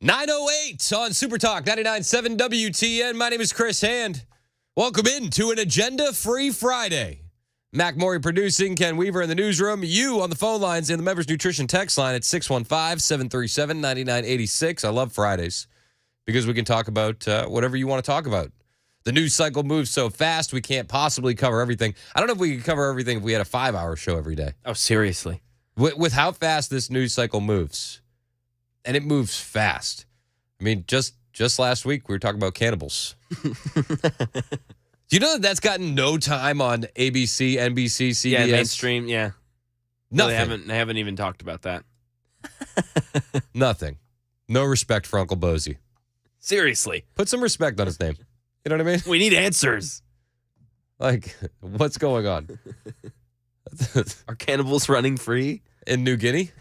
9:08 on Super Talk 99.7 WTN. My name is Chris Hand. Welcome into an agenda-free Friday. Mac Maury producing, Ken Weaver in the newsroom. You on the phone lines in the Members Nutrition text line at 615-737-9986. I love Fridays because we can talk about whatever you want to talk about. The news cycle moves so fast, we can't possibly cover everything. I don't know if we could cover everything if we had a 5-hour show every day. Oh, seriously. With how fast this news cycle moves. And it moves fast. I mean, just last week, we were talking about cannibals. Do you know that's gotten no time on ABC, NBC, CBS? Yeah, mainstream, yeah. Nothing. No, they haven't even talked about that. Nothing. No respect for Uncle Bozy. Seriously. Put some respect on his name. You know what I mean? We need answers. Like, what's going on? Are cannibals running free? In New Guinea?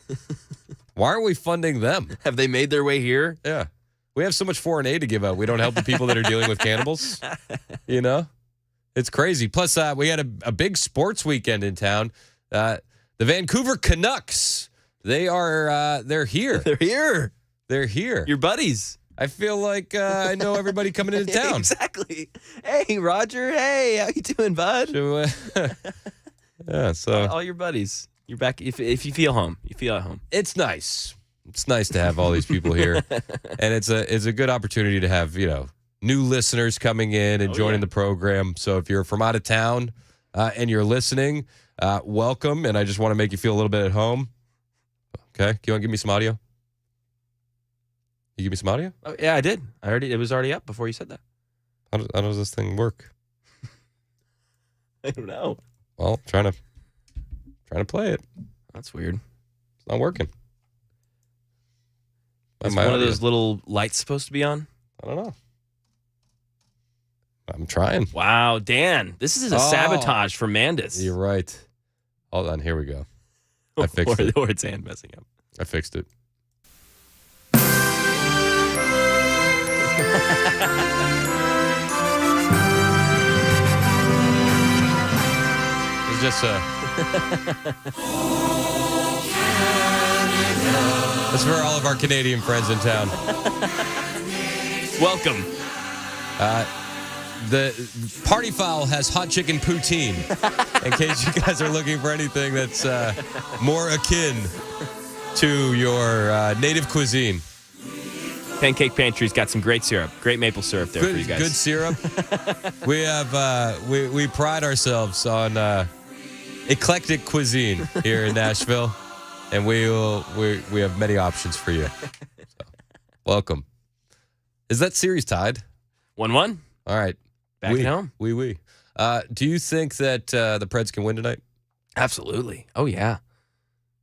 Why aren't we funding them? Have they made their way here? Yeah. We have so much foreign aid to give out. We don't help the people that are dealing with cannibals. You know? It's crazy. Plus, we had a big sports weekend in town. The Vancouver Canucks. They're here. They're here. They're here. Your buddies. I feel like I know everybody coming into town. Exactly. Hey, Roger. Hey, how you doing, bud? Yeah, so all your buddies. You're back. If you feel home, you feel at home. It's nice. It's nice to have all these people here, and it's a good opportunity to have new listeners coming in and joining the program. So if you're from out of town and you're listening, welcome. And I just want to make you feel a little bit at home. Okay, do you want to give me some audio? You give me some audio? Oh, yeah, I did. It was already up before you said that. How does this thing work? I don't know. Well, trying to play it. That's weird. It's not working. Is one of those little lights supposed to be on? I don't know. I'm trying. Wow, Dan. This is a sabotage for Mandis. You're right. Hold on. Here we go. I fixed it. Or it's hand messing up. I fixed it. It's just That's for all of our Canadian friends in town. Welcome. The Party Foul has hot chicken poutine. In case you guys are looking for anything that's more akin to your native cuisine. Pancake Pantry's got some great syrup, great maple syrup there for you guys. Good syrup. We have we pride ourselves on eclectic cuisine here in Nashville, and we have many options for you. So, welcome. Is that series tied? 1-1. All right. Back at home. Oui. Do you think that the Preds can win tonight? Absolutely. Oh, yeah.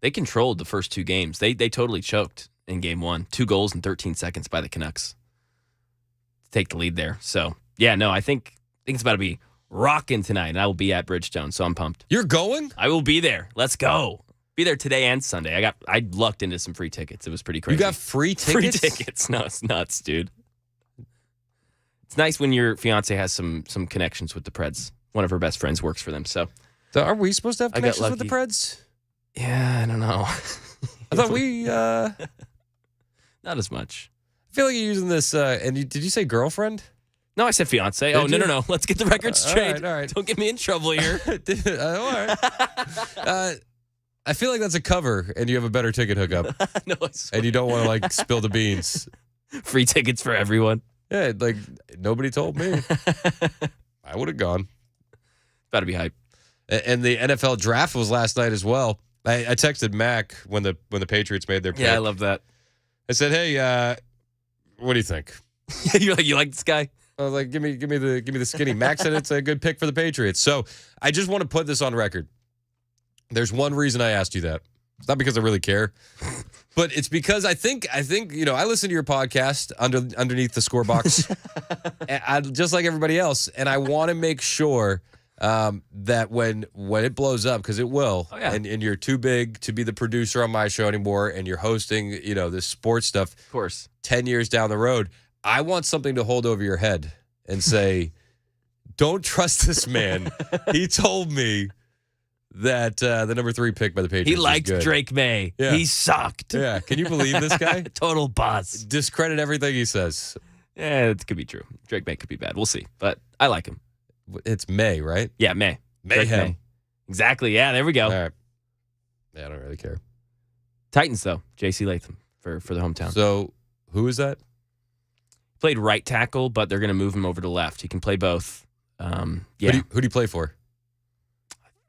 They controlled the first two games. They totally choked in game one. 2 goals in 13 seconds by the Canucks to take the lead there. So, yeah, no, I think it's about to be rocking tonight, and I will be at Bridgestone, so I'm pumped. You're going? I will be there. Let's go. Be there today and Sunday. I lucked into some free tickets. It was pretty crazy. You got free tickets? Free tickets. No, it's nuts, dude. It's nice when your fiance has some connections with the Preds. One of her best friends works for them. So are we supposed to have connections with the Preds? Yeah, I don't know. I thought we... Not as much. I feel like you're using this... did you say girlfriend? No, I said fiance. No. Let's get the record straight. All right. Don't get me in trouble here. All right. I feel like that's a cover, and you have a better ticket hookup. No, I swear. And you don't want to, spill the beans. Free tickets for everyone. Yeah, nobody told me. I would have gone. About to be hype. And the NFL draft was last night as well. I texted Mac when the Patriots made their pick. Yeah, I love that. I said, "Hey, what do you think?" You're like, you like this guy? I was like, "Give me the skinny." Mac said it's a good pick for the Patriots. So I just want to put this on record. There's one reason I asked you that. It's not because I really care, but it's because I think I listen to your podcast underneath the score box, just like everybody else, and I want to make sure that when it blows up, because it will, and you're too big to be the producer on my show anymore, and you're hosting this sports stuff, of course, 10 years down the road, I want something to hold over your head and say, don't trust this man. He told me that the number 3 pick by the Patriots He is liked good. Drake May. Yeah. He sucked. Yeah, can you believe this guy? Total buzz. Discredit everything he says. Yeah, it could be true. Drake May could be bad. We'll see. But I like him. It's May, right? Yeah, May. Drake Mayhem. May. Exactly. Yeah, there we go. All right. Yeah, I don't really care. Titans, though. J.C. Latham for the hometown. So, who is that? Played right tackle, but they're going to move him over to left. He can play both. Yeah. Who do you play for?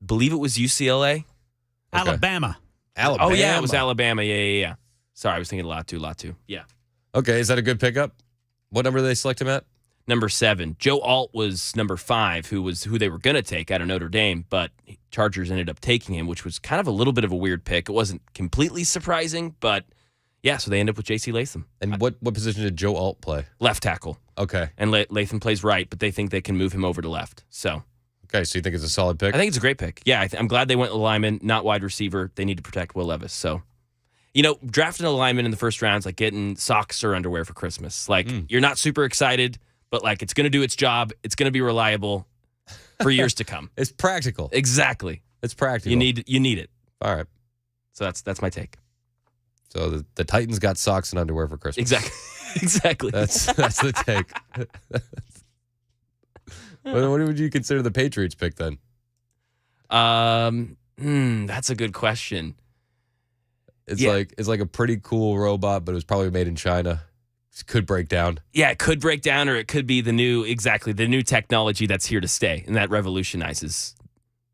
Believe it was UCLA. Okay. Alabama. Alabama. Oh, yeah, it was Alabama. Yeah. Sorry, I was thinking Latu. Yeah. Okay, is that a good pickup? What number did they select him at? Number 7. Joe Alt was number 5, who they were going to take out of Notre Dame, but Chargers ended up taking him, which was kind of a little bit of a weird pick. It wasn't completely surprising, but yeah, so they end up with J.C. Latham. And what position did Joe Alt play? Left tackle. Okay. And Latham plays right, but they think they can move him over to left. So Okay, so you think it's a solid pick? I think it's a great pick. Yeah, I'm glad they went lineman, not wide receiver. They need to protect Will Levis. So, drafting a lineman in the first round is like getting socks or underwear for Christmas. Like, you're not super excited, but like it's going to do its job. It's going to be reliable for years to come. It's practical. Exactly. It's practical. You need it. All right. So that's my take. So the Titans got socks and underwear for Christmas. Exactly. That's the take. What would you consider the Patriots pick then? That's a good question. It's like a pretty cool robot, but it was probably made in China. It could break down. Yeah, it could break down, or it could be the new technology that's here to stay, and that revolutionizes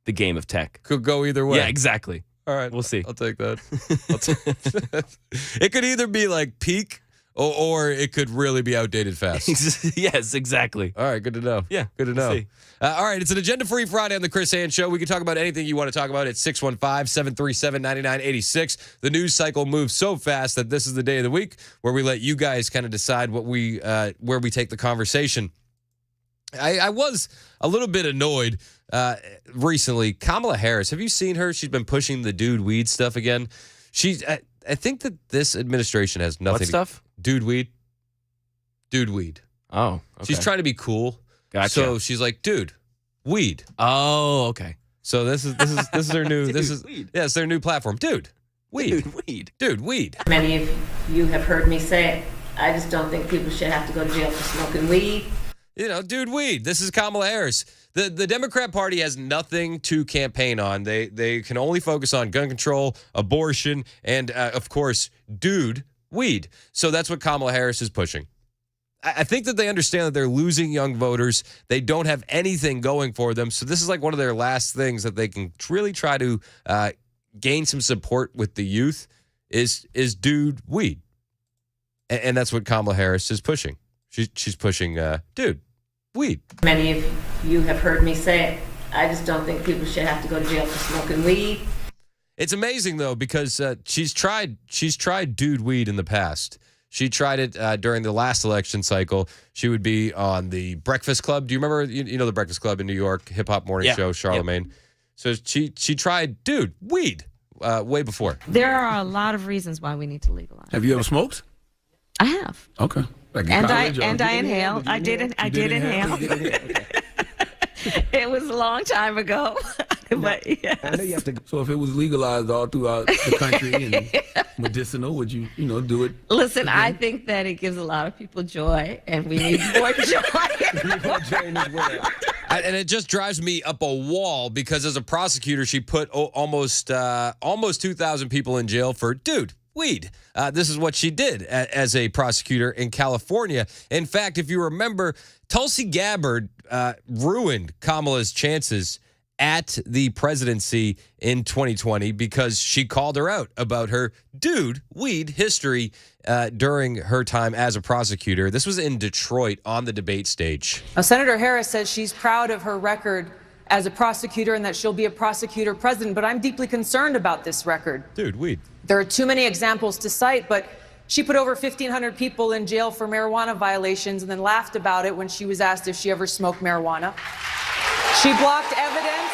the game of tech. Could go either way. Yeah, exactly. All right, we'll see. I'll take that. It could either be like peak, or it could really be outdated fast. Yes, exactly. All right, good to know. Yeah, good to know. we'll see. All right, it's an agenda-free Friday on the Chris Hand Show. We can talk about anything you want to talk about at 615-737-9986. The news cycle moves so fast that this is the day of the week where we let you guys kind of decide where we take the conversation. I was a little bit annoyed recently. Kamala Harris, have you seen her? She's been pushing the dude weed stuff again. I think that this administration has nothing. What stuff? Dude weed. Oh, okay. She's trying to be cool. Gotcha. So she's like, dude, weed. Oh, okay. So this is their new Weed. it's their new platform. Dude, weed. Dude, weed. Many of you have heard me say, I just don't think people should have to go to jail for smoking weed. Dude, weed. This is Kamala Harris. The Democrat Party has nothing to campaign on. They can only focus on gun control, abortion, and of course, dude, weed. So that's what Kamala Harris is pushing. I think that they understand that they're losing young voters. They don't have anything going for them. So this is like one of their last things that they can really try to gain some support with the youth is dude, weed. And that's what Kamala Harris is pushing. She's pushing, dude, weed. Many of you have heard me say, I just don't think people should have to go to jail for smoking weed. It's amazing, though, because she's tried dude weed in the past. She tried it during the last election cycle. She would be on the Breakfast Club. Do you remember, you know the Breakfast Club in New York, hip-hop morning show, Charlemagne? Yep. So she tried, dude, weed way before. There are a lot of reasons why we need to legalize. Have you ever smoked? I have. Okay. Like I inhaled. I did inhale. It was a long time ago. But yes. So if it was legalized all throughout the country and medicinal, would you do it? Listen, I think that it gives a lot of people joy, and we need more joy. And it just drives me up a wall because as a prosecutor, she put almost 2,000 people in jail for, dude, weed. This is what she did as a prosecutor in California. In fact, if you remember, Tulsi Gabbard ruined Kamala's chances at the presidency in 2020 because she called her out about her dude weed history during her time as a prosecutor. This was in Detroit on the debate stage. Now, Senator Harris says she's proud of her record as a prosecutor and that she'll be a prosecutor president, but I'm deeply concerned about this record. Dude, weed. There are too many examples to cite, but she put over 1,500 people in jail for marijuana violations and then laughed about it when she was asked if she ever smoked marijuana. She blocked evidence.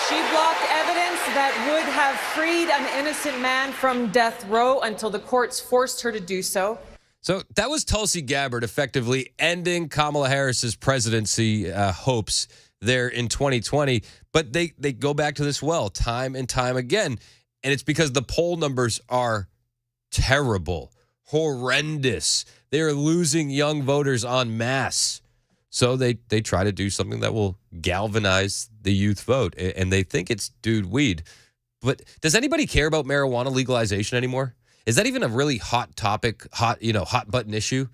She blocked evidence that would have freed an innocent man from death row until the courts forced her to do so. So that was Tulsi Gabbard effectively ending Kamala Harris's presidency hopes there in 2020. But they go back to this well time and time again. And it's because the poll numbers are terrible, horrendous. They are losing young voters en masse. So they try to do something that will galvanize the youth vote. And they think it's dude weed. But does anybody care about marijuana legalization anymore? Is that even a really hot topic, hot button issue?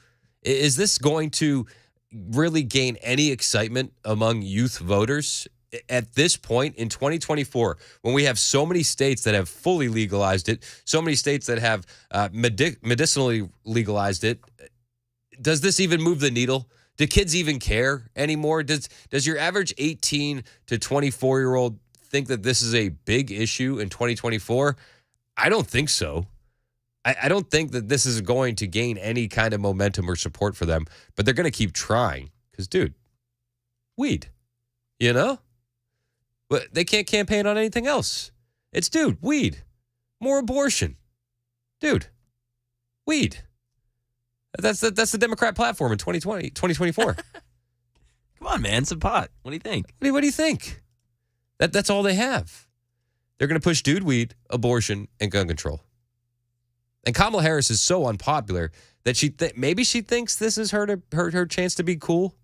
Is this going to really gain any excitement among youth voters at this point in 2024, when we have so many states that have fully legalized it, so many states that have medicinally legalized it? Does this even move the needle? Do kids even care anymore? Does your average 18 to 24-year-old think that this is a big issue in 2024? I don't think so. I don't think that this is going to gain any kind of momentum or support for them, but they're going to keep trying because, dude, weed, you know? But they can't campaign on anything else. It's, dude, weed, more abortion. Dude, weed. That's the Democrat platform in 2024. Come on, man, some pot. What do you think? What do you think? That's all they have. They're going to push dude, weed, abortion, and gun control. And Kamala Harris is so unpopular that maybe she thinks this is her chance to be cool.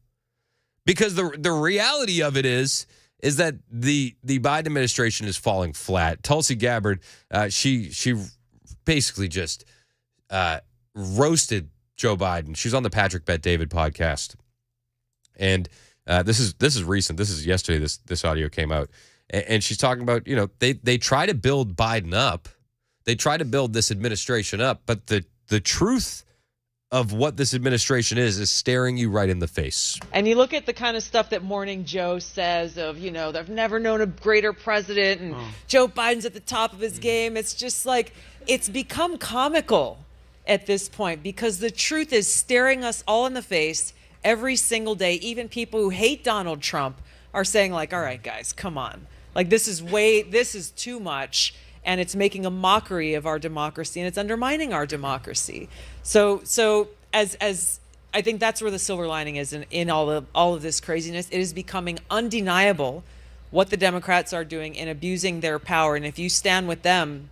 Because the reality of it is that the Biden administration is falling flat. Tulsi Gabbard, she basically just roasted Joe Biden. She's on the Patrick Bet David podcast, and this is recent. This is yesterday. This audio came out, and she's talking about they try to build Biden up. They try to build this administration up, but the truth of what this administration is staring you right in the face. And you look at the kind of stuff that Morning Joe says of, they've never known a greater president and Joe Biden's at the top of his game. It's just like, it's become comical at this point because the truth is staring us all in the face every single day. Even people who hate Donald Trump are saying like, all right, guys, come on. Like this is too much. And it's making a mockery of our democracy, and it's undermining our democracy. So as I think that's where the silver lining is in all of this craziness. It is becoming undeniable what the Democrats are doing in abusing their power. And if you stand with them,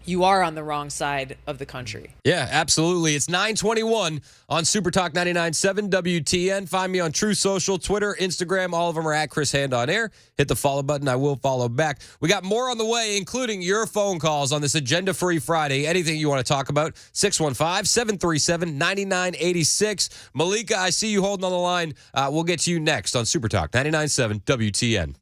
you are on the wrong side of the country. Yeah, absolutely. It's 9:21 on Super Talk 99.7 WTN. Find me on True Social, Twitter, Instagram. All of them are at Chris Hand on Air. Hit the follow button. I will follow back. We got more on the way, including your phone calls on this agenda-free Friday. Anything you want to talk about, 615-737-9986. Malika, I see you holding on the line. We'll get to you next on Super Talk 99.7 WTN.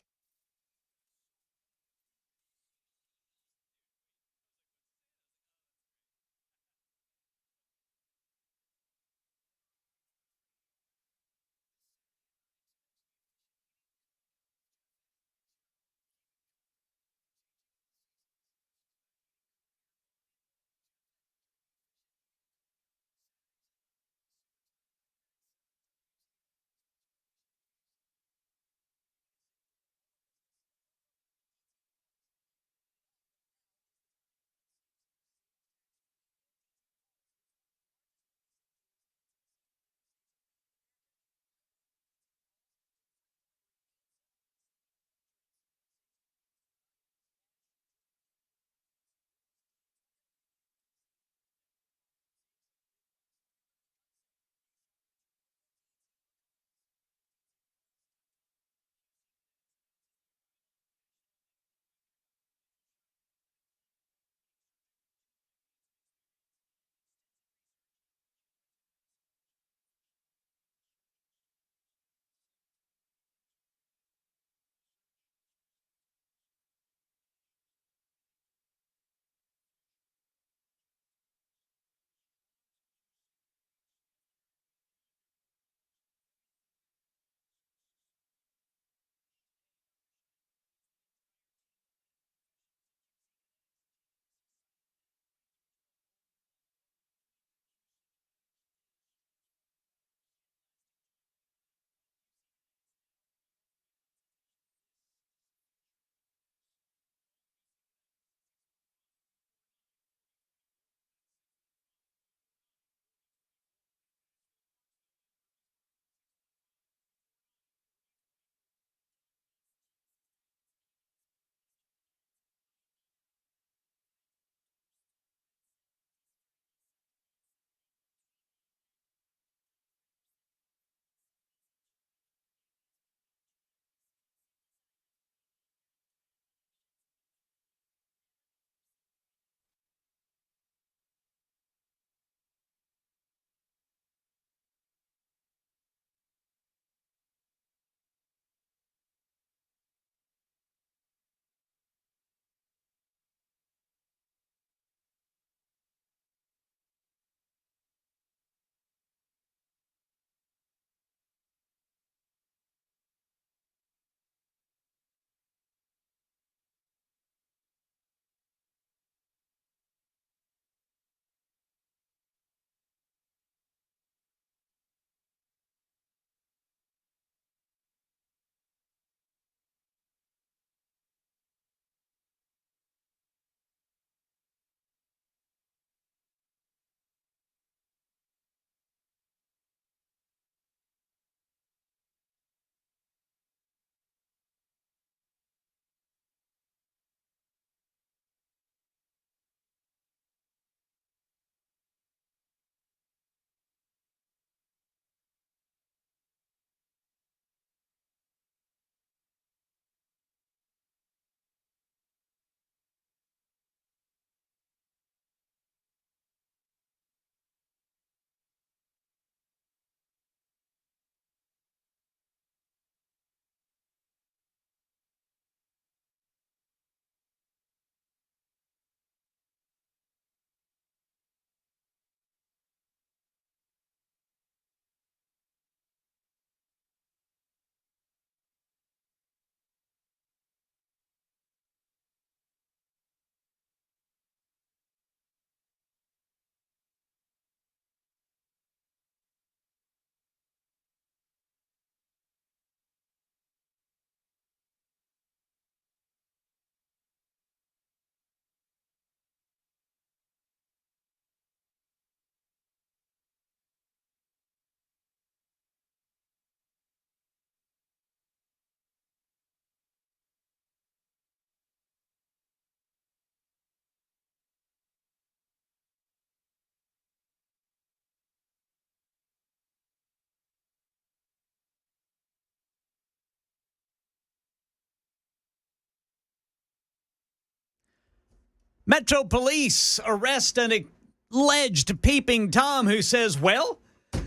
Metro Police arrest an alleged peeping Tom who says, well,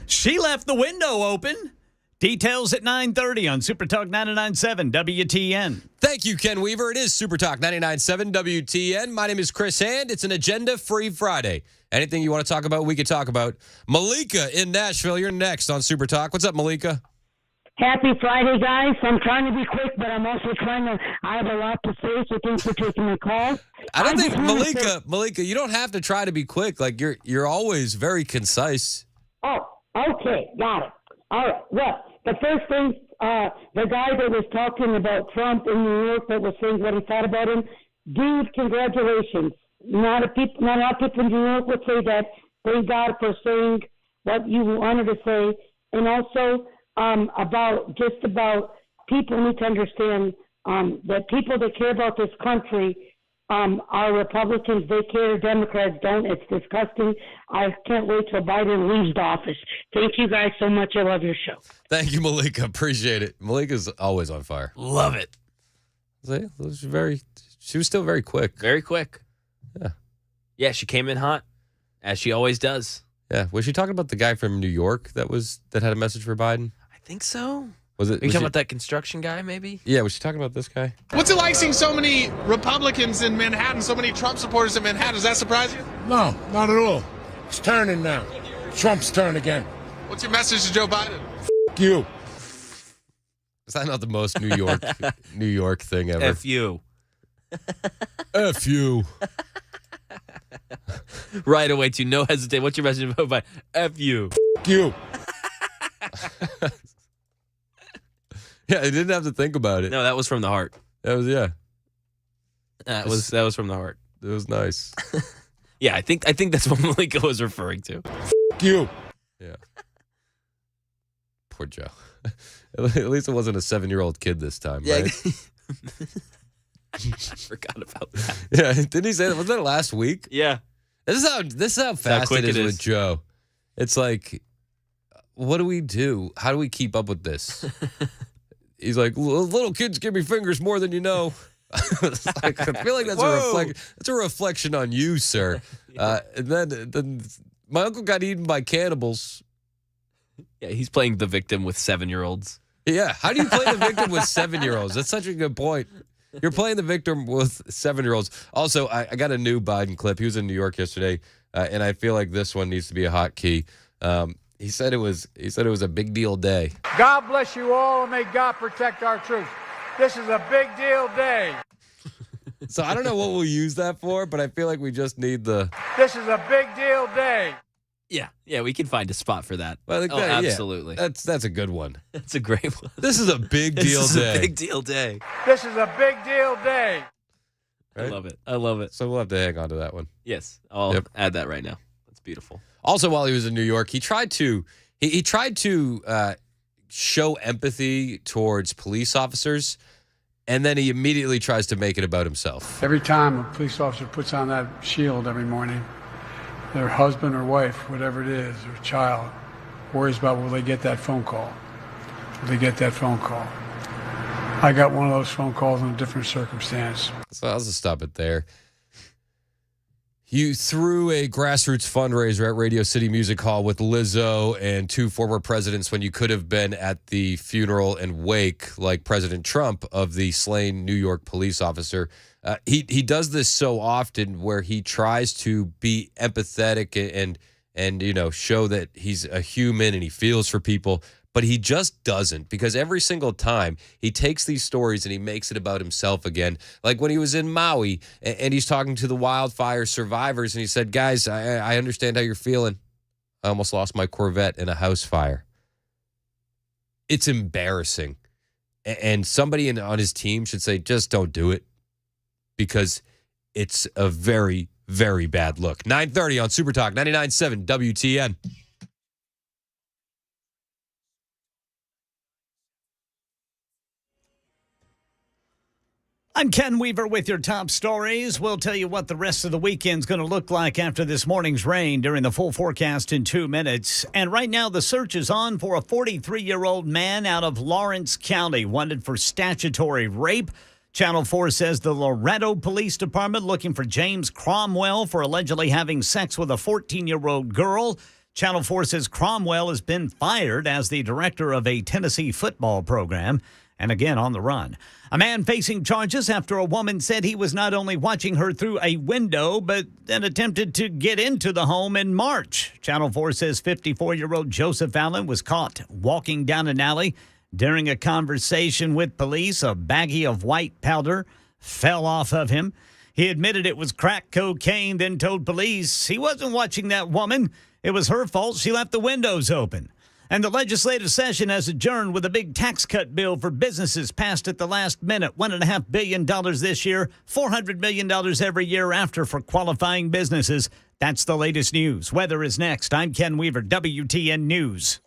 she left the window open. Details at 9:30 on Super Talk 99.7 WTN. Thank you, Ken Weaver. It is Super Talk 99.7 WTN. My name is Chris Hand. It's an agenda-free Friday. Anything you want to talk about, we could talk about. Malika in Nashville, you're next on Super Talk. What's up, Malika? Happy Friday, guys. I'm trying to be quick, but I'm also I have a lot to say, so thanks for taking my call. I don't think, Malika, you don't have to try to be quick. Like, you're always very concise. Oh, okay. Got it. All right. Well, the first thing, the guy that was talking about Trump in New York that was saying what he thought about him, dude, congratulations. Not a lot of people in New York would say that. Thank God for saying what you wanted to say. And also, about people need to understand that people that care about this country are Republicans. They care. Democrats don't. It's disgusting. I can't wait till Biden leaves the office. Thank you guys so much. I love your show. Thank you, Malika. Appreciate it. Malika's always on fire. Love it. She was still very quick. Very quick. Yeah. Yeah, she came in hot, as she always does. Yeah. Was she talking about the guy from New York that had a message for Biden? I think so. Was it? Are you talking about that construction guy, maybe? Yeah. Was she talking about this guy? What's it like seeing so many Republicans in Manhattan, so many Trump supporters in Manhattan? Does that surprise you? No, not at all. It's turning now. Trump's turn again. What's your message to Joe Biden? F you. Is that not the most New York thing ever? F you. F you. Right away, to no hesitate. What's your message to Joe Biden? F you. F you. Yeah, I didn't have to think about it. No, that was from the heart. That was That was from the heart. It was nice. Yeah, I think that's what Malika was referring to. F you. Yeah. Poor Joe. At least it wasn't a 7-year-old kid this time, right? I forgot about that. Yeah, didn't he say that? Was that last week? Yeah. This is how fast quick it is it is. with Joe. It's like, what do we do? How do we keep up with this? He's like, little kids give me fingers more than you know. It's like, I feel like that's a reflection on you, sir. And then my uncle got eaten by cannibals. Yeah, he's playing the victim with 7-year-olds. Yeah, how do you play the victim with 7-year-olds? That's such a good point. You're playing the victim with 7-year-olds. Also, I got a new Biden clip. He was in New York yesterday, and I feel like this one needs to be a hot key. He said it was a big deal day. God bless you all, and may God protect our troops. This is a big deal day. So I don't know what we'll use that for, but I feel like we just need the. This is a big deal day. Yeah, we can find a spot for that. Well, like oh, that, yeah. absolutely. That's a good one. That's a great one. This is a big deal This is day. a big deal day. This is a big deal day. Right? I love it. So we'll have to hang on to that one. Yes, I'll add that right now. That's beautiful. Also, while he was in New York, he tried to show empathy towards police officers, and then he immediately tries to make it about himself. Every time a police officer puts on that shield every morning, their husband or wife, whatever it is, or child, worries about will they get that phone call? Will they get that phone call? I got one of those phone calls in a different circumstance. So I'll just stop it there. You threw a grassroots fundraiser at Radio City Music Hall with Lizzo and 2 former presidents when you could have been at the funeral and wake, like President Trump, of the slain New York police officer. He does this so often where he tries to be empathetic and show that he's a human and he feels for people. But he just doesn't, because every single time he takes these stories and he makes it about himself again. Like when he was in Maui and he's talking to the wildfire survivors and he said, guys, I understand how you're feeling. I almost lost my Corvette in a house fire. It's embarrassing. And somebody on his team should say, just don't do it, because it's a very, very bad look. 9:30 on Super Talk 99.7 WTN. I'm Ken Weaver with your top stories. We'll tell you what the rest of the weekend's going to look like after this morning's rain during the full forecast in 2 minutes. And right now, the search is on for a 43-year-old man out of Lawrence County, wanted for statutory rape. Channel 4 says the Loretto Police Department looking for James Cromwell for allegedly having sex with a 14-year-old girl. Channel 4 says Cromwell has been fired as the director of a Tennessee football program and again on the run. A man facing charges after a woman said he was not only watching her through a window, but then attempted to get into the home in March. Channel 4 says 54-year-old Joseph Allen was caught walking down an alley. During a conversation with police, a baggie of white powder fell off of him. He admitted it was crack cocaine, then told police he wasn't watching that woman. It was her fault. She left the windows open. And the legislative session has adjourned with a big tax cut bill for businesses passed at the last minute. $1.5 billion this year, $400 million every year after for qualifying businesses. That's the latest news. Weather is next. I'm Ken Weaver, WTN News.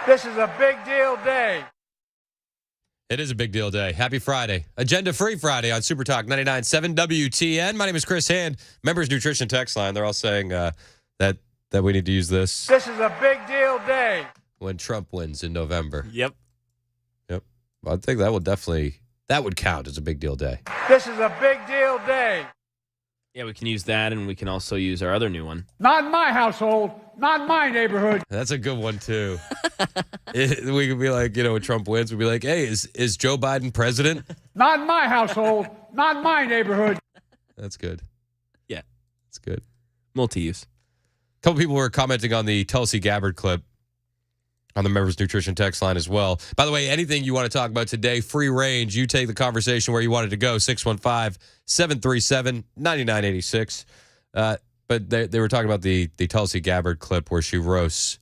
This is a big deal day. It is a big deal day. Happy Friday. Agenda-free Friday on Super Talk 99.7 WTN. My name is Chris Hand. Members Nutrition text line. They're all saying that we need to use this This is a big deal day. when Trump wins in November. Yep. Yep. Well, I think that would count as a big deal day. This is a big deal day. Yeah, we can use that, and we can also use our other new one. Not in my household. Not in my neighborhood. That's a good one, too. We could be like, when Trump wins, we'd be like, hey, is Joe Biden president? Not in my household. Not in my neighborhood. That's good. Yeah. That's good. Multi-use. A couple people were commenting on the Tulsi Gabbard clip on the Members Nutrition text line as well. By the way, anything you want to talk about today, free range. You take the conversation where you want it to go, 615-737-9986. But they were talking about the Tulsi Gabbard clip where she roasts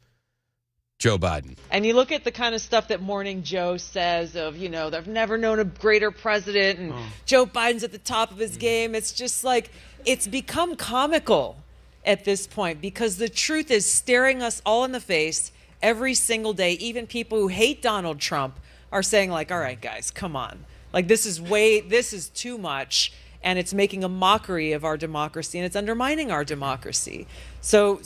Joe Biden. And you look at the kind of stuff that Morning Joe says of, they've never known a greater president, and Joe Biden's at the top of his game. It's just like, it's become comical at this point because the truth is staring us all in the face every single day. Even people who hate Donald Trump are saying like, all right, guys, come on. Like, this is too much. And it's making a mockery of our democracy, and it's undermining our democracy. So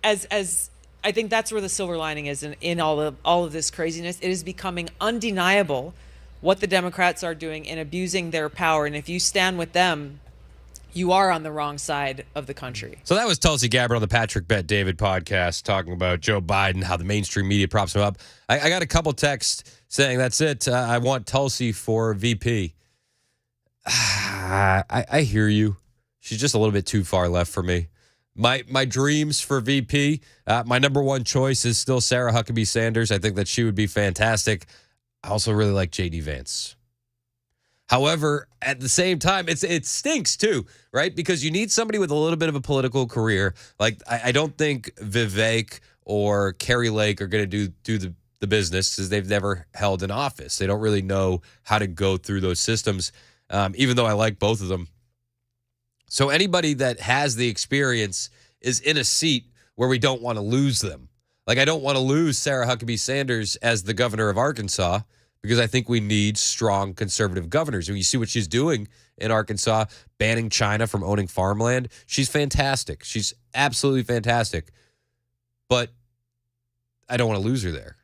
as I think that's where the silver lining is in all of this craziness. It is becoming undeniable what the Democrats are doing in abusing their power. And if you stand with them, you are on the wrong side of the country. So that was Tulsi Gabbard on the Patrick Bet David podcast talking about Joe Biden, how the mainstream media props him up. I got a couple texts saying, that's it. I want Tulsi for VP. I hear you. She's just a little bit too far left for me. My dreams for VP, my number one choice is still Sarah Huckabee Sanders. I think that she would be fantastic. I also really like J.D. Vance. However, at the same time, it stinks too, right? Because you need somebody with a little bit of a political career. Like, I don't think Vivek or Carrie Lake are going to do the business because they've never held an office. They don't really know how to go through those systems. Even though I like both of them. So anybody that has the experience is in a seat where we don't want to lose them. Like, I don't want to lose Sarah Huckabee Sanders as the governor of Arkansas because I think we need strong conservative governors. And you see what she's doing in Arkansas, banning China from owning farmland. She's fantastic. She's absolutely fantastic. But I don't want to lose her there.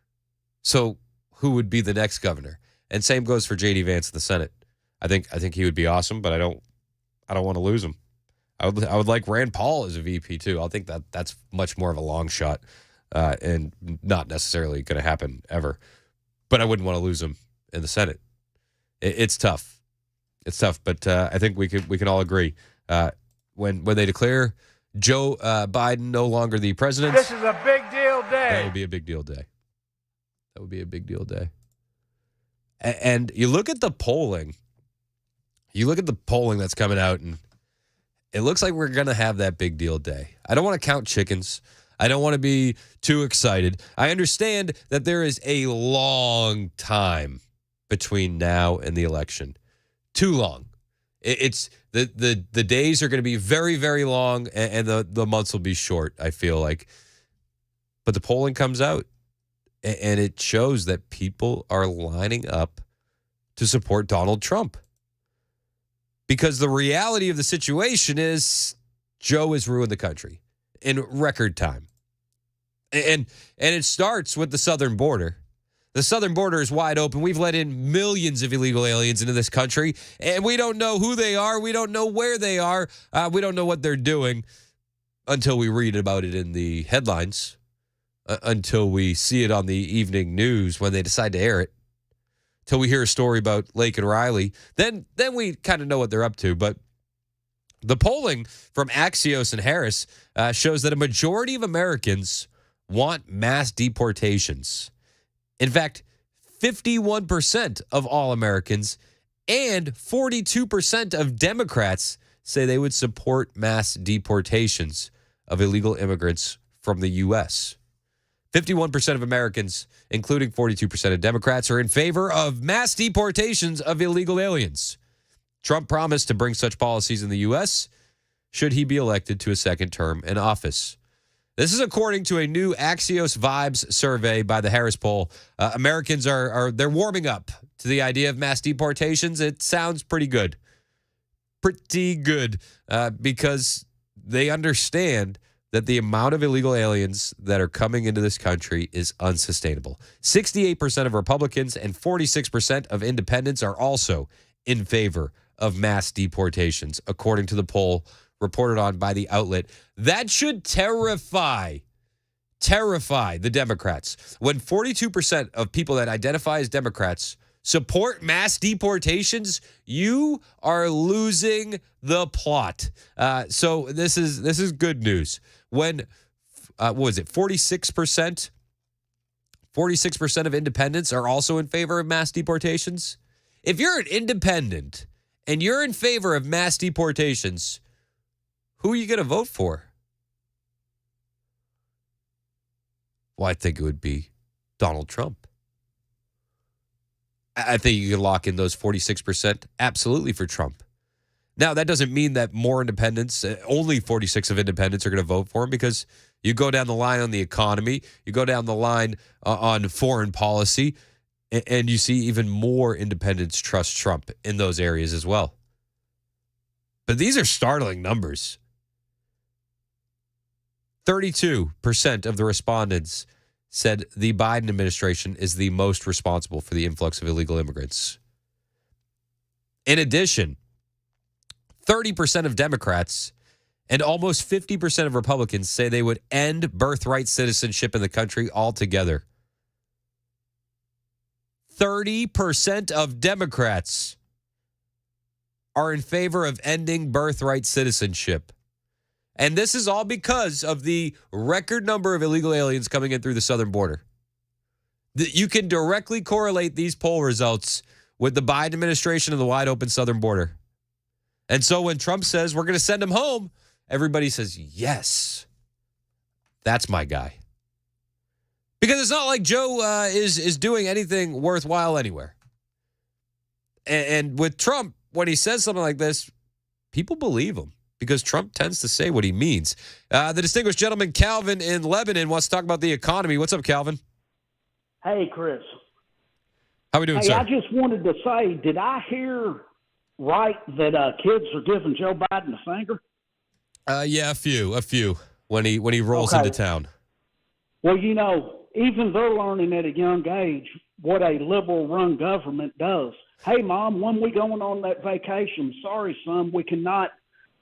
So who would be the next governor? And same goes for J.D. Vance in the Senate. I think he would be awesome, but I don't want to lose him. I would like Rand Paul as a VP too. I think that's much more of a long shot and not necessarily going to happen ever. But I wouldn't want to lose him in the Senate. It's tough. It's tough, but I think we can all agree when they declare Joe Biden no longer the president. This is a big deal day. That would be a big deal day. That would be a big deal day. And you look at the polling. You look at the polling that's coming out, and it looks like we're going to have that big deal day. I don't want to count chickens. I don't want to be too excited. I understand that there is a long time between now and the election. Too long. It's the days are going to be very, very long, and the months will be short, I feel like. But the polling comes out, and it shows that people are lining up to support Donald Trump. Because the reality of the situation is Joe has ruined the country in record time. And it starts with the southern border. The southern border is wide open. We've let in millions of illegal aliens into this country, and we don't know who they are. We don't know where they are. We don't know what they're doing until we read about it in the headlines, until we see it on the evening news when they decide to air it. Till we hear a story about Lake and Riley, then we kind of know what they're up to. But the polling from Axios and Harris shows that a majority of Americans want mass deportations. In fact, 51% of all Americans and 42% of Democrats say they would support mass deportations of illegal immigrants from the U.S. 51% of Americans, including 42% of Democrats, are in favor of mass deportations of illegal aliens. Trump promised to bring such policies in the U.S. should he be elected to a second term in office. This is according to a new Axios Vibes survey by the Harris Poll. Americans they're warming up to the idea of mass deportations. It sounds pretty good. Because they understand that the amount of illegal aliens that are coming into this country is unsustainable. 68% of Republicans and 46% of independents are also in favor of mass deportations, according to the poll reported on by the outlet. That should terrify the Democrats. When 42% of people that identify as Democrats support mass deportations, you are losing the plot. So this is good news. When what was it? 46% of independents are also in favor of mass deportations. If you're an independent and you're in favor of mass deportations, who are you going to vote for? Well, I think it would be Donald Trump. I think you can lock in those 46% absolutely for Trump. Now, that doesn't mean that more independents, only 46 of independents are going to vote for him, because you go down the line on the economy, you go down the line on foreign policy, and you see even more independents trust Trump in those areas as well. But these are startling numbers. 32% of the respondents said the Biden administration is the most responsible for the influx of illegal immigrants. In addition, 30% of Democrats and almost 50% of Republicans say they would end birthright citizenship in the country altogether. 30% of Democrats are in favor of ending birthright citizenship. And this is all because of the record number of illegal aliens coming in through the southern border. You can directly correlate these poll results with the Biden administration and the wide open southern border. And so when Trump says we're going to send them home, everybody says, yes, that's my guy. Because it's not like Joe is doing anything worthwhile anywhere. And with Trump, when he says something like this, people believe him, because Trump tends to say what he means. The distinguished gentleman, Calvin in Lebanon, wants to talk about the economy. What's up, Calvin? Hey, Chris. How we doing, sir? I just wanted to say, did I hear right that kids are giving Joe Biden the finger? Yeah, a few. When he rolls into town. Well, even they're learning at a young age what a liberal-run government does. Hey, Mom, when we going on that vacation? Sorry, son, we cannot,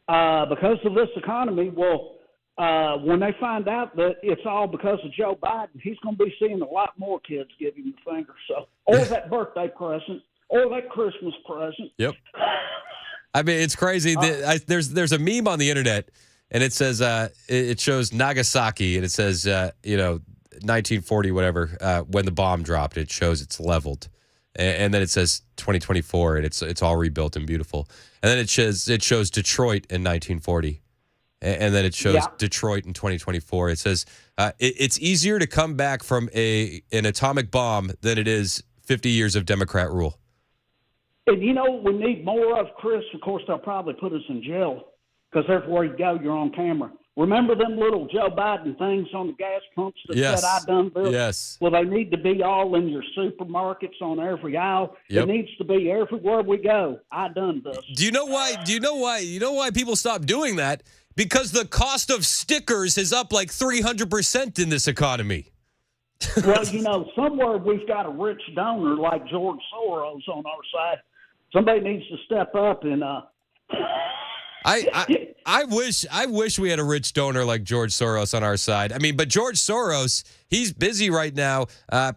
because of this economy. Well, when they find out that it's all because of Joe Biden, he's going to be seeing a lot more kids give him the finger. So, or that birthday present, or that Christmas present. Yep. I mean, it's crazy. There's a meme on the internet, and it says it shows Nagasaki, and it says 1940 whatever when the bomb dropped. It shows it's leveled, and then it says 2024, and it's all rebuilt and beautiful. And then it shows Detroit in 1940, and then it shows Detroit in 2024. It says it's easier to come back from an atomic bomb than it is 50 years of Democrat rule. And we need more of, Chris. Of course, they'll probably put us in jail, because everywhere you go, you're on camera. Remember them little Joe Biden things on the gas pumps that said, I done this? Yes. Well, they need to be all in your supermarkets on every aisle. Yep. It needs to be everywhere we go. I done this. Do you know why? You know why people stop doing that? Because the cost of stickers is up like 300% in this economy. Well, somewhere we've got a rich donor like George Soros on our side. Somebody needs to step up and I wish we had a rich donor like George Soros on our side. I mean, but George Soros, he's busy right now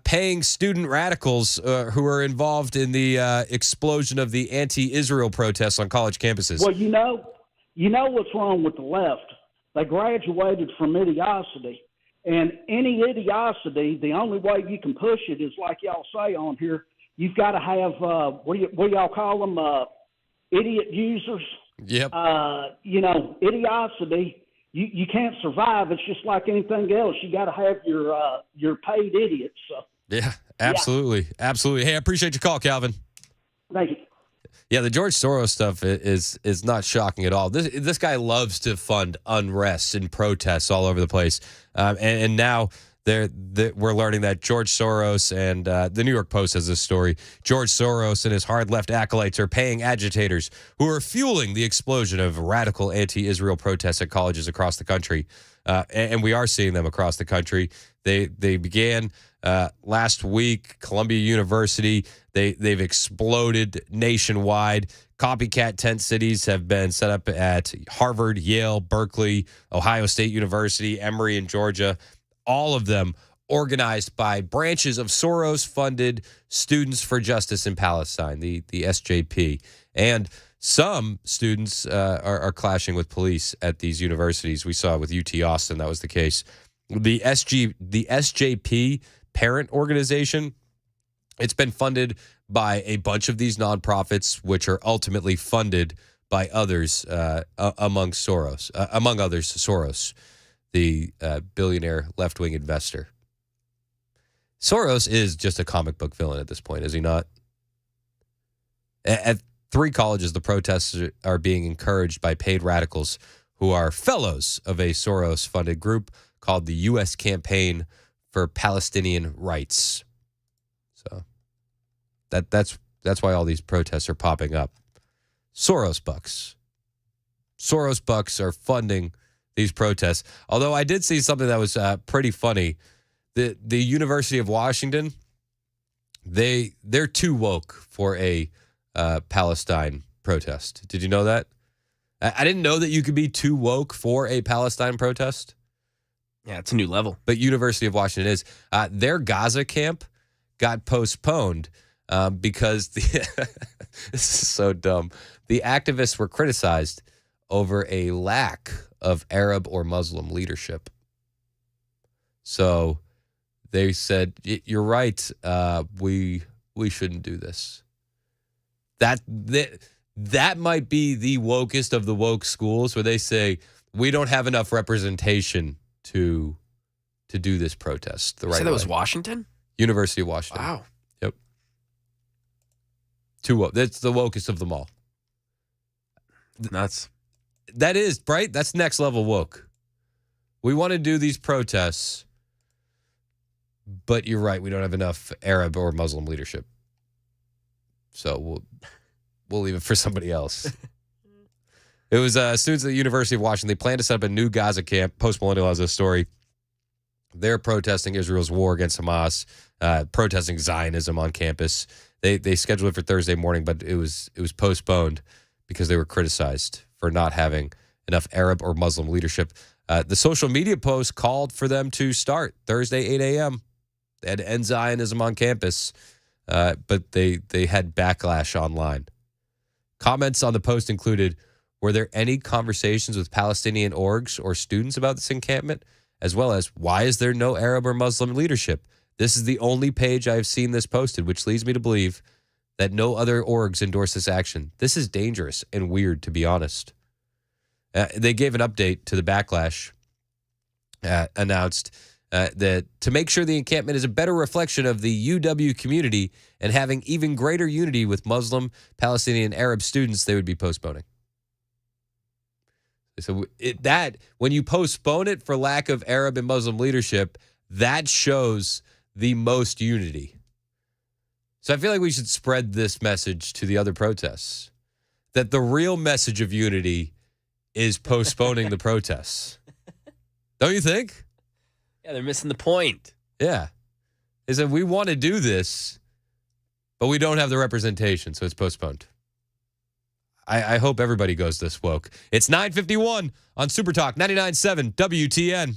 paying student radicals who are involved in the explosion of the anti-Israel protests on college campuses. Well, you know what's wrong with the left. They graduated from idiocity. And any idiocity, the only way you can push it is like y'all say on here, you've got to have, what do y'all call them, idiot users? Yep. Idiocity, you can't survive. It's just like anything else. You got to have your paid idiots. So. Yeah, absolutely. Yeah. Absolutely. Hey, I appreciate your call, Calvin. Thank you. Yeah, the George Soros stuff is not shocking at all. This guy loves to fund unrest and protests all over the place, and now we're learning that George Soros and the New York Post has this story. George Soros and his hard left acolytes are paying agitators who are fueling the explosion of radical anti-Israel protests at colleges across the country, and we are seeing them across the country. They began last week. Columbia University. They've exploded nationwide. Copycat tent cities have been set up at Harvard, Yale, Berkeley, Ohio State University, Emory in Georgia. All of them organized by branches of Soros-funded Students for Justice in Palestine, the SJP. And some students are clashing with police at these universities. We saw with UT Austin that was the case. The SJP parent organization, it's been funded by a bunch of these nonprofits, which are ultimately funded by others, among others, Soros, the billionaire left-wing investor. Soros is just a comic book villain at this point, is he not? At 3 colleges, the protests are being encouraged by paid radicals who are fellows of a Soros-funded group called the U.S. Campaign for Palestinian Rights. So that's why all these protests are popping up. Soros bucks. Soros bucks are funding these protests. Although I did see something that was pretty funny. The University of Washington, they're too woke for a Palestine protest. Did you know that? I didn't know that you could be too woke for a Palestine protest. Yeah, it's a new level. But University of Washington is. Their Gaza camp got postponed because this is so dumb. The activists were criticized over a lack of Arab or Muslim leadership. So they said, "You're right. We shouldn't do this." That might be the wokest of the woke schools, where they say we don't have enough representation to do this protest the right way. So that was Washington? University of Washington. Wow. Yep. Too woke. That's the wokest of them all. Nuts. That is, right? That's next level woke. We want to do these protests, but you're right. We don't have enough Arab or Muslim leadership. So we'll leave it for somebody else. It was students at the University of Washington. They plan to set up a new Gaza camp. Post-Millennial has this story. They're protesting Israel's war against Hamas, protesting Zionism on campus. They scheduled it for Thursday morning, but it was postponed because they were criticized for not having enough Arab or Muslim leadership. The social media post called for them to start Thursday, 8 a.m. They had to end Zionism on campus, but they had backlash online. Comments on the post included, were there any conversations with Palestinian orgs or students about this encampment? As well as, why is there no Arab or Muslim leadership? This is the only page I've seen this posted, which leads me to believe that no other orgs endorse this action. This is dangerous and weird, to be honest. They gave an update to the backlash, announced that to make sure the encampment is a better reflection of the UW community and having even greater unity with Muslim, Palestinian, Arab students, they would be postponing. So when you postpone it for lack of Arab and Muslim leadership, that shows the most unity. So I feel like we should spread this message to the other protests, that the real message of unity is postponing the protests. Don't you think? Yeah, they're missing the point. Yeah. Is that we want to do this, but we don't have the representation, so it's postponed. I hope everybody goes this woke. It's 9:51 on Super Talk 99.7 WTN.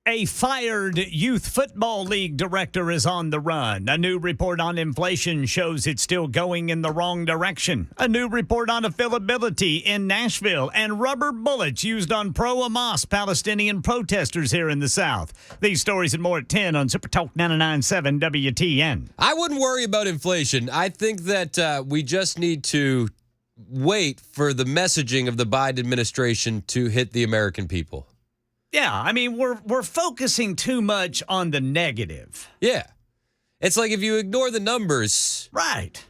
A fired youth football league director is on the run. A new report on inflation shows it's still going in the wrong direction. A new report on availability in Nashville and rubber bullets used on pro-Hamas Palestinian protesters here in the South. These stories and more at 10 on Super Talk 99.7 WTN. I wouldn't worry about inflation. I think that we just need to wait for the messaging of the Biden administration to hit the American people. Yeah, I mean, we're focusing too much on the negative. Yeah. It's like if you ignore the numbers, right,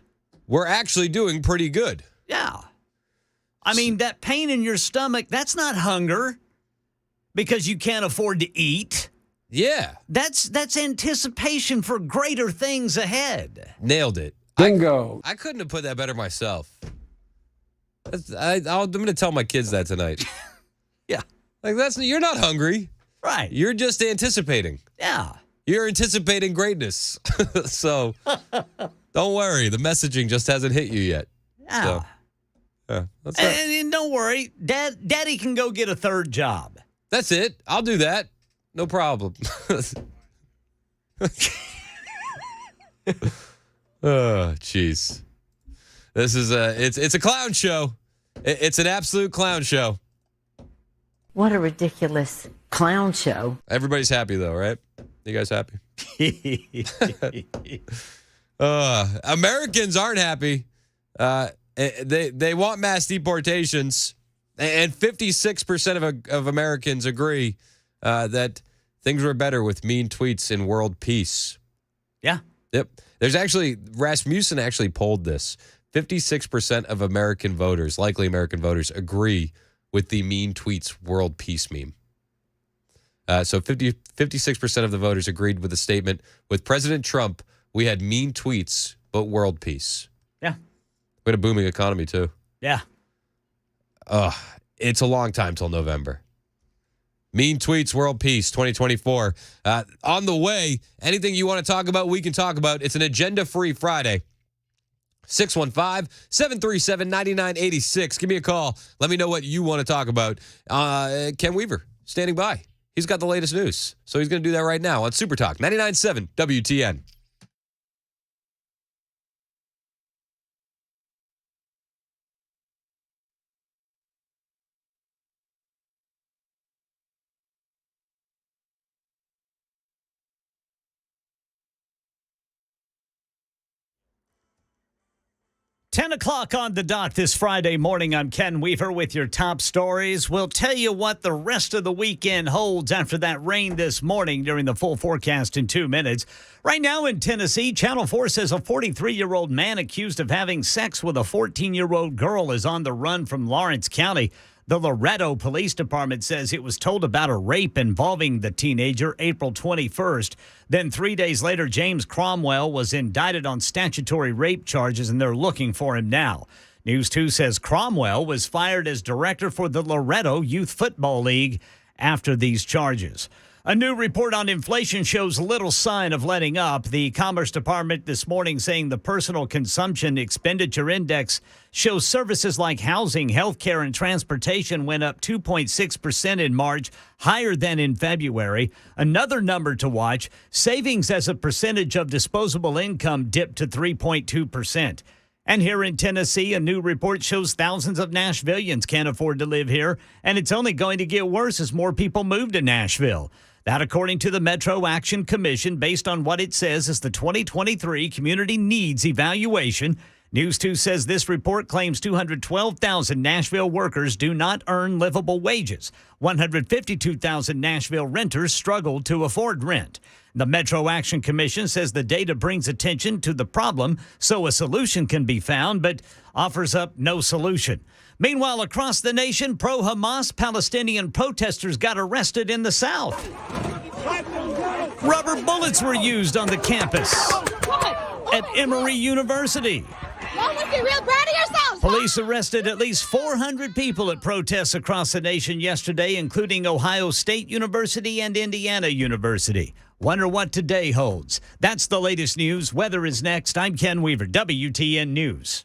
we're actually doing pretty good. Yeah. I mean, that pain in your stomach, that's not hunger because you can't afford to eat. Yeah. That's anticipation for greater things ahead. Nailed it. Bingo. I couldn't have put that better myself. I'm going to tell my kids that tonight. Yeah. Like, you're not hungry. Right. You're just anticipating. Yeah. You're anticipating greatness. So don't worry. The messaging just hasn't hit you yet. Yeah. So, that's and don't worry. Daddy can go get a third job. That's it. I'll do that. No problem. Oh, jeez. This is it's a clown show. It's an absolute clown show. What a ridiculous clown show. Everybody's happy though, right? You guys happy? Americans aren't happy. They want mass deportations, and 56% of Americans agree that things were better with mean tweets and world peace. Yeah. Yep. There's actually, Rasmussen actually polled this. 56% of American voters, likely American voters, agree with the mean tweets world peace meme. So 56% of the voters agreed with the statement, with President Trump, we had mean tweets, but world peace. Yeah. We had a booming economy, too. Yeah. It's a long time till November. Mean tweets, world peace, 2024. On the way, anything you want to talk about, we can talk about. It's an agenda-free Friday. 615-737-9986. Give me a call. Let me know what you want to talk about. Ken Weaver, standing by. He's got the latest news. So he's going to do that right now on Super Talk 99.7 WTN. Ten o'clock on the dot this Friday morning. I'm Ken Weaver with your top stories. We'll tell you what the rest of the weekend holds after that rain this morning during the full forecast in 2 minutes. Right now in Tennessee, Channel 4 says a 43-year-old man accused of having sex with a 14-year-old girl is on the run from Lawrence County. The Loretto Police Department says it was told about a rape involving the teenager April 21st. Then 3 days later, James Cromwell was indicted on statutory rape charges, and they're looking for him now. News 2 says Cromwell was fired as director for the Loretto Youth Football League after these charges. A new report on inflation shows little sign of letting up. The Commerce Department this morning saying the Personal Consumption Expenditure Index shows services like housing, healthcare, and transportation went up 2.6% in March, higher than in February. Another number to watch, savings as a percentage of disposable income dipped to 3.2%. And here in Tennessee, a new report shows thousands of Nashvillians can't afford to live here, and it's only going to get worse as more people move to Nashville. That, according to the Metro Action Commission, based on what it says is the 2023 Community Needs Evaluation. News 2 says this report claims 212,000 Nashville workers do not earn livable wages. 152,000 Nashville renters struggle to afford rent. The Metro Action Commission says the data brings attention to the problem so a solution can be found, but offers up no solution. Meanwhile, across the nation, pro-Hamas Palestinian protesters got arrested in the South. Rubber bullets were used on the campus at Emory University. Y'all must be real proud of yourselves. Police arrested at least 400 people at protests across the nation yesterday, including Ohio State University and Indiana University. Wonder what today holds. That's the latest news. Weather is next. I'm Ken Weaver, WTN News.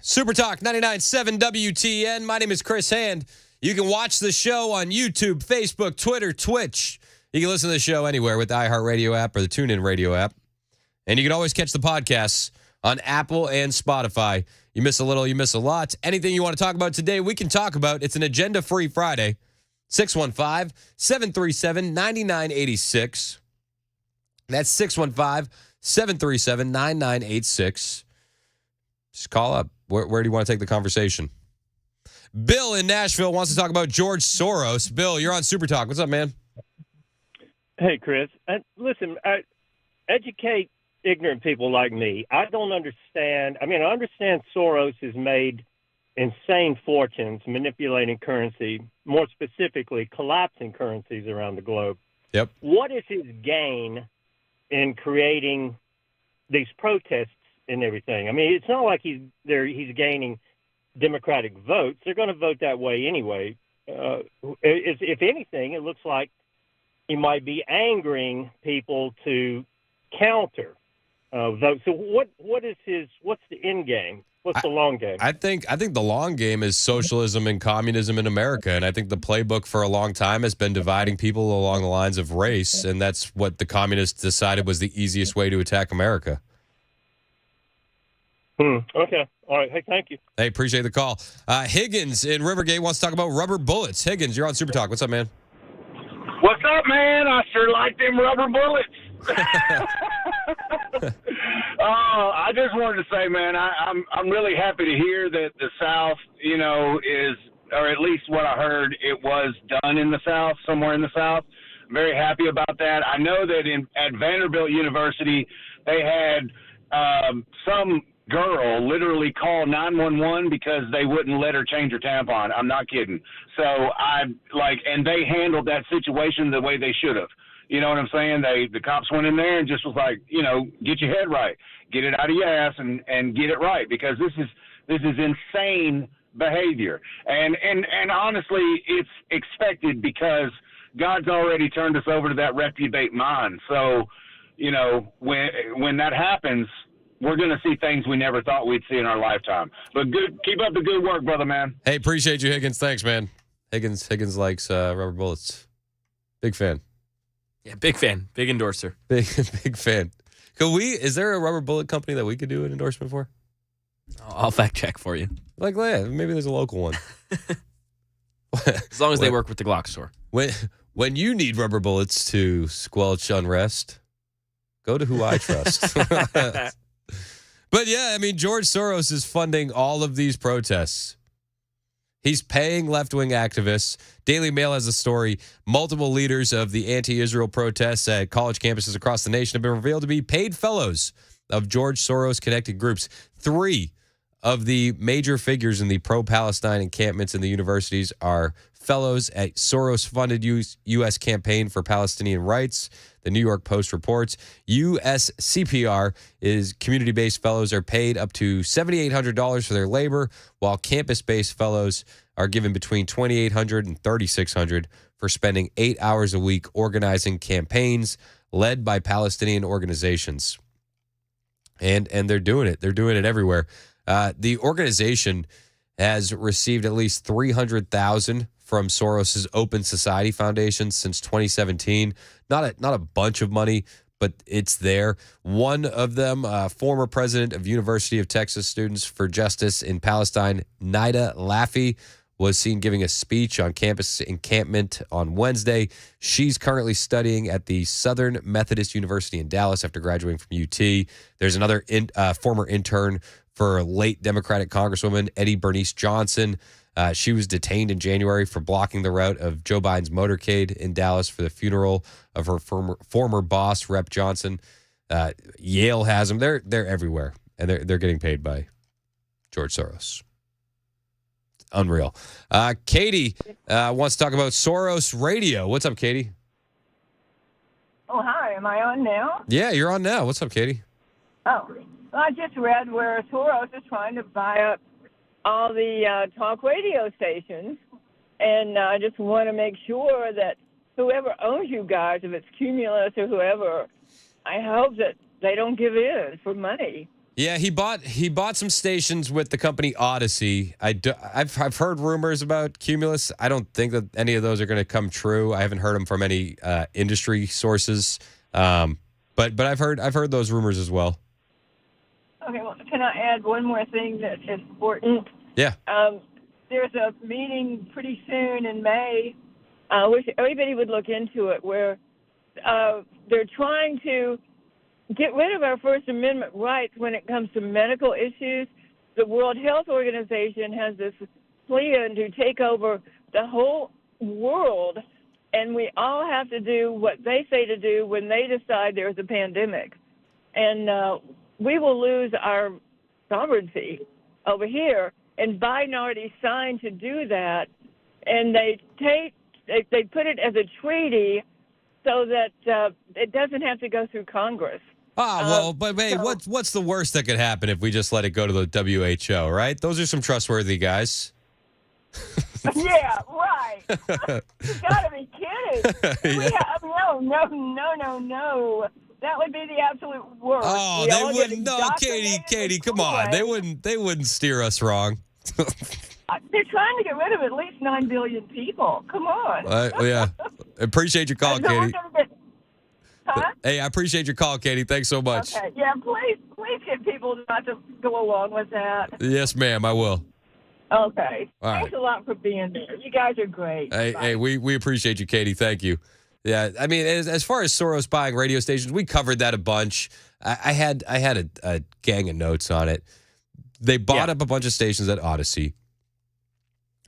Super Talk 99.7 WTN. My name is Chris Hand. You can watch the show on YouTube, Facebook, Twitter, Twitch. You can listen to the show anywhere with the iHeartRadio app or the TuneIn Radio app. And you can always catch the podcasts on Apple and Spotify. You miss a little, you miss a lot. Anything you want to talk about today, we can talk about. It's an agenda-free Friday. 615-737-9986. That's 615-737-9986. Just call up. Where do you want to take the conversation? Bill in Nashville wants to talk about George Soros. Bill, you're on Super Talk. What's up, man? Hey, Chris. Listen, educate ignorant people like me. I don't understand. I understand Soros has made insane fortunes manipulating currency, more specifically collapsing currencies around the globe. Yep. What is his gain in creating these protests and everything? It's not like he's gaining Democratic votes. They're going to vote that way anyway. If anything, it looks like he might be angering people to counter votes. So what's the end game? What's the long game? I think the long game is socialism and communism in America, and I think the playbook for a long time has been dividing people along the lines of race, and that's what the communists decided was the easiest way to attack America. Okay. All right. Hey, thank you. Hey, appreciate the call. Higgins in Rivergate wants to talk about rubber bullets. Higgins, you're on Super Talk. What's up, man? What's up, man? I sure like them rubber bullets. I just wanted to say, man, I'm really happy to hear that the South, is, or at least what I heard, it was done in the South, somewhere in the South. I'm very happy about that. I know that at Vanderbilt University, they had some girl literally call 911 because they wouldn't let her change her tampon. I'm not kidding. So and they handled that situation the way they should have. You know what I'm saying? The cops went in there and just was like, get your head right, get it out of your ass and get it right, because this is insane behavior. And honestly, it's expected because God's already turned us over to that reprobate mind. So, when that happens, we're going to see things we never thought we'd see in our lifetime. But keep up the good work, brother, man. Hey, appreciate you, Higgins. Thanks, man. Higgins likes rubber bullets. Big fan. Yeah, big fan. Big endorser. Big fan. Is there a rubber bullet company that we could do an endorsement for? I'll fact check for you. Maybe there's a local one. As long as they work with the Glock store. When you need rubber bullets to squelch unrest, go to who I trust. But yeah, George Soros is funding all of these protests. He's paying left-wing activists. Daily Mail has a story. Multiple leaders of the anti-Israel protests at college campuses across the nation have been revealed to be paid fellows of George Soros-connected groups. 3 of the major figures in the pro-Palestine encampments in the universities are fellows at Soros-funded U.S. Campaign for Palestinian Rights. The New York Post reports USCPR is community-based fellows are paid up to $7,800 for their labor, while campus-based fellows are given between $2,800 and $3,600 for spending 8 hours a week organizing campaigns led by Palestinian organizations. And they're doing it. They're doing it everywhere. The organization has received at least $300,000 from Soros's Open Society Foundation since 2017. Not a bunch of money, but it's there. One of them, former president of University of Texas Students for Justice in Palestine, Nida Laffey, was seen giving a speech on campus encampment on Wednesday. She's currently studying at the Southern Methodist University in Dallas after graduating from UT. There's another former intern for late Democratic Congresswoman Eddie Bernice Johnson. She was detained in January for blocking the route of Joe Biden's motorcade in Dallas for the funeral of her former boss, Rep. Johnson. Yale has them. They're everywhere, and they're getting paid by George Soros. Unreal. Katie wants to talk about Soros Radio. What's up, Katie? Oh, hi. Am I on now? Yeah, you're on now. What's up, Katie? Oh, I just read where Soros is trying to buy up all the talk radio stations, and I just want to make sure that whoever owns you guys, if it's Cumulus or whoever, I hope that they don't give in for money. Yeah, he bought some stations with the company Odyssey. I've heard rumors about Cumulus. I don't think that any of those are going to come true. I haven't heard them from any industry sources. But I've heard those rumors as well. Okay, well, can I add one more thing that's important? Yeah. There's a meeting pretty soon in May. I wish everybody would look into it, where they're trying to get rid of our First Amendment rights when it comes to medical issues. The World Health Organization has this plan to take over the whole world, and we all have to do what they say to do when they decide there's a pandemic. And we will lose our sovereignty over here. And Biden already signed to do that, and they put it as a treaty so that it doesn't have to go through Congress. But hey, what's the worst that could happen if we just let it go to the WHO, right? Those are some trustworthy guys. Yeah, right. You gotta be kidding. Yeah. No. That would be the absolute worst. Oh, they wouldn't. No, Katie, come on. They wouldn't steer us wrong. They're trying to get rid of at least 9 billion people. Come on. Yeah. Appreciate your call, Katie. Huh? Hey, I appreciate your call, Katie. Thanks so much. Okay. Yeah, please get people not to go along with that. Yes, ma'am, I will. Okay. All right. Thanks a lot for being there. You guys are great. Hey, we appreciate you, Katie. Thank you. Yeah, I mean, as far as Soros buying radio stations, we covered that a bunch. I had a gang of notes on it. They bought up a bunch of stations at Odyssey.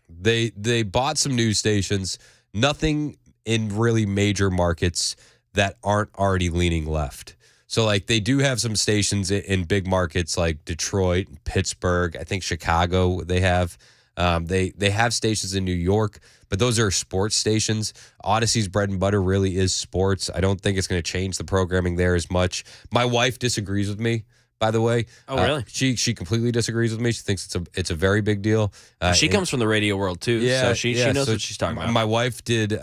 They bought some news stations. Nothing in really major markets that aren't already leaning left. So, like, they do have some stations in big markets like Detroit, Pittsburgh. I think Chicago they have. They have stations in New York, but those are sports stations. Odyssey's bread and butter really is sports. I don't think it's going to change the programming there as much. My wife disagrees with me, by the way. Oh, really? She completely disagrees with me. She thinks it's a very big deal. She comes from the radio world too, so she knows what she's talking about. My wife did.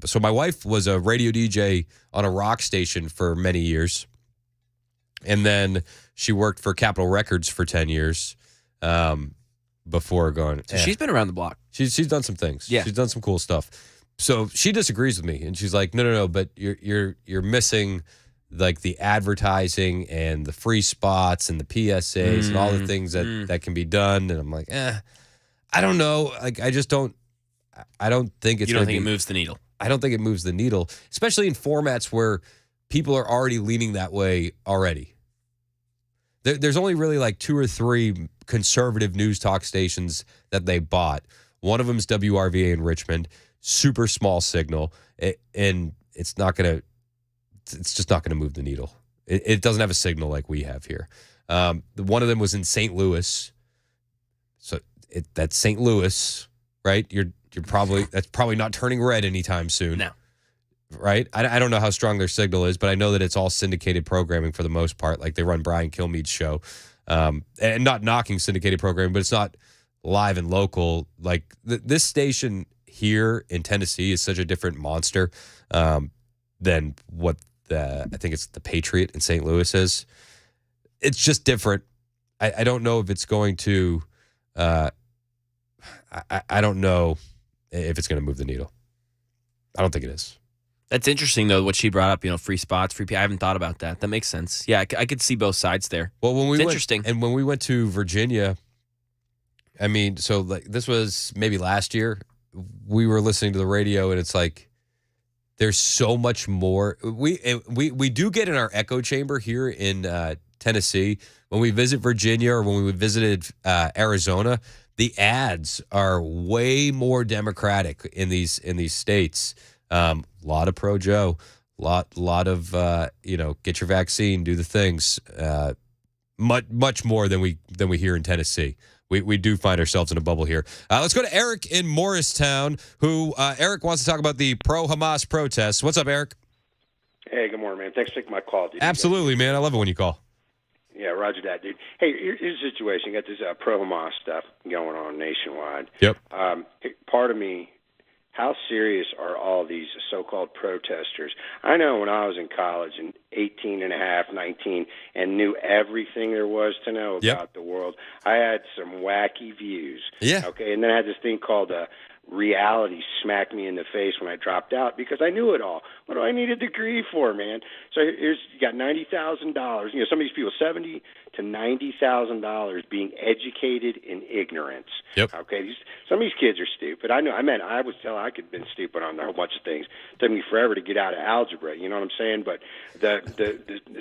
So my wife was a radio DJ on a rock station for many years, and then she worked for Capitol Records for 10 years. Before going, so she's been around the block. She's done some things. Yeah, she's done some cool stuff. So she disagrees with me, and she's like, "No, but you're missing like the advertising and the free spots and the PSAs and all the things that can be done." And I'm like, I don't know. Like, I just don't. I don't think it's. You don't think it moves the needle? I don't think it moves the needle, especially in formats where people are already leaning that way already. There's only really like 2 or 3 conservative news talk stations that they bought. One of them is WRVA in Richmond, super small signal, and it's just not going to move the needle. It doesn't have a signal like we have here. One of them was in St. Louis, so that's St. Louis, right? That's probably not turning red anytime soon. No. Right? I don't know how strong their signal is, but I know that it's all syndicated programming for the most part. Like, they run Brian Kilmeade's show. And not knocking syndicated programming, but it's not live and local. Like, this station here in Tennessee is such a different monster than what I think it's the Patriot in St. Louis is. It's just different. I don't know if it's going to I don't know if it's going to move the needle. I don't think it is. That's interesting, though, what she brought up, free spots, I haven't thought about that. That makes sense. Yeah, I could see both sides there. Well, it's interesting. And when we went to Virginia, I mean, so like this was maybe last year, we were listening to the radio, and it's like there's so much more. We do get in our echo chamber here in Tennessee. When we visit Virginia or when we visited Arizona, the ads are way more Democratic in these states. Lot of pro-Joe, lot of get your vaccine, do the things. Much more than we hear in Tennessee. We do find ourselves in a bubble here. Let's go to Eric in Morristown, who Eric wants to talk about the pro-Hamas protests. What's up, Eric? Hey, good morning, man. Thanks for taking my call, dude. Absolutely, man. I love it when you call. Yeah, roger that, dude. Hey, here's the situation. You got this pro-Hamas stuff going on nationwide. Yep. Part of me how serious are all these so-called protesters? I know when I was in college and 18 and a half, 19, and knew everything there was to know about the world, I had some wacky views. Yeah. Okay, and then I had this thing called reality smacked me in the face when I dropped out because I knew it all. What do I need a degree for, man? So here's you got $90,000. You know, some of these people, $70,000 to $90,000 being educated in ignorance. Yep. Okay, some of these kids are stupid. I know. I was telling I could have been stupid on a whole bunch of things. It took me forever to get out of algebra. You know what I'm saying? But the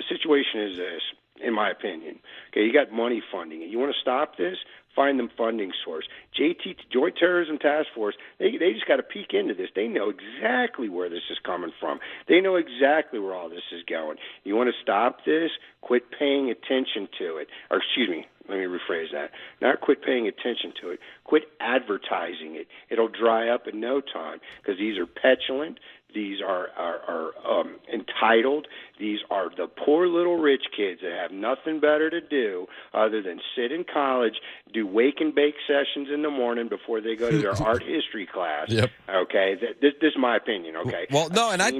situation is this, in my opinion. Okay, you got money funding it. You want to stop this? Find them funding source. Joint Terrorism Task Force, they just got to peek into this. They know exactly where this is coming from. They know exactly where all this is going. You want to stop this? Quit paying attention to it. Or excuse me, let me rephrase that. Not quit paying attention to it. Quit advertising it. It'll dry up in no time because these are petulant. These are entitled. These are the poor little rich kids that have nothing better to do other than sit in college, do wake and bake sessions in the morning before they go to their art history class. Yep. Okay, this is my opinion. Okay. Well, no, and I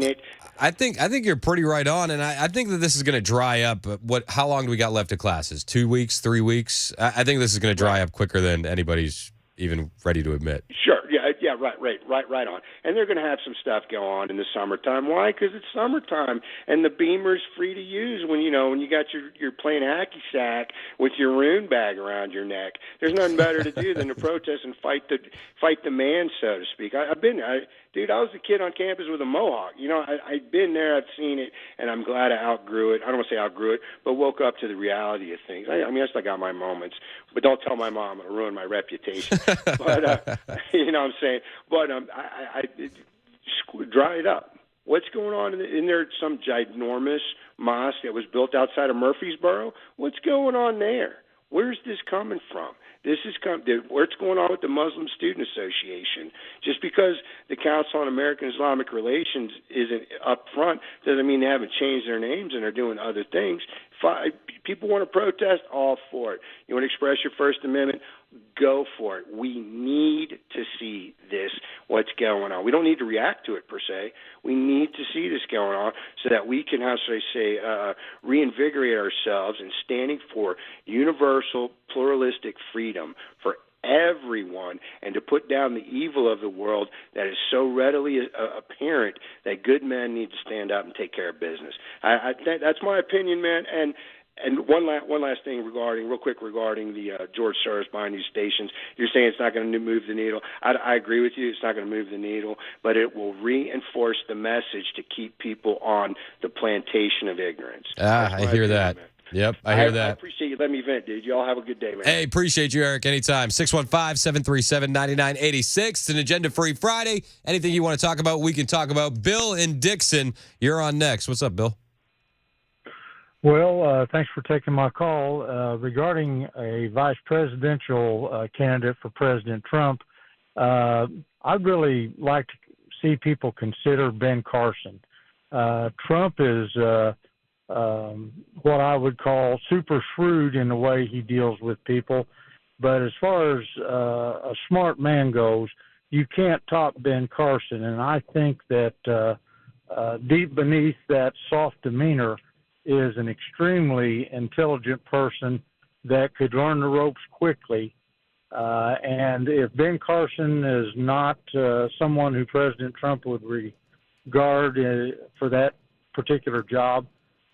think you're pretty right on, and I think that this is going to dry up. How long do we got left of classes? 2 weeks, 3 weeks? I think this is going to dry up quicker than anybody's even ready to admit. Sure. Yeah, right on. And they're going to have some stuff go on in the summertime. Why? Because it's summertime, and the Beamer's free to use when you got your playing hacky sack with your rune bag around your neck. There's nothing better to do than to protest and fight the man, so to speak. Dude, I was a kid on campus with a mohawk. I've been there, I've seen it, and I'm glad I outgrew it. I don't want to say outgrew it, but woke up to the reality of things. I still got my moments, but don't tell my mom. It'll ruin my reputation. But, you know what I'm saying? But I dry it up. What's going on in there? Some ginormous mosque that was built outside of Murfreesboro? What's going on there? Where's this coming from? What's going on with the Muslim Student Association? Just because the Council on American Islamic Relations isn't up front doesn't mean they haven't changed their names and are doing other things. People want to protest, all for it. You want to express your First Amendment, go for it. We need to see this, what's going on. We don't need to react to it per se. We need to see this going on so that we can, how should I say, reinvigorate ourselves in standing for universal, pluralistic freedom for everyone, and to put down the evil of the world that is so readily apparent that good men need to stand up and take care of business. That's my opinion, man. And one last thing real quick regarding the George Soros buying these stations. You're saying it's not going to move the needle. I agree with you. It's not going to move the needle, but it will reinforce the message to keep people on the plantation of ignorance. I hear that. Man. Yep, I hear that. I appreciate you letting me vent, dude. Y'all have a good day, man. Hey, appreciate you, Eric. Anytime. 615-737-9986. It's an agenda-free Friday. Anything you want to talk about, we can talk about. Bill in Dixon, you're on next. What's up, Bill? Well, thanks for taking my call. Regarding a vice presidential candidate for President Trump, I'd really like to see people consider Ben Carson. Trump is what I would call super shrewd in the way he deals with people. But as far as a smart man goes, you can't top Ben Carson. And I think that deep beneath that soft demeanor is an extremely intelligent person that could learn the ropes quickly. And if Ben Carson is not someone who President Trump would regard for that particular job,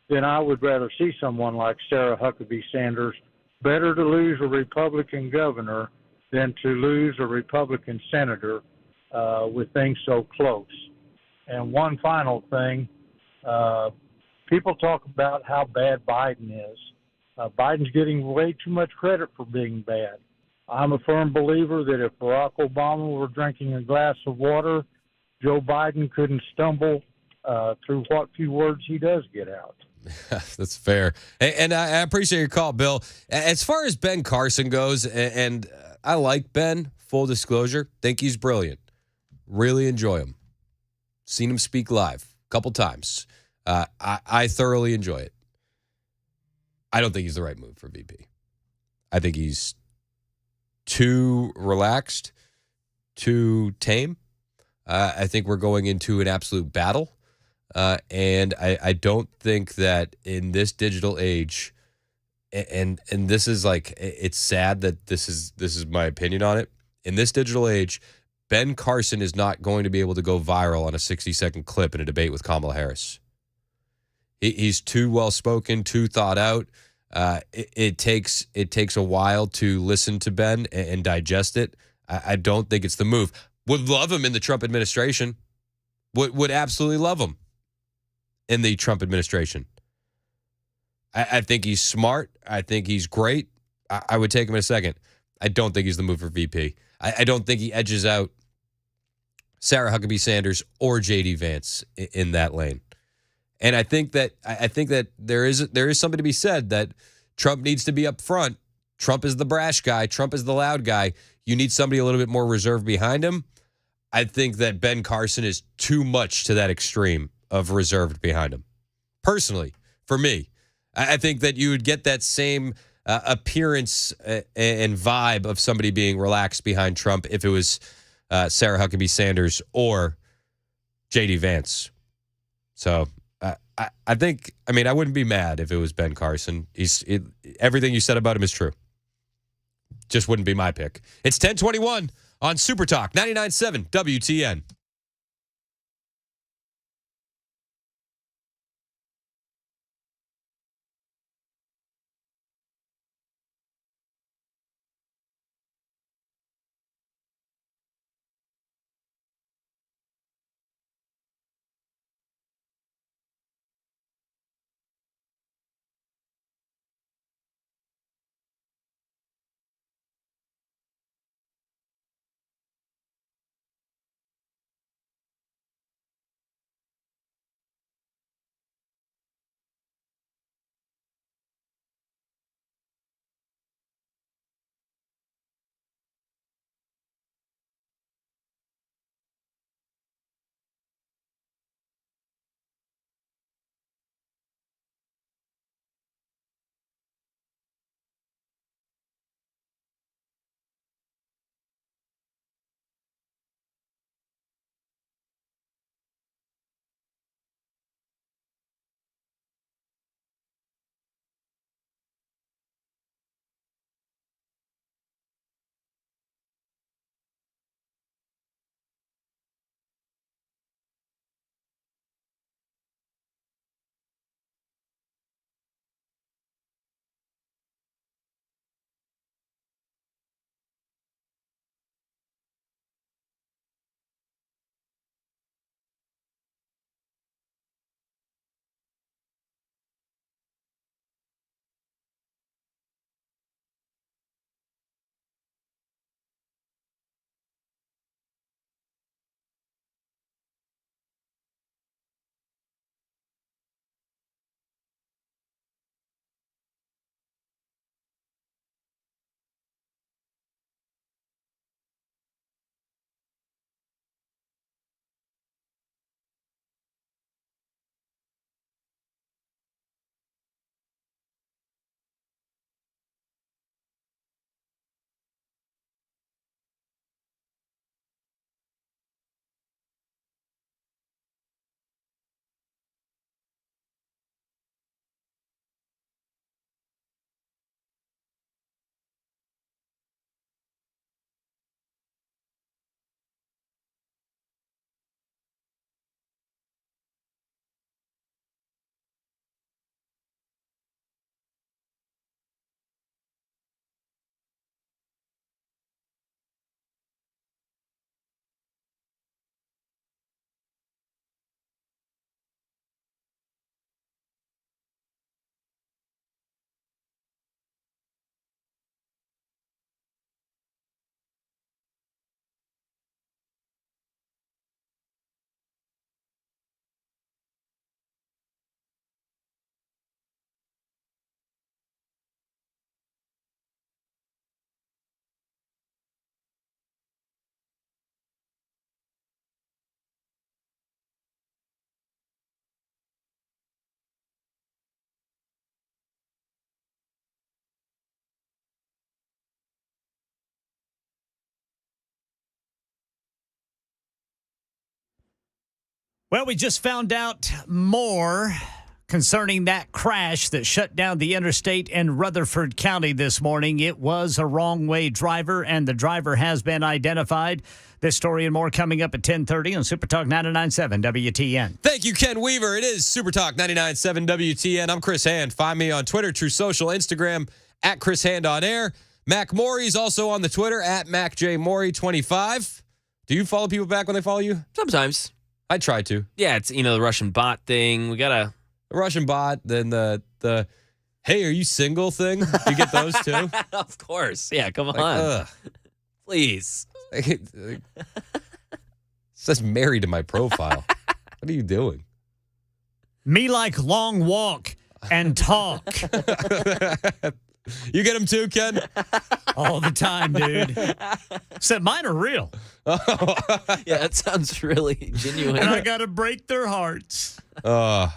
then I would rather see someone like Sarah Huckabee Sanders. Better to lose a Republican governor than to lose a Republican senator with things so close. And one final thing, people talk about how bad Biden is. Biden's getting way too much credit for being bad. I'm a firm believer that if Barack Obama were drinking a glass of water, Joe Biden couldn't stumble through what few words he does get out. That's fair. And I appreciate your call, Bill. As far as Ben Carson goes, and I like Ben, full disclosure, think he's brilliant. Really enjoy him. Seen him speak live a couple times. I thoroughly enjoy it. I don't think he's the right move for VP. I think he's too relaxed, too tame. I think we're going into an absolute battle. And I don't think that in this digital age, and this is like, it's sad that this is my opinion on it. In this digital age, Ben Carson is not going to be able to go viral on a 60-second clip in a debate with Kamala Harris. He's too well spoken, too thought out. It takes a while to listen to Ben and digest it. I don't think it's the move. Would love him in the Trump administration. Would absolutely love him in the Trump administration. I think he's smart. I think he's great. I would take him in a second. I don't think he's the move for VP. I don't think he edges out Sarah Huckabee Sanders or J.D. Vance in that lane. And I think that there is something to be said that Trump needs to be up front. Trump is the brash guy. Trump is the loud guy. You need somebody a little bit more reserved behind him. I think that Ben Carson is too much to that extreme of reserved behind him. Personally, for me, I think that you would get that same appearance and vibe of somebody being relaxed behind Trump if it was Sarah Huckabee Sanders or J.D. Vance. So I think, I wouldn't be mad if it was Ben Carson. Everything you said about him is true. Just wouldn't be my pick. It's 10:21 on Super Talk 99.7 WTN. Well, we just found out more concerning that crash that shut down the interstate in Rutherford County this morning. It was a wrong-way driver, and the driver has been identified. This story and more coming up at 10:30 on Super Talk 99.7 WTN. Thank you, Ken Weaver. It is Super Talk 99.7 WTN. I'm Chris Hand. Find me on Twitter, True Social, Instagram, at Chris Hand on Air. Mac Morey's also on the Twitter, at MacJMorey25. Do you follow people back when they follow you? Sometimes. I try to. Yeah, it's, the Russian bot thing. We got to... The Russian bot, then the hey, are you single thing? Do you get those too? Of course. Yeah, come on. Ugh. Please. It says married to my profile. What are you doing? Me like long walk and talk. You get them too, Ken? All the time, dude. Except mine are real. Yeah, that sounds really genuine. And I got to break their hearts. Well,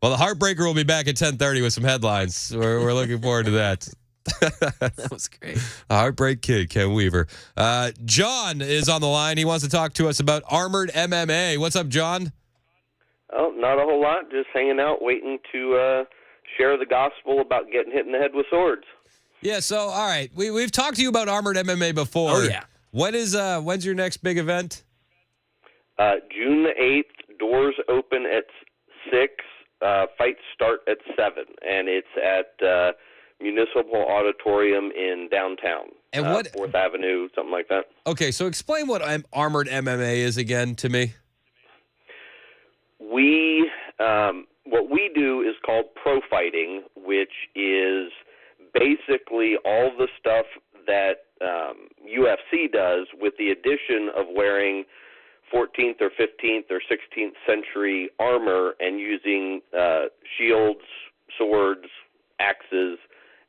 the Heartbreaker will be back at 10:30 with some headlines. We're looking forward to that. That was great. A Heartbreak Kid, Ken Weaver. John is on the line. He wants to talk to us about armored MMA. What's up, John? Oh, not a whole lot. Just hanging out, waiting to share the gospel about getting hit in the head with swords. Yeah, so, all right. We've talked to you about armored MMA before. Oh, yeah. When's your next big event? June the 8th, doors open at 6, fights start at 7, and it's at Municipal Auditorium in downtown. And what 4th Avenue, something like that. Okay, so explain what armored MMA is again to me. What we do is called pro fighting, which is basically all the stuff that UFC does with the addition of wearing 14th or 15th or 16th century armor and using shields, swords, axes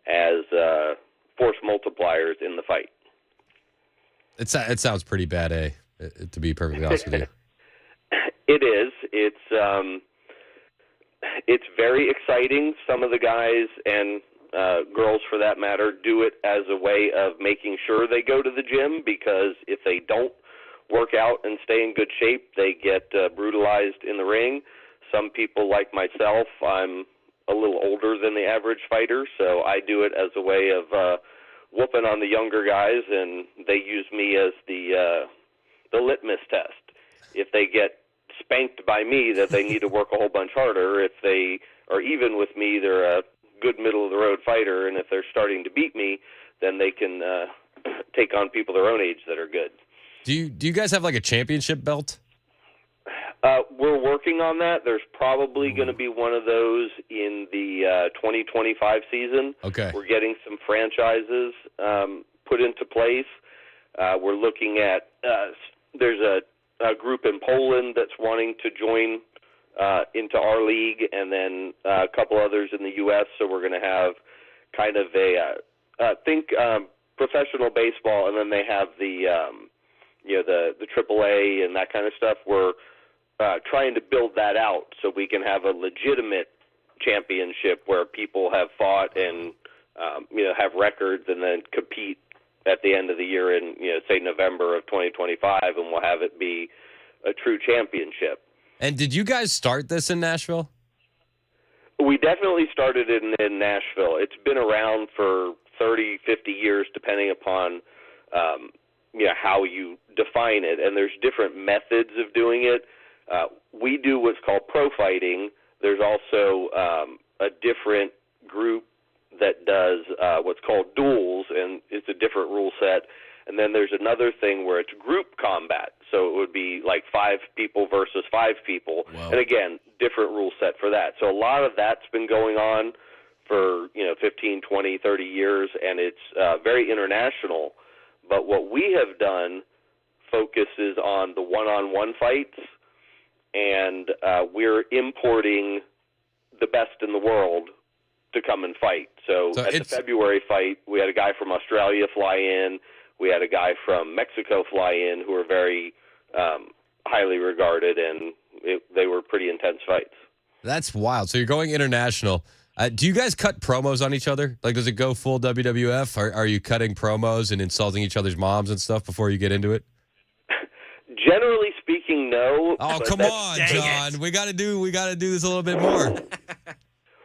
as force multipliers in the fight. It sounds pretty bad, to be perfectly honest with you. It is. It's very exciting. Some of the guys and girls, for that matter, do it as a way of making sure they go to the gym, because if they don't work out and stay in good shape, they get brutalized in the ring. Some people, like myself, I'm a little older than the average fighter, so I do it as a way of whooping on the younger guys, and they use me as the litmus test. If they get spanked by me, that they need to work a whole bunch harder. If they are even with me, they're a good middle-of-the-road fighter, and if they're starting to beat me, then they can take on people their own age that are good. Do you guys have like a championship belt? We're working on that. There's probably going to be one of those in the 2025 season. Okay. We're getting some franchises put into place. We're looking at there's a group in Poland that's wanting to join into our league, and then a couple others in the U.S. So we're going to have kind of think professional baseball, and then they have the AAA and that kind of stuff. We're trying to build that out so we can have a legitimate championship where people have fought and have records, and then compete at the end of the year in say November of 2025, and we'll have it be a true championship. And did you guys start this in Nashville? We definitely started it in Nashville. It's been around for 30, 50 years, depending upon how you define it, and there's different methods of doing it. We do what's called pro fighting. There's also a different group that does what's called duels, and it's a different rule set. And then there's another thing where it's group combat. So it would be like 5 people versus 5 people. Wow. And again, different rule set for that. So a lot of that's been going on for 15, 20, 30 years, and it's very international. But what we have done focuses on the one-on-one fights, and we're importing the best in the world to come and fight. So at the February fight, we had a guy from Australia fly in. We had a guy from Mexico fly in who are very highly regarded, and they were pretty intense fights. That's wild. So you're going international. Do you guys cut promos on each other? Like, does it go full WWF? Are you cutting promos and insulting each other's moms and stuff before you get into it? Generally speaking no. Oh, but come that's- on, dang John. We got to do this a little bit more.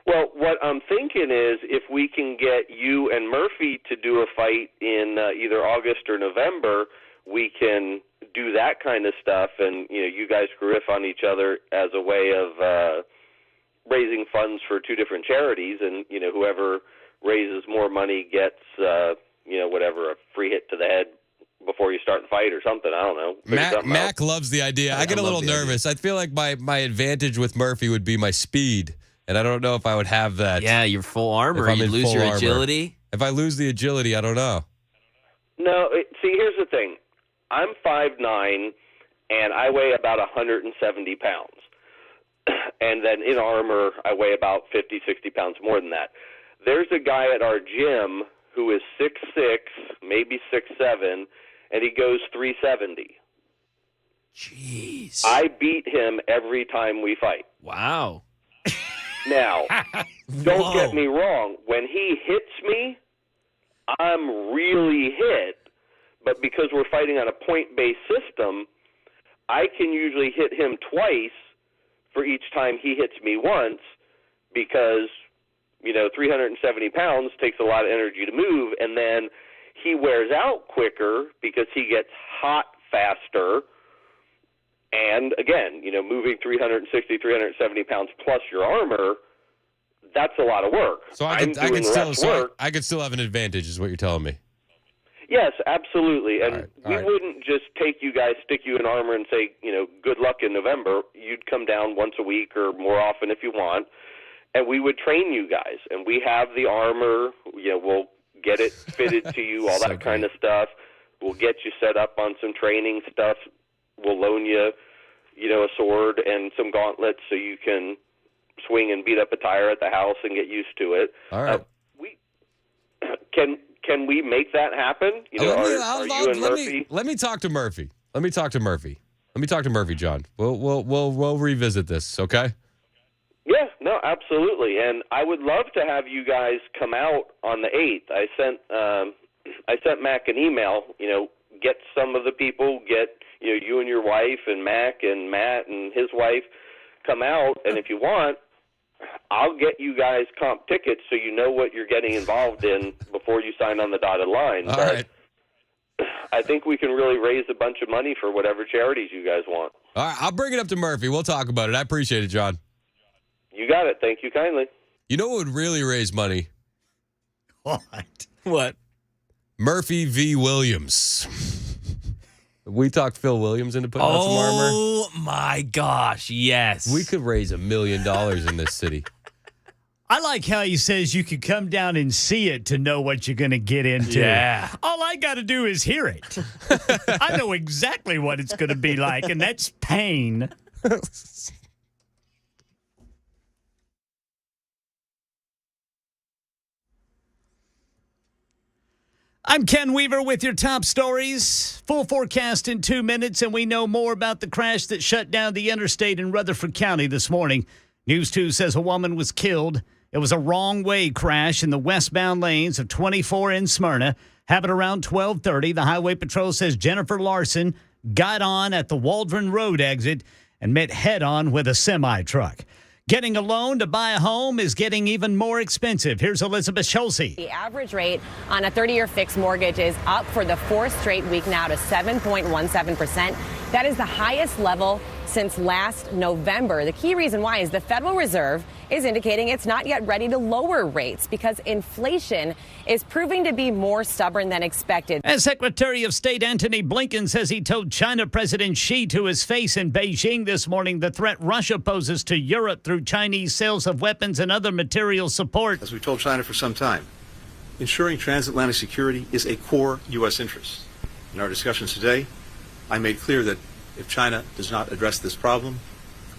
Well, what I'm thinking is if we can get you and Murphy to do a fight in either August or November, we can do that kind of stuff, and you guys can riff on each other as a way of raising funds for two different charities, and whoever raises more money gets whatever, a free hit to the head before you start the fight or something. I don't know. Mac loves the idea. I get a little nervous. I feel like my advantage with Murphy would be my speed, and I don't know if I would have that. Yeah, your full armor. If You I'm in lose full your armor. agility. If I lose the agility, I don't know. No, see, here's the thing. I'm 5'9", and I weigh about 170 pounds. And then in armor, I weigh about 50, 60 pounds more than that. There's a guy at our gym who is 6'6", maybe 6'7", and he goes 370. Jeez. I beat him every time we fight. Wow. Now, don't get me wrong. When he hits me, I'm really hit. But because we're fighting on a point-based system, I can usually hit him twice for each time he hits me once because, 370 pounds takes a lot of energy to move, and then he wears out quicker because he gets hot faster. And again, moving 360, 370 pounds plus your armor, that's a lot of work. So I could still have an advantage, is what you're telling me. Yes, absolutely. And all we right. wouldn't just take you guys, stick you in armor, and say, good luck in November. You'd come down once a week or more often if you want, and we would train you guys. And we have the armor. We'll get it fitted to you, all that kind of stuff. We'll get you set up on some training stuff. We'll loan you, a sword and some gauntlets so you can swing and beat up a tire at the house and get used to it. All right. Can we make that happen? Let me talk to Murphy. Let me talk to Murphy, John. We'll revisit this, okay? Yeah, no, absolutely. And I would love to have you guys come out on the 8th. I sent Mac an email, get some of the people, get you and your wife and Mac and Matt and his wife come out, and if you want, I'll get you guys comp tickets so you know what you're getting involved in before you sign on the dotted line. All right. I think we can really raise a bunch of money for whatever charities you guys want. All right, I'll bring it up to Murphy. We'll talk about it. I appreciate it, John. You got it. Thank you kindly. You know what would really raise money? What? Murphy v. Williams. We talked Phil Williams into putting on some armor. Oh, my gosh, yes. We could raise $1 million in this city. I like how he says you could come down and see it to know what you're going to get into. Yeah. All I got to do is hear it. I know exactly what it's going to be like, and that's pain. I'm Ken Weaver with your top stories. Full forecast in 2 minutes, and we know more about the crash that shut down the interstate in Rutherford County this morning. News 2 says a woman was killed. It was a wrong-way crash in the westbound lanes of 24 in Smyrna. Happened around 12:30. The Highway Patrol says Jennifer Larson got on at the Waldron Road exit and met head-on with a semi-truck. Getting a loan to buy a home is getting even more expensive. Here's Elizabeth Schulze. The average rate on a 30-year fixed mortgage is up for the fourth straight week now to 7.17%. That is the highest level since last November. The key reason why is the Federal Reserve is indicating it's not yet ready to lower rates because inflation is proving to be more stubborn than expected. As Secretary of State Antony Blinken says he told China President Xi to his face in Beijing this morning the threat Russia poses to Europe through Chinese sales of weapons and other material support. As we've told China for some time, ensuring transatlantic security is a core U.S. interest. In our discussions today, I made clear that if China does not address this problem,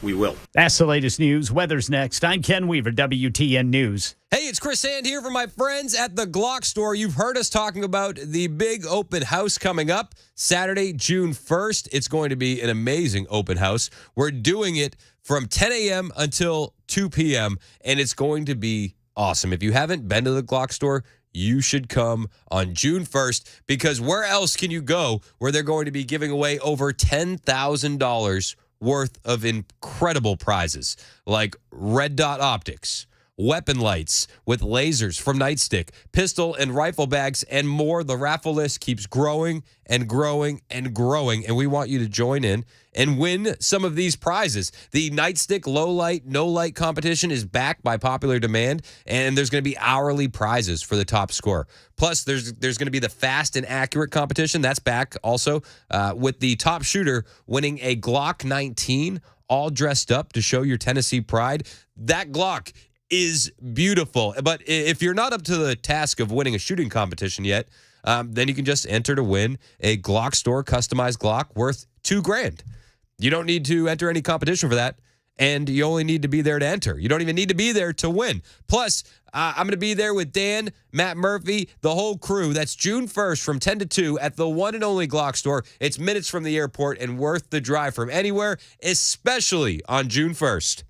we will. That's the latest news. Weather's next. I'm Ken Weaver, WTN News. Hey, it's Chris Sand here for my friends at the Glock store. You've heard us talking about the big open house coming up Saturday, June 1st. It's going to be an amazing open house. We're doing it from 10 a.m. until 2 p.m., and it's going to be awesome. If you haven't been to the Glock store, you should come on June 1st, because where else can you go where they're going to be giving away over $10,000 worth of incredible prizes like red dot optics, weapon lights with lasers from Nightstick, pistol and rifle bags, and more. The raffle list keeps growing and growing and growing, and we want you to join in and win some of these prizes. The Nightstick low light, no light competition is back by popular demand, and there's going to be hourly prizes for the top scorer. Plus, there's going to be the fast and accurate competition. That's back also, with the top shooter winning a Glock 19, all dressed up to show your Tennessee pride. That Glock is beautiful. But if you're not up to the task of winning a shooting competition yet, then you can just enter to win a Glock store customized Glock worth $2,000. You don't need to enter any competition for that, and you only need to be there to enter. You don't even need to be there to win. Plus, I'm going to be there with Dan, Matt Murphy, the whole crew. That's June 1st from 10 to 2 at the one and only Glock store. It's minutes from the airport and worth the drive from anywhere, especially on June 1st.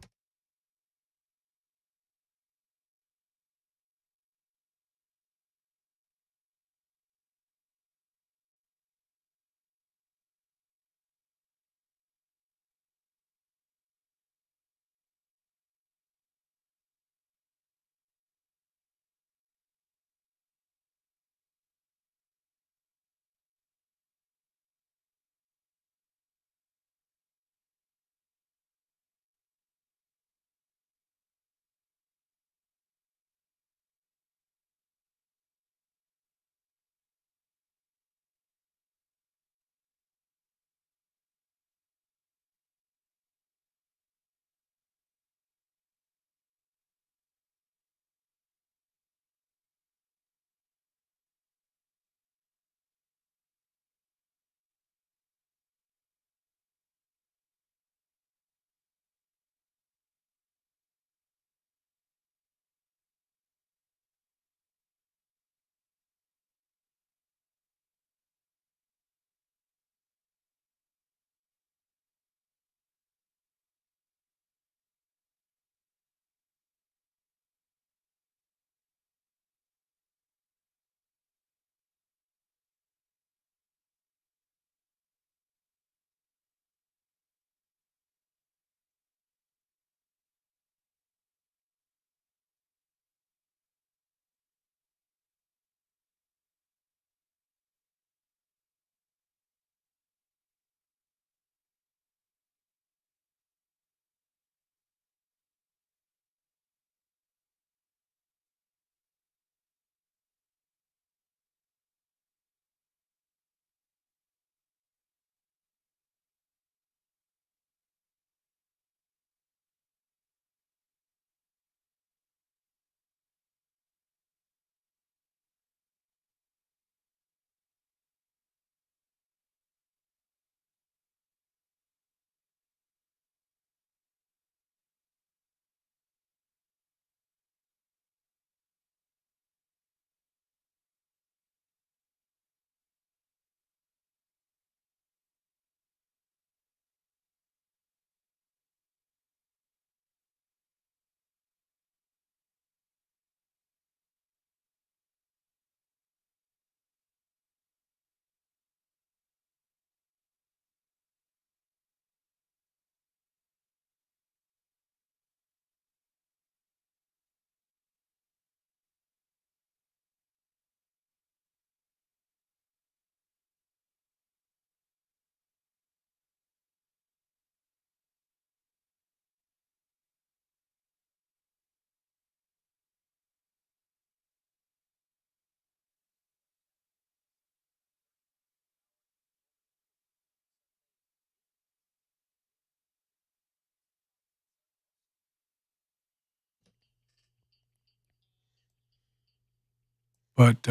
But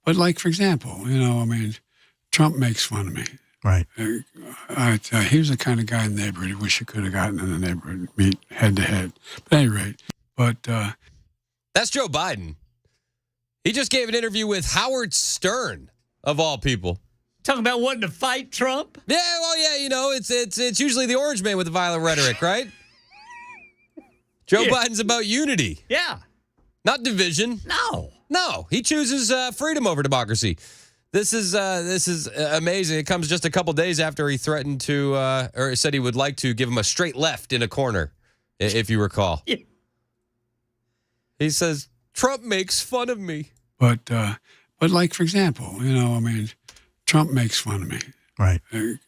like, for example, I mean, Trump makes fun of me. Right. He was the kind of guy in the neighborhood who wish he could have gotten in the neighborhood, meet head to head. But at any rate, that's Joe Biden. He just gave an interview with Howard Stern, of all people. Talking about wanting to fight Trump? Yeah, well, yeah, it's usually the orange man with the violent rhetoric, right? Joe Biden's about unity. Yeah. Not division. No. No, he chooses freedom over democracy. This is amazing. It comes just a couple days after he threatened to, or said he would like to give him a straight left in a corner, if you recall. Yeah. He says, Trump makes fun of me. But like, for example, Trump makes fun of me. Right. He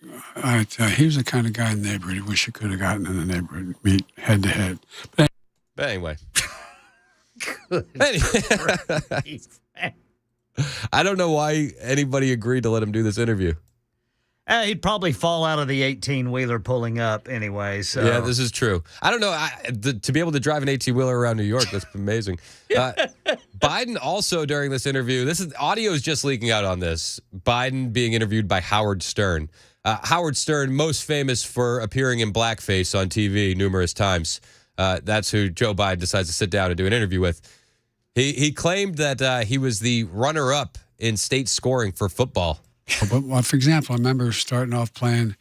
was the kind of guy in the neighborhood he wish he could have gotten in the neighborhood, meet head to head. But anyway. I don't know why anybody agreed to let him do this interview. He'd probably fall out of the 18-wheeler pulling up anyway. So yeah, this is true. I don't know. To be able to drive an 18-wheeler around New York, that's amazing. Biden also, during this interview, audio is just leaking out on this. Biden being interviewed by Howard Stern. Howard Stern, most famous for appearing in blackface on TV numerous times. That's who Joe Biden decides to sit down and do an interview with. He claimed that he was the runner-up in state scoring for football. But for example, I remember starting off playing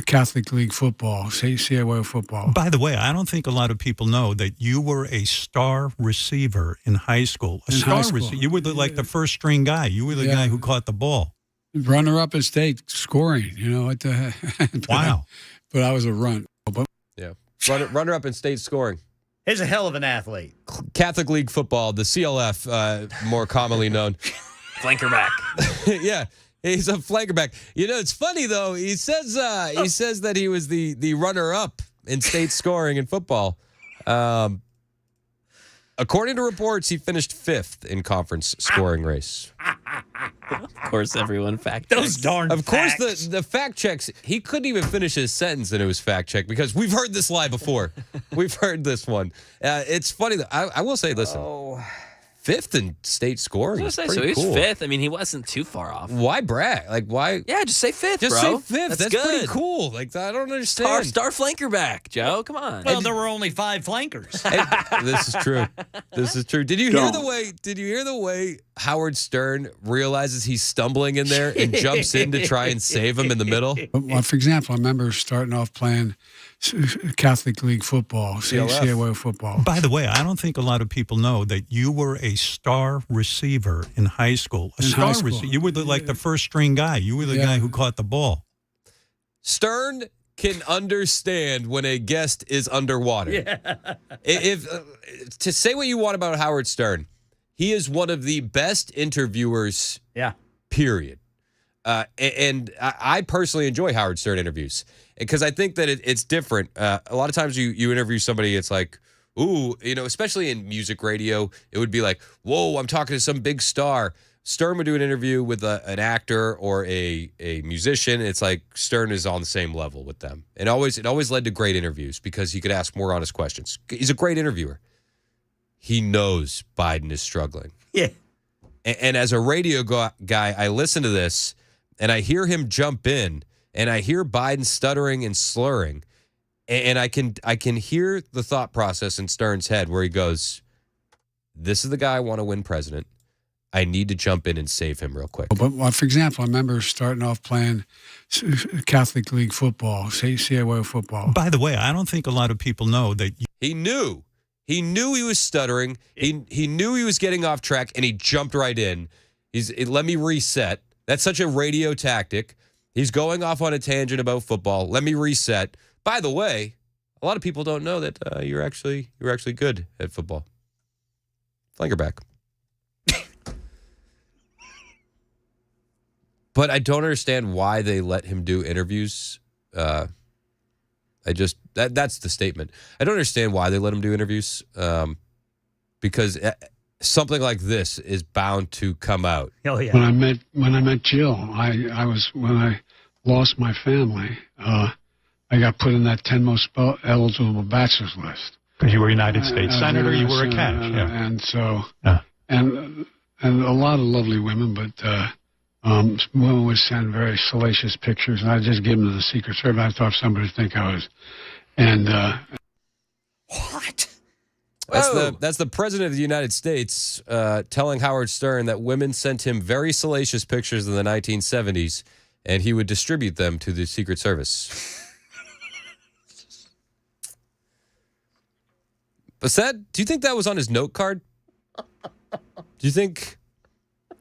Catholic League football, CIO football. By the way, I don't think a lot of people know that you were a star receiver in high school. You were like the first string guy. You were the guy who caught the ball. Runner-up in state scoring, Wow. But I was a runt. Yeah. Runner-up in state scoring. He's a hell of an athlete. Catholic League football, the CLF, more commonly known. Flanker back. Yeah, he's a flanker back. It's funny though. He says that he was the runner-up in state scoring in football. According to reports, he finished 5th in conference scoring race. Of course, everyone fact checks. Those darn Of course, facts. the fact checks. He couldn't even finish his sentence, and it was fact checked because we've heard this lie before. We've heard this one. It's funny that I will say, listen. 5th in state scoring. So he's cool. 5th. I mean, he wasn't too far off. Why brag? Like, why? Yeah, just say 5th, Just bro. say 5th. That's good. Pretty cool. Like, I don't understand. Star flanker back, Joe. Come on. Well, there were only 5 flankers. This is true. This is true. Did you hear the way Howard Stern realizes he's stumbling in there and jumps in to try and save him in the middle? But for example, I remember starting off playing Catholic League football, CIO football. By the way, I don't think a lot of people know that you were a star receiver in high school. You were like the first string guy. You were the guy who caught the ball. Stern can understand when a guest is underwater. Yeah. If to say what you want about Howard Stern, he is one of the best interviewers. Yeah. Period. And I personally enjoy Howard Stern interviews because I think that it's different. A lot of times you interview somebody, it's like, ooh, especially in music radio, it would be like, whoa, I'm talking to some big star. Stern would do an interview with an actor or a musician. It's like Stern is on the same level with them. And it always led to great interviews because he could ask more honest questions. He's a great interviewer. He knows Biden is struggling. Yeah. And as a radio guy, I listen to this and I hear him jump in and I hear Biden stuttering and slurring. And I can hear the thought process in Stern's head where he goes, this is the guy I want to win president. I need to jump in and save him real quick. But for example, I remember starting off playing Catholic League football, CIO football. By the way, I don't think a lot of people know that he knew. He knew he was stuttering. He knew he was getting off track, and he jumped right in. Let me reset. That's such a radio tactic. He's going off on a tangent about football. Let me reset. By the way, a lot of people don't know that you're actually good at football. Flanker back. But I don't understand why they let him do interviews. That's the statement. I don't understand why they let him do interviews because something like this is bound to come out. Oh yeah. When I met Jill, when I lost my family, I got put in that 10 most eligible bachelors list. Because you were a United States Senator, you were a catch. Yeah. And so, and a lot of lovely women, but women would send very salacious pictures, and I'd just give them to the Secret Service. I thought somebody would think I was. And what? That's the president of the United States telling Howard Stern that women sent him very salacious pictures in the 1970s, and he would distribute them to the Secret Service. Bassett, do you think that was on his note card? Do you think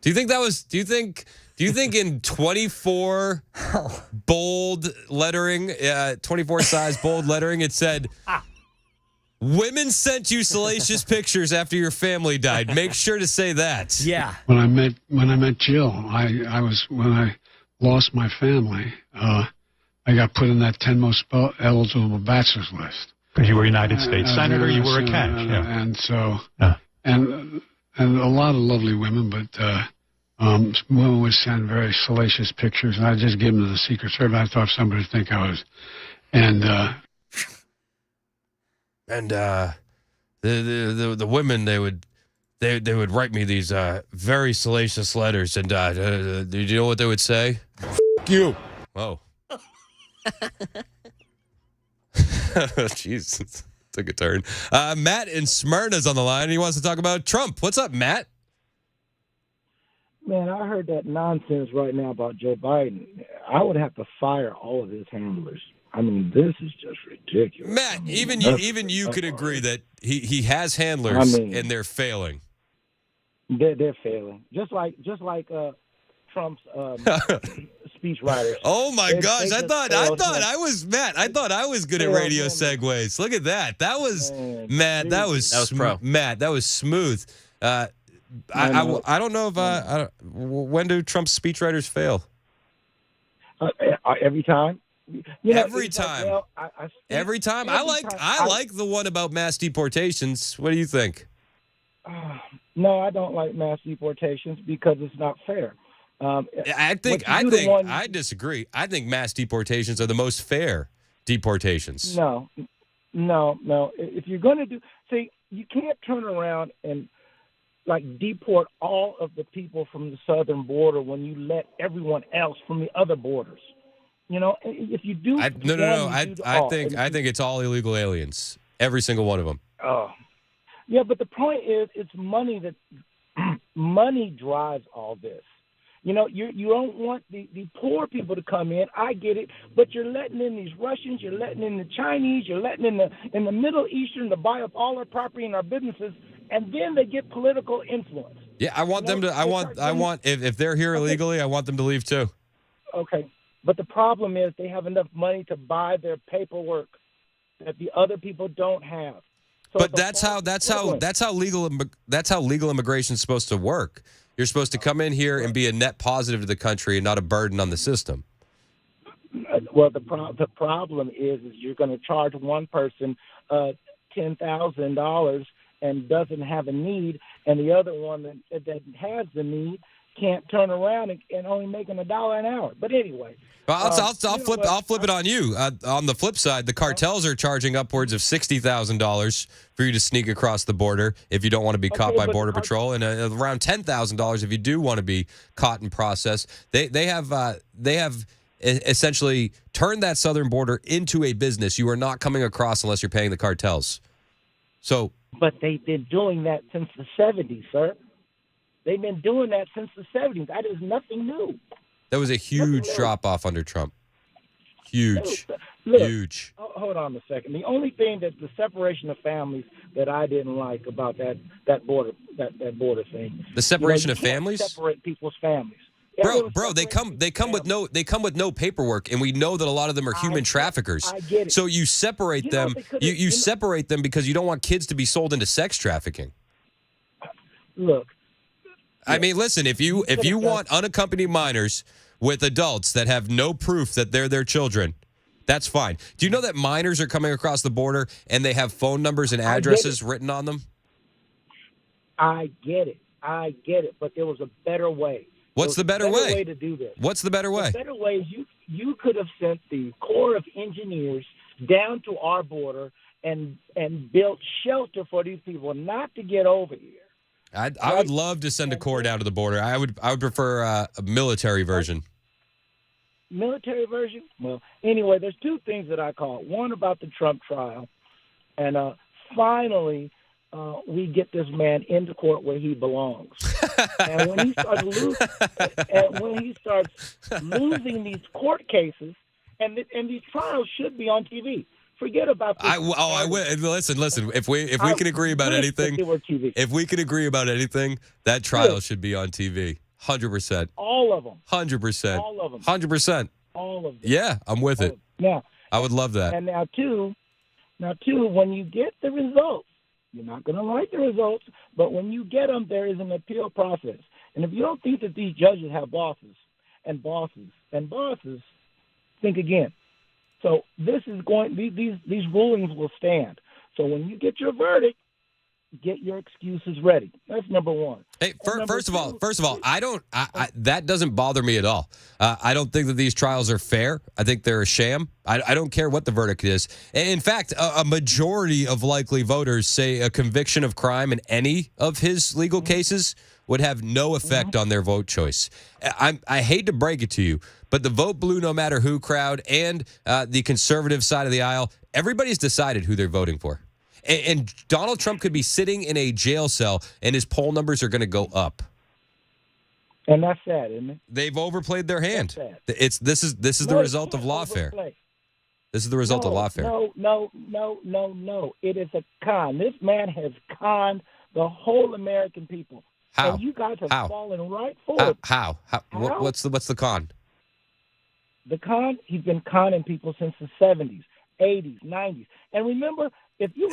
that was? Do you think in 24 bold lettering, 24 size bold lettering, it said, "Women sent you salacious pictures after your family died. Make sure to say that." Yeah. When I met Jill, when I lost my family, I got put in that 10 most eligible bachelors list. Because you were a United States Senator, you were a catch. Yeah. And so, and a lot of lovely women, but women would send very salacious pictures, and I just give them to the Secret Service. I thought somebody would think I was, the women, they would write me these very salacious letters, and do you know what they would say? F*** you. Oh. Jeez, took a turn. Matt in Smyrna's on the line, and he wants to talk about Trump. What's up, Matt? Man, I heard that nonsense right now about Joe Biden. I would have to fire all of his handlers. I mean, this is just ridiculous. Matt, even you could agree that he has handlers, and they're failing. They're failing, just like Trump's speech writers. Oh my gosh! I thought I was Matt. I thought I was good at radio segues. Look at that. That was Matt. That was pro. Matt, that was smooth. I don't know if when do Trump's speechwriters fail? Every time. Every time. Every time. I like the one about mass deportations. What do you think? No, I don't like mass deportations because it's not fair. I disagree. I think mass deportations are the most fair deportations. No. If you're going to you can't turn around and deport all of the people from the southern border when you let everyone else from the other borders. If you do, I think it's all illegal aliens. Every single one of them. Oh, yeah, but the point is, it's money that money drives all this. You don't want the poor people to come in. I get it, but you're letting in these Russians, you're letting in the Chinese, you're letting in the Middle Eastern to buy up all our property and our businesses, and then they get political influence. Yeah, I want them to. I want if they're here illegally, I want them to leave too. Okay, but the problem is they have enough money to buy their paperwork that the other people don't have. So but that's how legal immigration is supposed to work. You're supposed to come in here and be a net positive to the country and not a burden on the system. Well, the problem is you're going to charge one person $10,000 and doesn't have a need, and the other one that has the need can't turn around and only making $1 an hour. But anyway, well, I'll flip it on you. On the flip side, the cartels are charging upwards of $60,000 for you to sneak across the border if you don't want to be caught by Border Patrol, and around $10,000 if you do want to be caught and processed. They have essentially turned that southern border into a business. You are not coming across unless you're paying the cartels. So, but they've been doing that since the 70s, sir. They've been doing that since the 70s. That is nothing new. That was a huge drop-off under Trump. Huge. Look, huge. Hold on a second. The only thing that the separation of families that I didn't like about that border thing. The separation of families? Separate people's families. Bro, they come with no paperwork, and we know that a lot of them are human traffickers. I get it. So you separate them. You separate them because you don't want kids to be sold into sex trafficking. Look. I mean, listen, if you want unaccompanied minors with adults that have no proof that they're their children, that's fine. Do you know that minors are coming across the border and they have phone numbers and addresses written on them? I get it, but there was a better way. What's the better way to do this? What's the better way? The better way is you could have sent the Corps of Engineers down to our border and built shelter for these people not to get over here. I would love to send a Corps down to the border. I would prefer a military version. Military version? Well, anyway, there's two things that I call it. One about the Trump trial, and finally we get this man into court where he belongs. And when he starts losing these court cases, and these trials should be on TV. Forget about this. I will. Listen. If we can agree about anything, if we can agree about anything, that trial should be on TV. 100%. All of them. 100%. All of them. 100%. All of them. Yeah, I'm with it. Now, I would love that. And now too, when you get the results, you're not going to like the results, but when you get them, there is an appeal process. And if you don't think that these judges have bosses, think again. So this is these rulings will stand. So when you get your verdict, get your excuses ready. That's number one. Hey, first of all, that doesn't bother me at all. I don't think that these trials are fair. I think they're a sham. I don't care what the verdict is. In fact, a majority of likely voters say a conviction of crime in any of his legal cases would have no effect on their vote choice. I hate to break it to you, but the vote blue no matter who crowd and the conservative side of the aisle, everybody's decided who they're voting for. And Donald Trump could be sitting in a jail cell, and his poll numbers are going to go up. And that's sad, isn't it? They've overplayed their hand. This is the result of lawfare. This is the result of lawfare. No. It is a con. This man has conned the whole American people. How? And you guys have fallen right for it. How? What's the con? The con? He's been conning people since the 70s, 80s, 90s. And remember, if you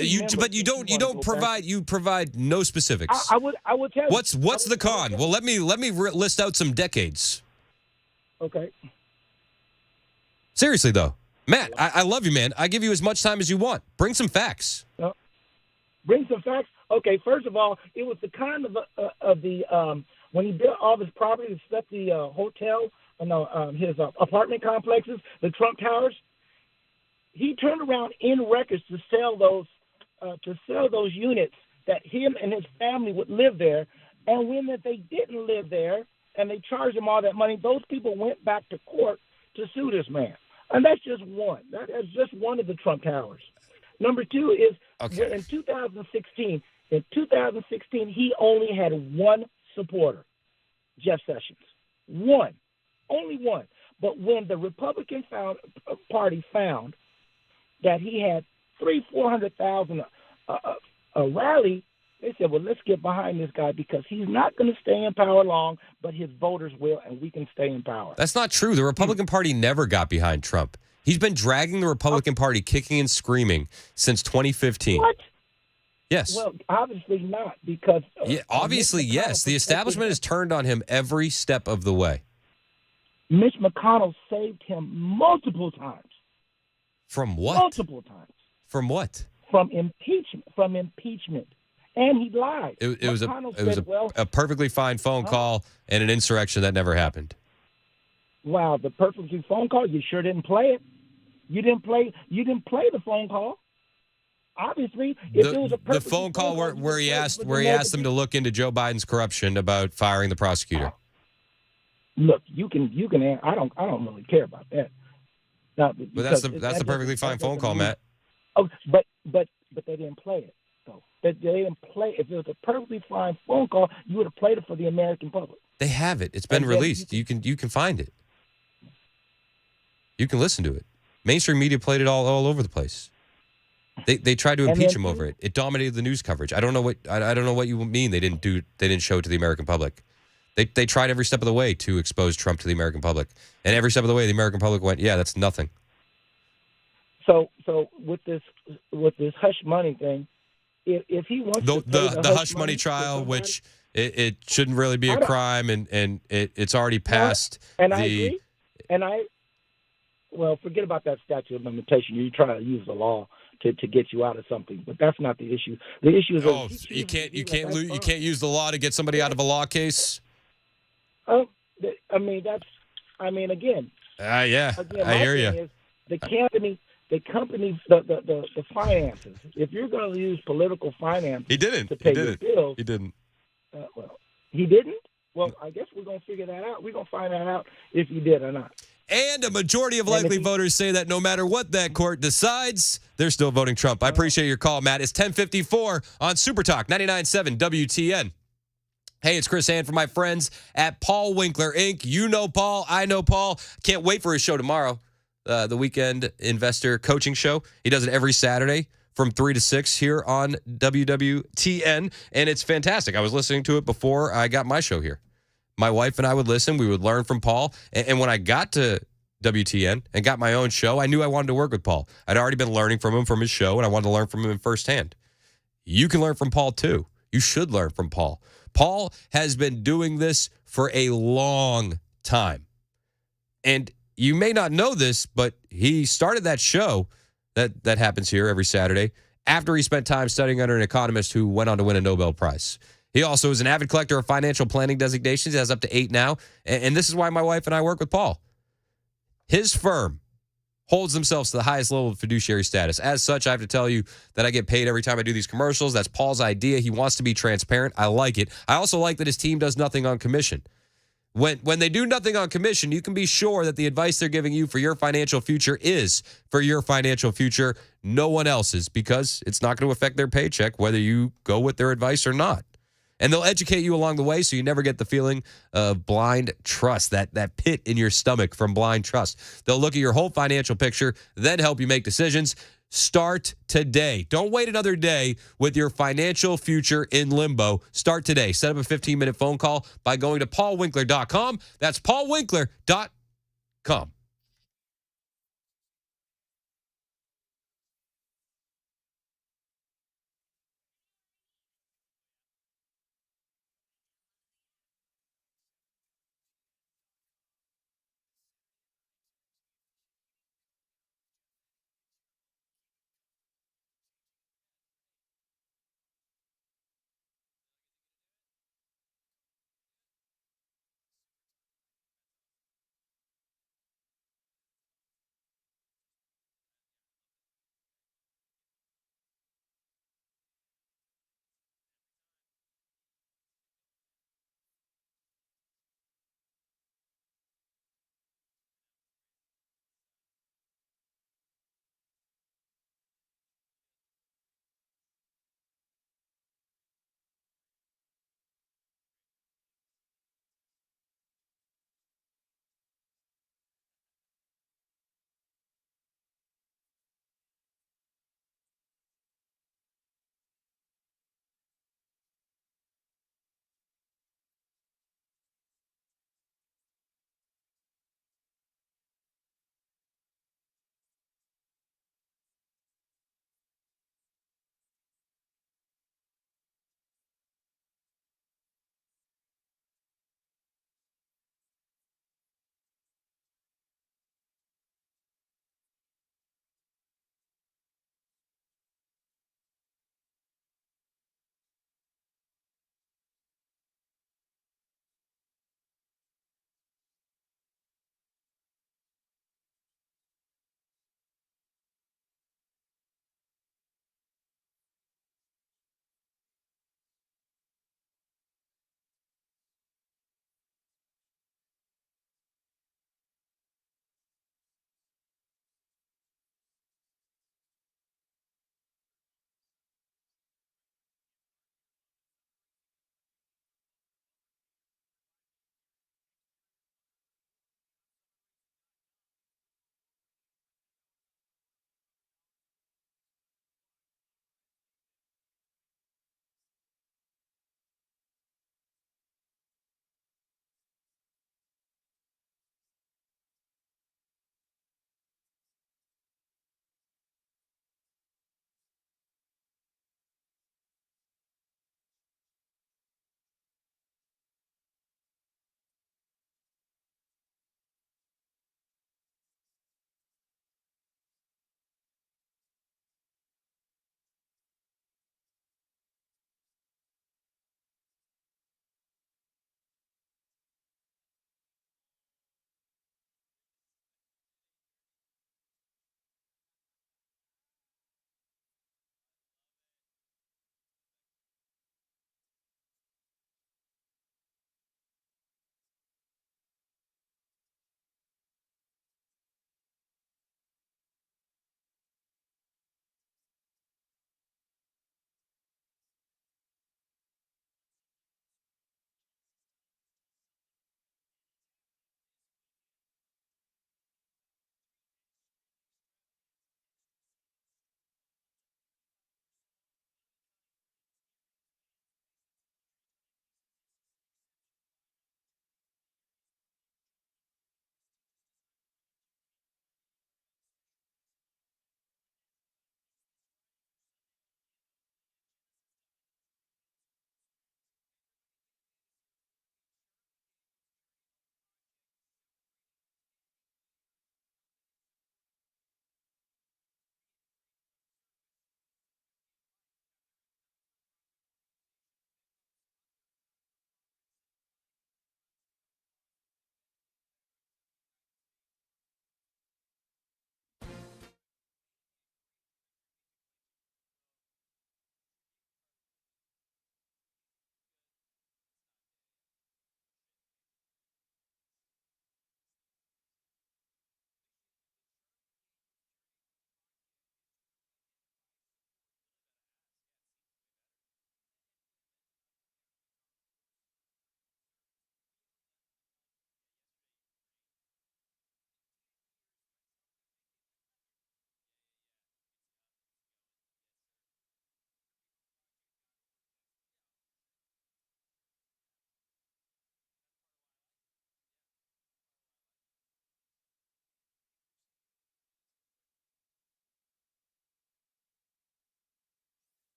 provide no specifics. I would tell you. What's the con? Well, let me list out some decades. Okay. Seriously though, Matt, I love you, man. I give you as much time as you want. Bring some facts. Bring some facts. Okay, first of all, it was the con of the when he built all this property, set the hotel, his apartment complexes, the Trump Towers. He turned around in records to sell those units that him and his family would live there. And when they didn't live there and they charged him all that money, those people went back to court to sue this man. And that's just one. That's just one of the Trump Towers. Number two is in 2016. In 2016, he only had one supporter, Jeff Sessions. One. Only one. But when the Republican Party found that he had 400,000 a rally, they said, well, let's get behind this guy because he's not going to stay in power long, but his voters will, and we can stay in power. That's not true. The Republican Party never got behind Trump. He's been dragging the Republican Party kicking and screaming since 2015. What? Yes. Well, obviously not because... obviously, yes. The establishment has turned on him every step of the way. Mitch McConnell saved him multiple times. From what? Multiple times. From what? From impeachment. And he lied. It was a perfectly fine phone call and an insurrection that never happened. Wow, the perfectly phone call? You sure didn't play it. You didn't play the phone call. Obviously, if it was a perfect phone call where he asked them to look into Joe Biden's corruption about firing the prosecutor. Look, you can. I don't really care about that. Now, but that's the perfectly fine phone call, Matt. Oh, but they didn't play it. So they didn't play. If it was a perfectly fine phone call, you would have played it for the American public. They have it. It's been released. You can find it. You can listen to it. Mainstream media played it all over the place. They tried to impeach him over it. It dominated the news coverage. I don't know what you mean they didn't show it to the American public. They tried every step of the way to expose Trump to the American public. And every step of the way the American public went, yeah, that's nothing. So with this hush money thing, if he wants the hush money trial, which it shouldn't really be a crime and it's already passed. I agree. Well, forget about that statute of limitation. You're trying to use the law to get you out of something, but that's not the issue. The issue is you can't use the law to get somebody out of a law case. Oh, again. Yeah, I hear you. The company, the finances. If you're going to use political finance, he didn't. To pay your bills, he didn't. He didn't. Well, I guess we're going to figure that out. We're going to find that out if he did or not. And a majority of likely voters say that no matter what that court decides, they're still voting Trump. I appreciate your call, Matt. It's 10:54 on Super Talk 99.7 WTN. Hey, it's Chris Hand for my friends at Paul Winkler Inc. You know Paul. I know Paul. Can't wait for his show tomorrow. the Weekend Investor Coaching Show. He does it every Saturday from 3 to 6 here on WWTN, and it's fantastic. I was listening to it before I got my show here. My wife and I would listen. We would learn from Paul, and when I got to WTN and got my own show, I knew I wanted to work with Paul. I'd already been learning from him from his show, and I wanted to learn from him firsthand. You can learn from Paul, too. You should learn from Paul. Paul has been doing this for a long time. And you may not know this, but he started that show that happens here every Saturday after he spent time studying under an economist who went on to win a Nobel Prize. He also is an avid collector of financial planning designations. He has up to 8 now. And this is why my wife and I work with Paul. His firm holds themselves to the highest level of fiduciary status. As such, I have to tell you that I get paid every time I do these commercials. That's Paul's idea. He wants to be transparent. I like it. I also like that his team does nothing on commission. When they do nothing on commission, you can be sure that the advice they're giving you for your financial future is for your financial future, no one else's, because it's not going to affect their paycheck whether you go with their advice or not. And they'll educate you along the way so you never get the feeling of blind trust, that pit in your stomach from blind trust. They'll look at your whole financial picture, then help you make decisions. Start today. Don't wait another day with your financial future in limbo. Start today. Set up a 15-minute phone call by going to paulwinkler.com. That's paulwinkler.com.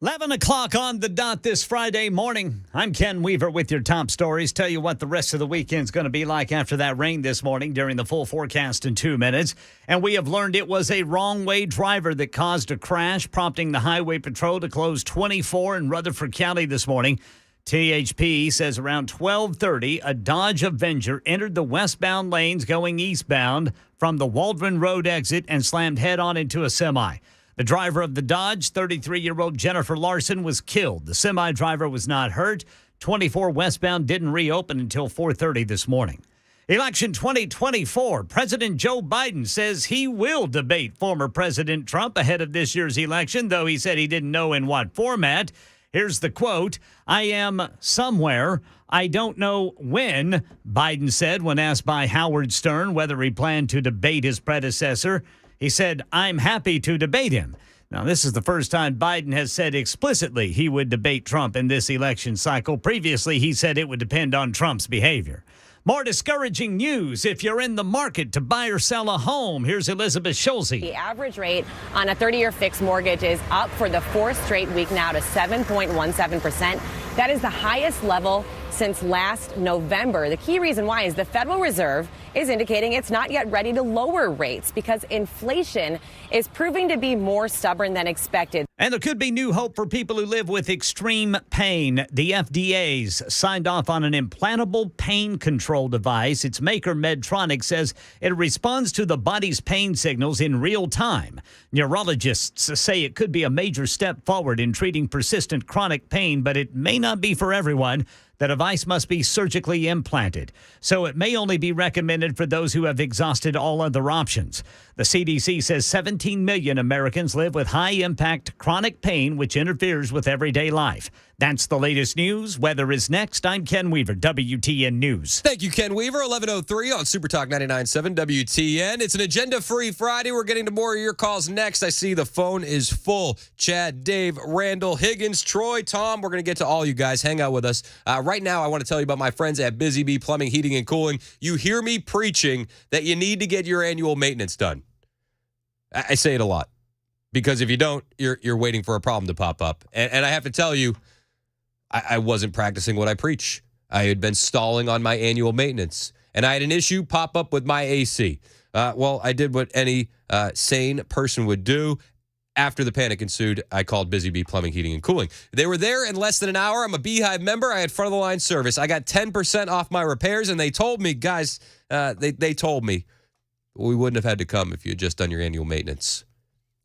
11 o'clock on the dot this Friday morning. I'm Ken Weaver with your top stories. Tell you what the rest of the weekend's going to be like after that rain this morning during the full forecast in 2 minutes. And we have learned it was a wrong-way driver that caused a crash, prompting the Highway Patrol to close 24 in Rutherford County this morning. THP says around 12:30, a Dodge Avenger entered the westbound lanes going eastbound from the Waldron Road exit and slammed head-on into a semi. The driver of the Dodge, 33-year-old Jennifer Larson, was killed. The semi-driver was not hurt. 24 westbound didn't reopen until 4:30 this morning. Election 2024. President Joe Biden says he will debate former President Trump ahead of this year's election, though he said he didn't know in what format. Here's the quote, "I am somewhere. I don't know when," Biden said when asked by Howard Stern whether he planned to debate his predecessor. He said, "I'm happy to debate him." Now, this is the first time Biden has said explicitly he would debate Trump in this election cycle. Previously, he said it would depend on Trump's behavior. More discouraging news if you're in the market to buy or sell a home. Here's Elizabeth Schulze. The average rate on a 30-year fixed mortgage is up for the fourth straight week now to 7.17%. That is the highest level since last November. The key reason why is the Federal Reserve is indicating it's not yet ready to lower rates because inflation is proving to be more stubborn than expected. And there could be new hope for people who live with extreme pain. The FDA's signed off on an implantable pain control device. Its maker, Medtronic, says it responds to the body's pain signals in real time. Neurologists say it could be a major step forward in treating persistent chronic pain, but it may not be for everyone. The device must be surgically implanted, so it may only be recommended for those who have exhausted all other options. The CDC says 17 million Americans live with high-impact chronic pain, which interferes with everyday life. That's the latest news. Weather is next. I'm Ken Weaver, WTN News. Thank you, Ken Weaver. 11:03 on Super Talk 99.7 WTN. It's an agenda-free Friday. We're getting to more of your calls next. I see the phone is full. Chad, Dave, Randall, Higgins, Troy, Tom. We're going to get to all you guys. Hang out with us. Right now, I want to tell you about my friends at Busy Bee Plumbing, Heating, and Cooling. You hear me preaching that you need to get your annual maintenance done. I say it a lot because if you don't, you're waiting for a problem to pop up. And I have to tell you, I wasn't practicing what I preach. I had been stalling on my annual maintenance, and I had an issue pop up with my AC. Well, I did what any sane person would do. After the panic ensued, I called Busy Bee Plumbing, Heating, and Cooling. They were there in less than an hour. I'm a Beehive member. I had front-of-the-line service. I got 10% off my repairs, and they told me, guys, they told me we wouldn't have had to come if you had just done your annual maintenance.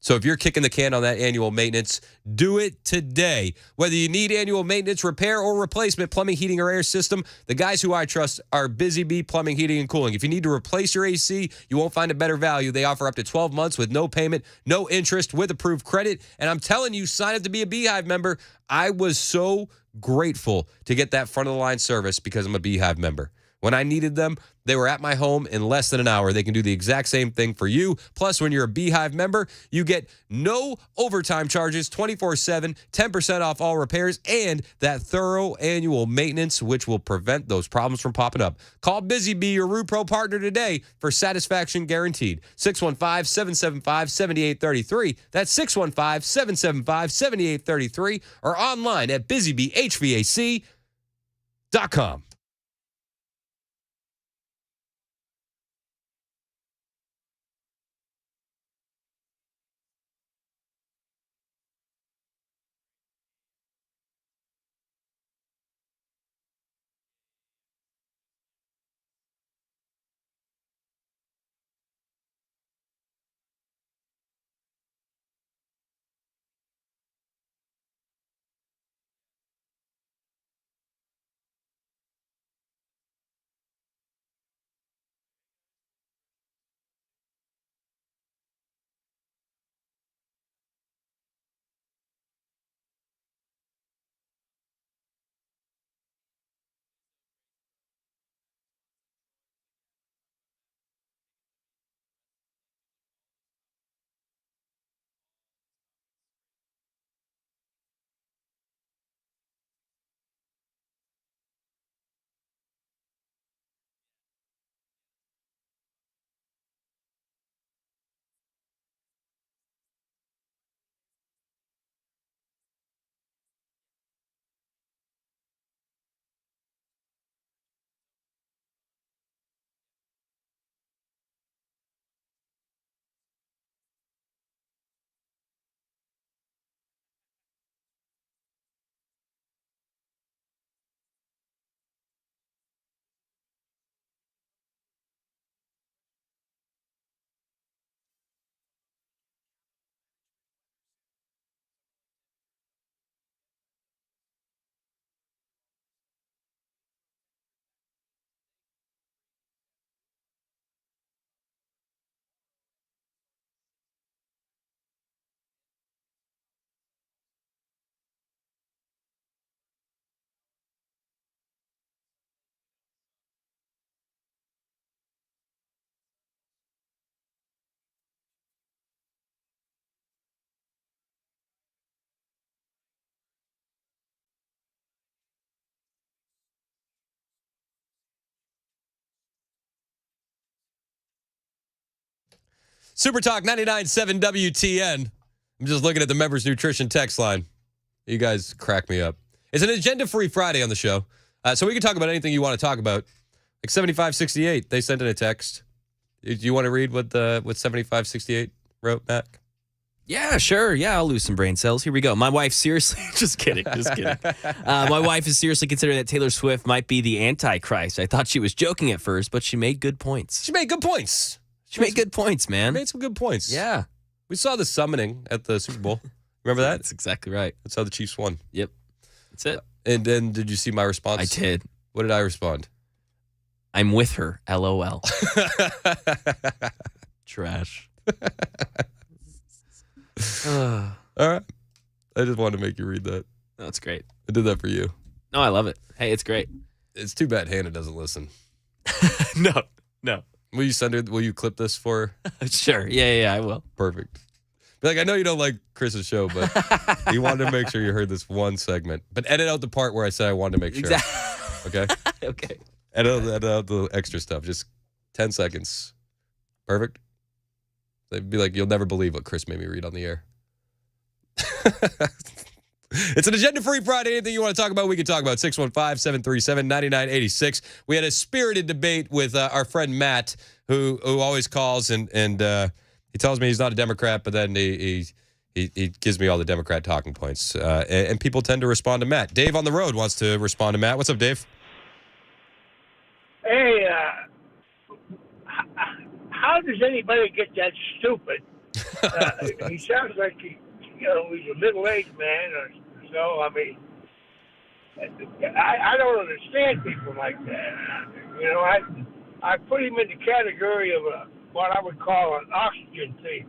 So if you're kicking the can on that annual maintenance, do it today. Whether you need annual maintenance, repair, or replacement, plumbing, heating, or air system, the guys who I trust are Busy Bee Plumbing, Heating, and Cooling. If you need to replace your AC, you won't find a better value. They offer up to 12 months with no payment, no interest, with approved credit. And I'm telling you, sign up to be a Beehive member. I was so grateful to get that front-of-the-line service because I'm a Beehive member. When I needed them, they were at my home in less than an hour. They can do the exact same thing for you. Plus, when you're a Beehive member, you get no overtime charges, 24/7, 10% off all repairs, and that thorough annual maintenance, which will prevent those problems from popping up. Call Busy Bee, your RuPro partner today, for satisfaction guaranteed. 615-775-7833. That's 615-775-7833, or online at busybeehvac.com. Super Talk 99.7 WTN. I'm just looking at the members' nutrition text line. You guys crack me up. It's an agenda-free Friday on the show, so we can talk about anything you want to talk about. Like 7568, they sent in a text. Do you want to read what 7568 wrote, Matt? Yeah, sure. Yeah, I'll lose some brain cells. Here we go. My wife seriously, just kidding. My wife is seriously considering that Taylor Swift might be the Antichrist. I thought she was joking at first, but she made good points. She made good points. She made good points, man. She made some good points. Yeah. We saw the summoning at the Super Bowl. Remember that? That's exactly right. That's how the Chiefs won. Yep. That's it. And then did you see my response? I did. What did I respond? I'm with her. LOL. Trash. All right. I just wanted to make you read that. That's great. I did that for you. No, I love it. Hey, it's great. It's too bad Hannah doesn't listen. No. Will you send her? Will you clip this for her? Sure. Yeah, I will. Perfect. Be like, I know you don't like Chris's show, but you wanted to make sure you heard this one segment. But edit out the part where I said I wanted to make sure. Exactly. Okay? Okay. Edit out the extra stuff. Just 10 seconds. Perfect? They'd be like, you'll never believe what Chris made me read on the air. It's an agenda-free Friday. Anything you want to talk about, we can talk about. 615-737-9986. We had a spirited debate with our friend Matt, who always calls, and he tells me he's not a Democrat, but then he gives me all the Democrat talking points. And people tend to respond to Matt. Dave on the road wants to respond to Matt. What's up, Dave? Hey, how does anybody get that stupid? He sounds like he's a middle-aged man or so. I mean, I don't understand people like that. I put him in the category of what I would call an oxygen thief.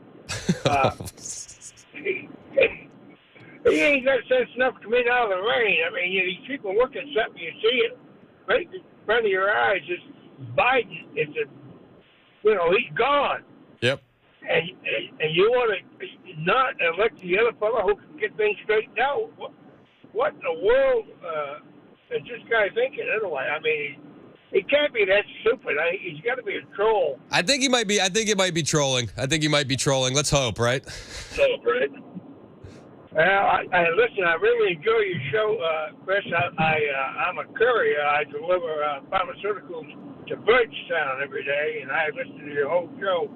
He ain't got sense enough to come in out of the rain. I mean, these people look at something, you see it right in front of your eyes. It's Biden. He's gone. Yep. And you want to not elect the other fellow who can get things straightened out? What in the world is this guy thinking anyway? I mean, he can't be that stupid. He's got to be a troll. I think it might be trolling. Let's hope, right? Well, listen, I really enjoy your show, Chris. I'm a courier. I deliver pharmaceuticals to Bridgetown every day, and I listen to your whole show.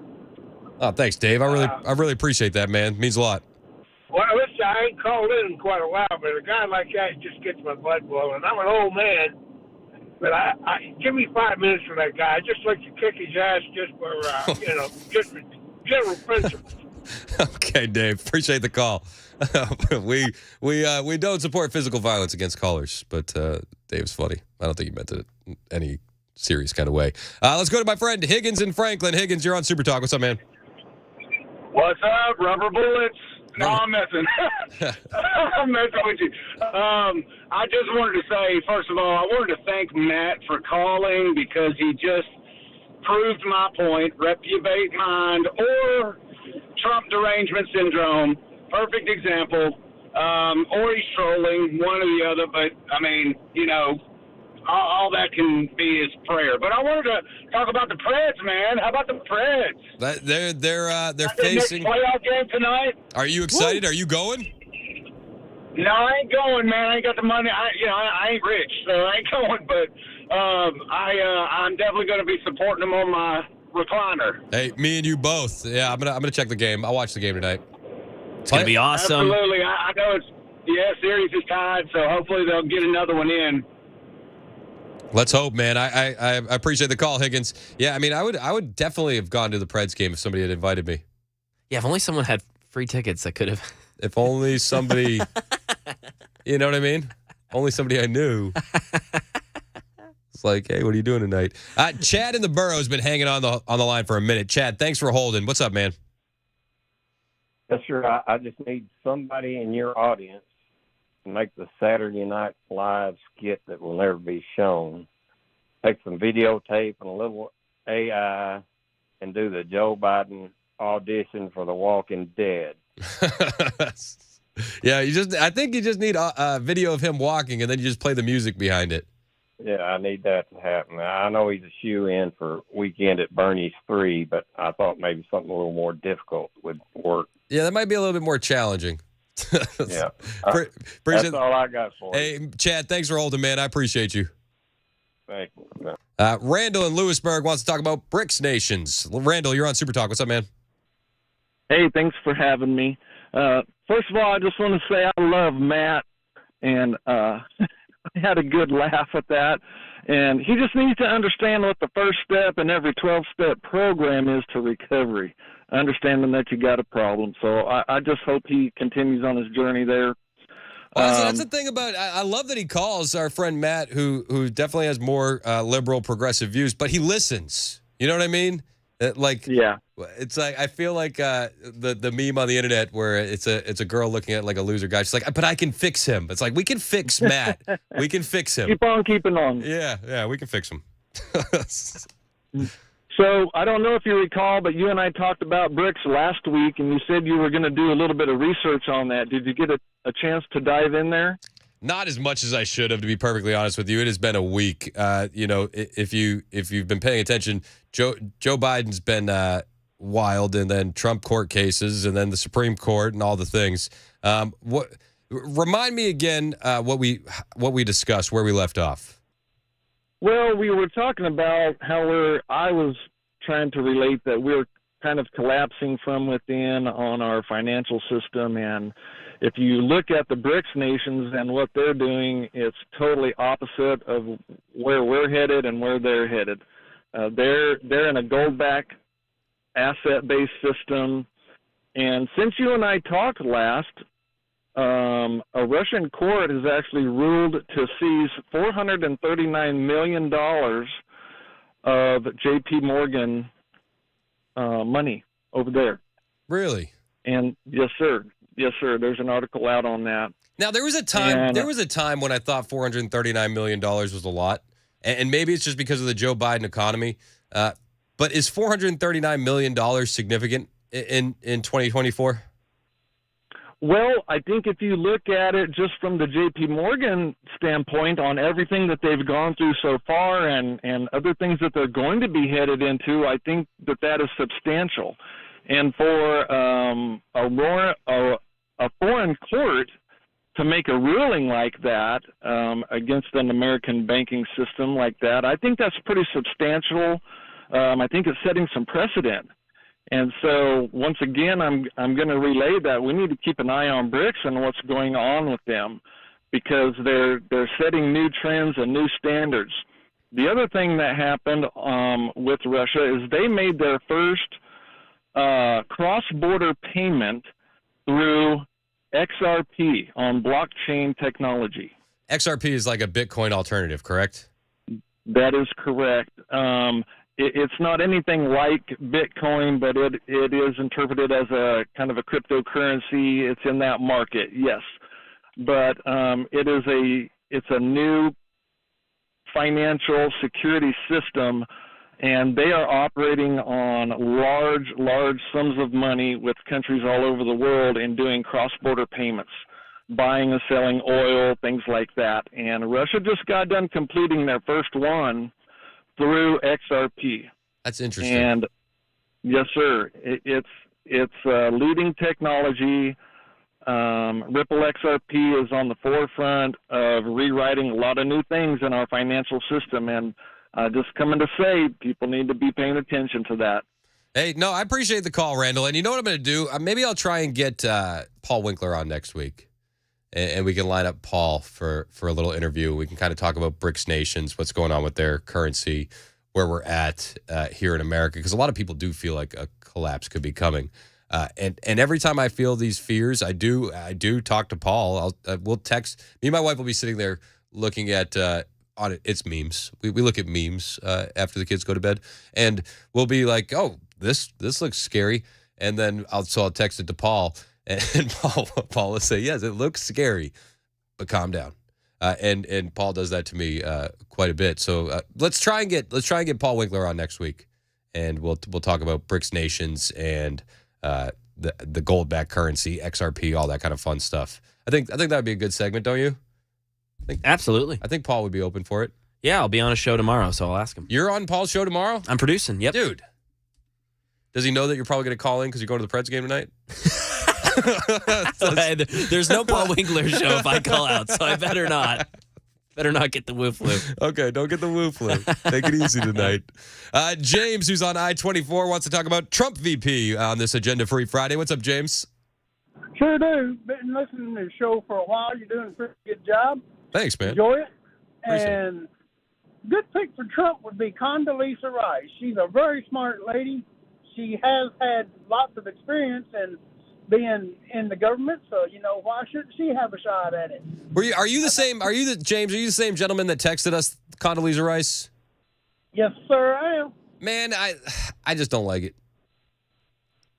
Oh, thanks, Dave. I really appreciate that, man. It means a lot. Well, listen, I ain't called in quite a while, but a guy like that just gets my blood boiling. I'm an old man, but I give me 5 minutes for that guy. I just like to kick his ass just for just for general principle. Okay, Dave. Appreciate the call. We don't support physical violence against callers, but Dave's funny. I don't think he meant it in any serious kind of way. Let's go to my friend Higgins in Franklin. Higgins, you're on Super Talk. What's up, man? What's up, rubber bullets? No, I'm messing. I'm messing with you. I just wanted to say, first of all, I wanted to thank Matt for calling because he just proved my point, reprobate mind or Trump derangement syndrome. Perfect example. Or he's trolling, one or the other. But, I mean, all that can be is prayer. But I wanted to talk about the Preds, man. How about the Preds? They're facing next playoff game tonight. Are you excited? Woo. Are you going? No, I ain't going, man. I ain't got the money. I ain't rich, so I ain't going. But I'm definitely going to be supporting them on my recliner. Hey, me and you both. Yeah, I'm gonna check the game. I'll watch the game tonight. It's gonna be awesome. Absolutely. I know series is tied, so hopefully they'll get another one in. Let's hope, man. I appreciate the call, Higgins. Yeah, I mean, I would definitely have gone to the Preds game if somebody had invited me. Yeah, if only someone had free tickets, I could have. If only somebody, you know what I mean? Only somebody I knew. It's like, hey, what are you doing tonight? Chad in the Borough has been hanging on the line for a minute. Chad, thanks for holding. What's up, man? Yes, sir. I just need somebody in your audience to make the Saturday Night Live skit that will never be shown. Take some videotape and a little AI and do the Joe Biden audition for The Walking Dead. Yeah, I think you just need a video of him walking, and then you just play the music behind it. Yeah, I need that to happen. I know he's a shoe-in for Weekend at Bernie's 3, but I thought maybe something a little more difficult would work. Yeah, that might be a little bit more challenging. Yeah. Appreciate That's all I got for you. Hey, Chad, thanks for holding, man. I appreciate you. Thank you. Randall in Lewisburg wants to talk about BRICS nations. Randall, you're on Super Talk. What's up, man? Hey, thanks for having me. First of all, I just want to say I love Matt, and I had a good laugh at that. And he just needs to understand what the first step in every 12-step program is to recovery, understanding that you got a problem. So I just hope he continues on his journey there. Well, that's the thing about I love that he calls our friend Matt, who definitely has more liberal, progressive views, but he listens. You know what I mean? Yeah. It's like I feel like the meme on the internet where it's a girl looking at like a loser guy. She's like, but I can fix him. It's like we can fix Matt. We can fix him. Keep on keeping on. Yeah, we can fix him. So I don't know if you recall, but you and I talked about BRICS last week, and you said you were going to do a little bit of research on that. Did you get a chance to dive in there? Not as much as I should have, to be perfectly honest with you. It has been a week. If you've been paying attention, Joe Biden's been wild, and then Trump court cases, and then the Supreme Court, and all the things. Remind me again what we discussed, where we left off. Well, we were talking about how I was trying to relate that we're kind of collapsing from within on our financial system. And if you look at the BRICS nations and what they're doing, it's totally opposite of where we're headed and where they're headed. They're in a gold-backed asset-based system. And since you and I talked last, a Russian court has actually ruled to seize $439 million of J.P. Morgan money over there. Really? And yes, sir. There's an article out on that. Now there was a time when I thought $439 million was a lot, and maybe it's just because of the Joe Biden economy. But is $439 million significant in 2024? Well, I think if you look at it just from the J.P. Morgan standpoint on everything that they've gone through so far and other things that they're going to be headed into, I think that is substantial. And for a foreign court to make a ruling like that against an American banking system like that, I think that's pretty substantial. I think it's setting some precedent. And so, once again, I'm going to relay that we need to keep an eye on BRICS and what's going on with them, because they're setting new trends and new standards. The other thing that happened with Russia is they made their first cross-border payment through XRP on blockchain technology. XRP is like a Bitcoin alternative, correct? That is correct. It's not anything like Bitcoin, but it is interpreted as a kind of a cryptocurrency. It's in that market, yes. But it's a new financial security system, and they are operating on large sums of money with countries all over the world and doing cross-border payments, buying and selling oil, things like that. And Russia just got done completing their first one through XRP. That's interesting. And yes, sir, it's leading technology. Ripple XRP is on the forefront of rewriting a lot of new things in our financial system, and just coming to say people need to be paying attention to that. Hey, no, I appreciate the call, Randall. And you know what I'm going to do? Maybe I'll try and get Paul Winkler on next week. And we can line up Paul for a little interview. We can kind of talk about BRICS nations, what's going on with their currency, where we're at here in America, because a lot of people do feel like a collapse could be coming. And every time I feel these fears, I do talk to Paul. We'll text. Me and my wife will be sitting there looking at it's memes. We look at memes after the kids go to bed, and we'll be like, oh, this looks scary. And then I'll text it to Paul. And Paul will say, yes, it looks scary, but calm down. And Paul does that to me quite a bit. So let's try and get Paul Winkler on next week, and we'll talk about BRICS nations and the gold-backed currency, XRP, all that kind of fun stuff. I think that would be a good segment, don't you? Absolutely. I think Paul would be open for it. Yeah, I'll be on a show tomorrow, so I'll ask him. You're on Paul's show tomorrow? I'm producing, yep. Dude. Does he know that you're probably going to call in because you're going to the Preds game tonight? There's no Paul Winkler show if I call out, so I better not. Better not get the woo flu. Okay, don't get the woo flu. Take it easy tonight. James, who's on I-24, wants to talk about Trump VP on this Agenda-Free Friday. What's up, James? Sure do. Been listening to the show for a while. You're doing a pretty good job. Thanks, man. Enjoy it. Appreciate And good pick for Trump would be Condoleezza Rice. She's a very smart lady. She has had lots of experience in being in the government, so why shouldn't she have a shot at it? Are you the same? James? Are you the same gentleman that texted us Condoleezza Rice? Yes, sir, I am. Man, I just don't like it.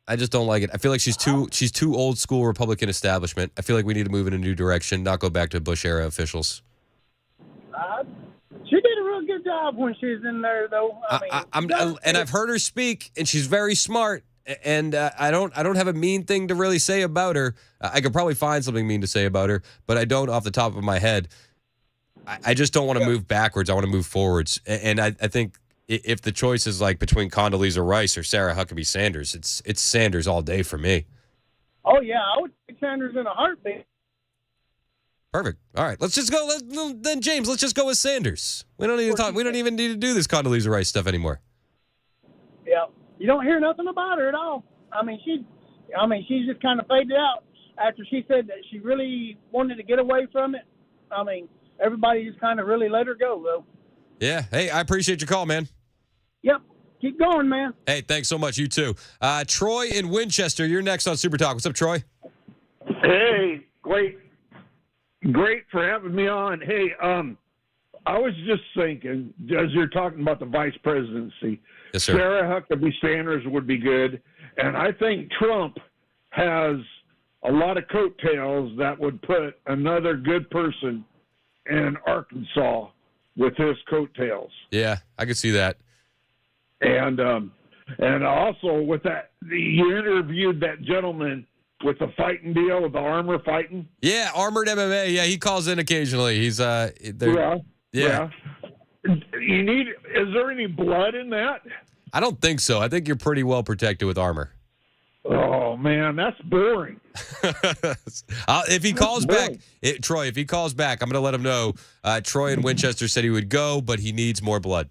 I just don't like it. I feel like she's too old school Republican establishment. I feel like we need to move in a new direction, not go back to Bush era officials. She did a real good job when she was in there, though. And I've heard her speak, and she's very smart. And I don't have a mean thing to really say about her. I could probably find something mean to say about her, but I don't off the top of my head. I just don't want to move backwards. I want to move forwards. And I think if the choice is like between Condoleezza Rice or Sarah Huckabee Sanders, it's Sanders all day for me. Oh, yeah, I would take Sanders in a heartbeat. Perfect. All right, let's just go. Then James, let's just go with Sanders. We don't need to talk. We don't even need to do this Condoleezza Rice stuff anymore. Yeah. You don't hear nothing about her at all. She's just kind of faded out after she said that she really wanted to get away from it. Everybody just kind of really let her go, though. Yeah. Hey, I appreciate your call, man. Yep. Keep going, man. Hey, thanks so much. You too. Troy in Winchester, you're next on Super Talk. What's up, Troy? Hey, great for having me on. Hey, I was just thinking, as you're talking about the vice presidency, yes, sir. Sarah Huckabee Sanders would be good. And I think Trump has a lot of coattails that would put another good person in Arkansas with his coattails. Yeah, I could see that. And also with that, you interviewed that gentleman with the fighting deal, with the armor fighting. Yeah, Armored MMA. Yeah, he calls in occasionally. He's Yeah. Is there any blood in that? I don't think so. I think you're pretty well protected with armor. Oh man, that's boring. If he calls back, Troy, if he calls back, I'm going to let him know. Troy in Winchester said he would go, but he needs more blood.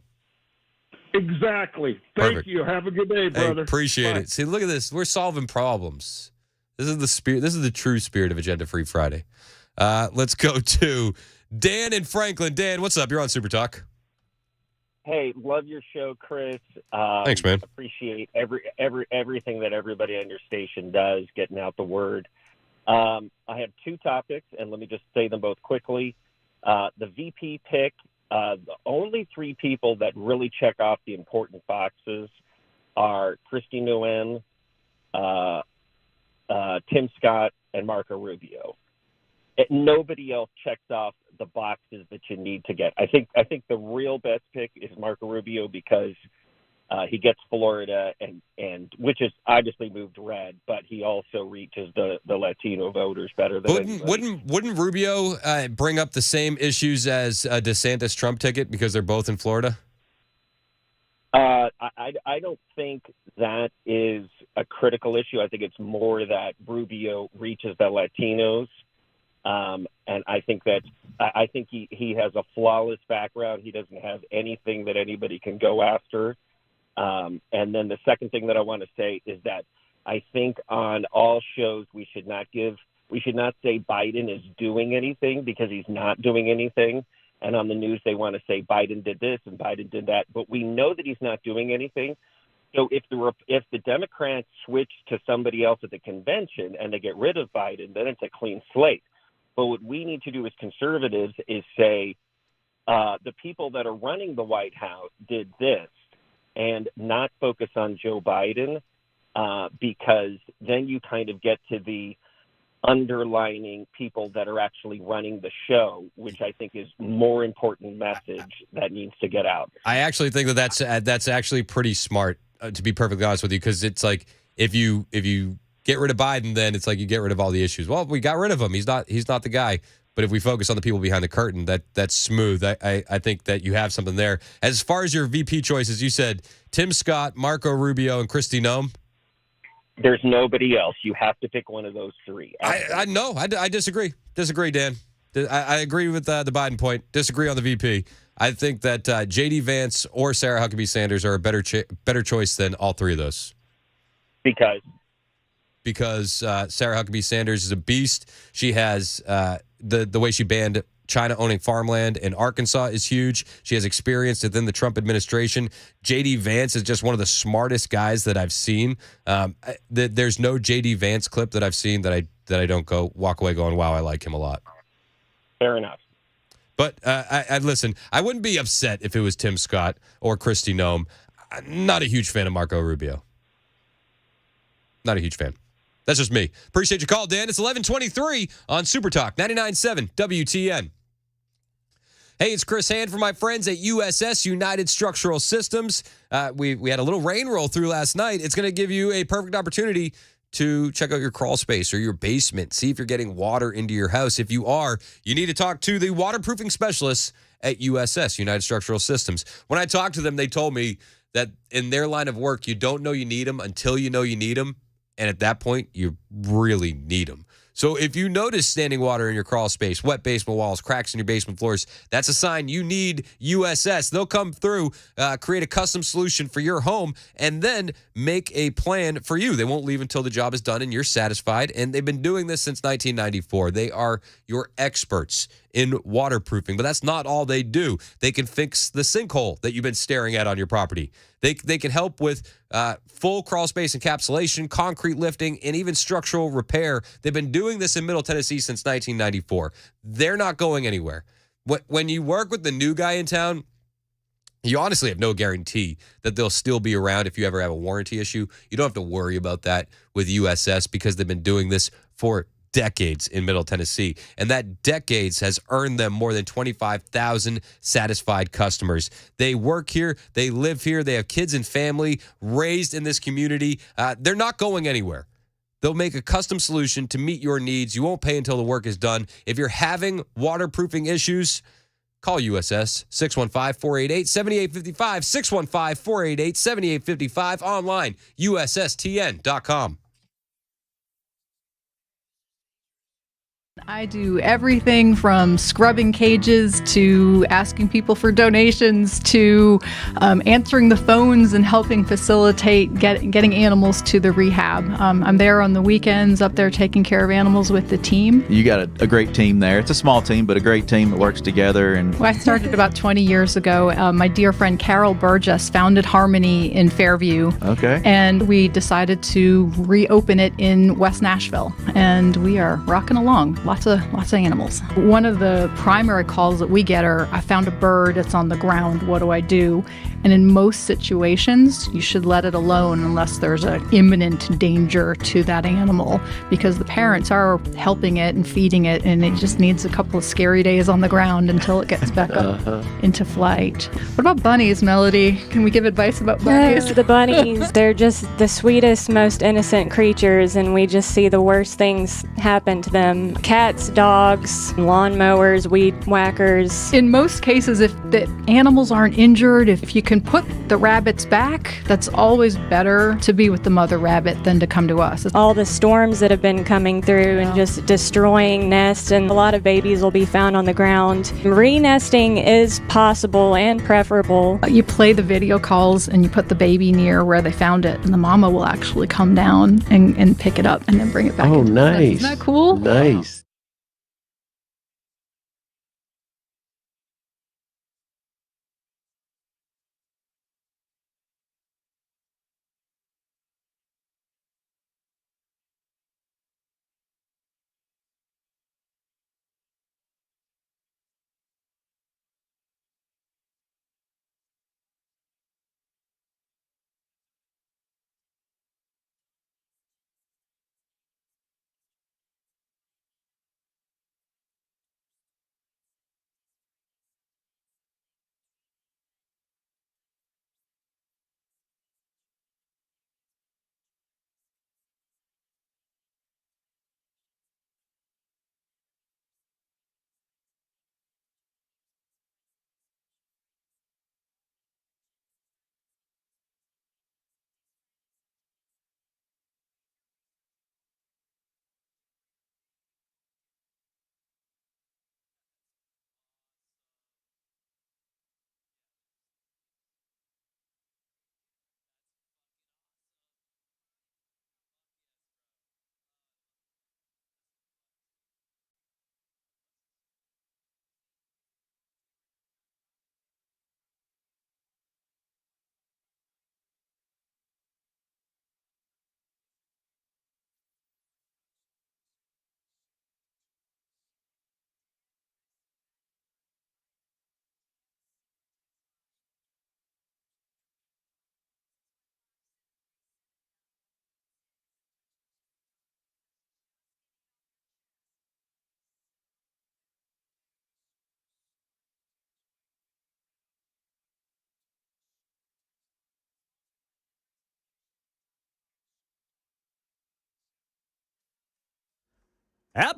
Exactly. Thank you. Have a good day, brother. Hey, appreciate it. See, look at this. We're solving problems. This is the spirit. This is the true spirit of Agenda Free Friday. Let's go to Dan in Franklin. Dan, what's up? You're on Super Talk. Hey, love your show, Chris. Thanks, man. Appreciate everything that everybody on your station does, getting out the word. I have two topics, and let me just say them both quickly. The VP pick, the only three people that really check off the important boxes are Kristi Nguyen, Tim Scott, and Marco Rubio. Nobody else checks off the boxes that you need to get. I think the real best pick is Marco Rubio because he gets Florida and which is obviously moved red, but he also reaches the Latino voters better than anybody. Wouldn't Rubio bring up the same issues as a DeSantis Trump ticket because they're both in Florida? I don't think that is a critical issue. I think it's more that Rubio reaches the Latinos. And I think he has a flawless background. He doesn't have anything that anybody can go after. And then the second thing that I want to say is that I think on all shows we should not say Biden is doing anything because he's not doing anything. And on the news they want to say Biden did this and Biden did that, but we know that he's not doing anything. So if the Democrats switch to somebody else at the convention and they get rid of Biden, then it's a clean slate. But what we need to do as conservatives is say the people that are running the White House did this and not focus on Joe Biden because then you kind of get to the underlining people that are actually running the show, which I think is more important message that needs to get out. I actually think that's actually pretty smart, to be perfectly honest with you, because it's like if you get rid of Biden, then it's like you get rid of all the issues. Well, we got rid of him. He's not the guy. But if we focus on the people behind the curtain, that's smooth. I think that you have something there. As far as your VP choices, you said Tim Scott, Marco Rubio, and Kristi Noem. There's nobody else. You have to pick one of those three. I disagree. Disagree, Dan. I agree with the Biden point. Disagree on the VP. I think that J.D. Vance or Sarah Huckabee Sanders are a better choice than all three of those. Because Sarah Huckabee Sanders is a beast. She has the way she banned China owning farmland in Arkansas is huge. She has experience within the Trump administration. J.D. Vance is just one of the smartest guys that I've seen. There's no J.D. Vance clip that I've seen that I don't walk away going, wow, I like him a lot. Fair enough. But I listen, I wouldn't be upset if it was Tim Scott or Kristi Noem. I'm not a huge fan of Marco Rubio. Not a huge fan. That's just me. Appreciate your call, Dan. It's 11:23 on Super Talk 99.7 WTN. Hey, it's Chris Hand from my friends at USS United Structural Systems. We had a little rain roll through last night. It's going to give you a perfect opportunity to check out your crawl space or your basement. See if you're getting water into your house. If you are, you need to talk to the waterproofing specialists at USS United Structural Systems. When I talked to them, they told me that in their line of work, you don't know you need them until you know you need them. And at that point, you really need them. So if you notice standing water in your crawl space, wet basement walls, cracks in your basement floors, that's a sign you need USS. They'll come through, create a custom solution for your home, and then make a plan for you. They won't leave until the job is done and you're satisfied. And they've been doing this since 1994. They are your experts in waterproofing, but that's not all they do. They can fix the sinkhole that you've been staring at on your property. They can help with full crawl space encapsulation, concrete lifting, and even structural repair. They've been doing this in Middle Tennessee since 1994. They're not going anywhere. When you work with the new guy in town, you honestly have no guarantee that they'll still be around if you ever have a warranty issue. You don't have to worry about that with USS because they've been doing this for decades in Middle Tennessee. And that decades has earned them more than 25,000 satisfied customers. They work here. They live here. They have kids and family raised in this community. They're not going anywhere. They'll make a custom solution to meet your needs. You won't pay until the work is done. If you're having waterproofing issues, call USS 615-488-7855, 615-488-7855, online, USSTN.com. I do everything from scrubbing cages to asking people for donations to answering the phones and helping facilitate getting animals to the rehab. I'm there on the weekends, up there taking care of animals with the team. You got a great team there. It's a small team, but a great team that works together. And well, I started about 20 years ago. My dear friend Carol Burgess founded Harmony in Fairview. Okay. And we decided to reopen it in West Nashville. And we are rocking along. Lots of animals. One of the primary calls that we get are, I found a bird, it's on the ground, what do I do? And in most situations, you should let it alone unless there's an imminent danger to that animal, because the parents are helping it and feeding it, and it just needs a couple of scary days on the ground until it gets back up into flight. What about bunnies, Melody? Can we give advice about bunnies? The bunnies, they're just the sweetest, most innocent creatures, and we just see the worst things happen to them. Cats, dogs, lawnmowers, weed whackers. In most cases, if the animals aren't injured, if you can put the rabbits back, that's always better to be with the mother rabbit than to come to us. All the storms that have been coming through and just destroying nests, and a lot of babies will be found on the ground. Re-nesting is possible and preferable. You play the video calls and you put the baby near where they found it, and the mama will actually come down and pick it up and then bring it back. Oh, nice. Isn't that cool? Nice.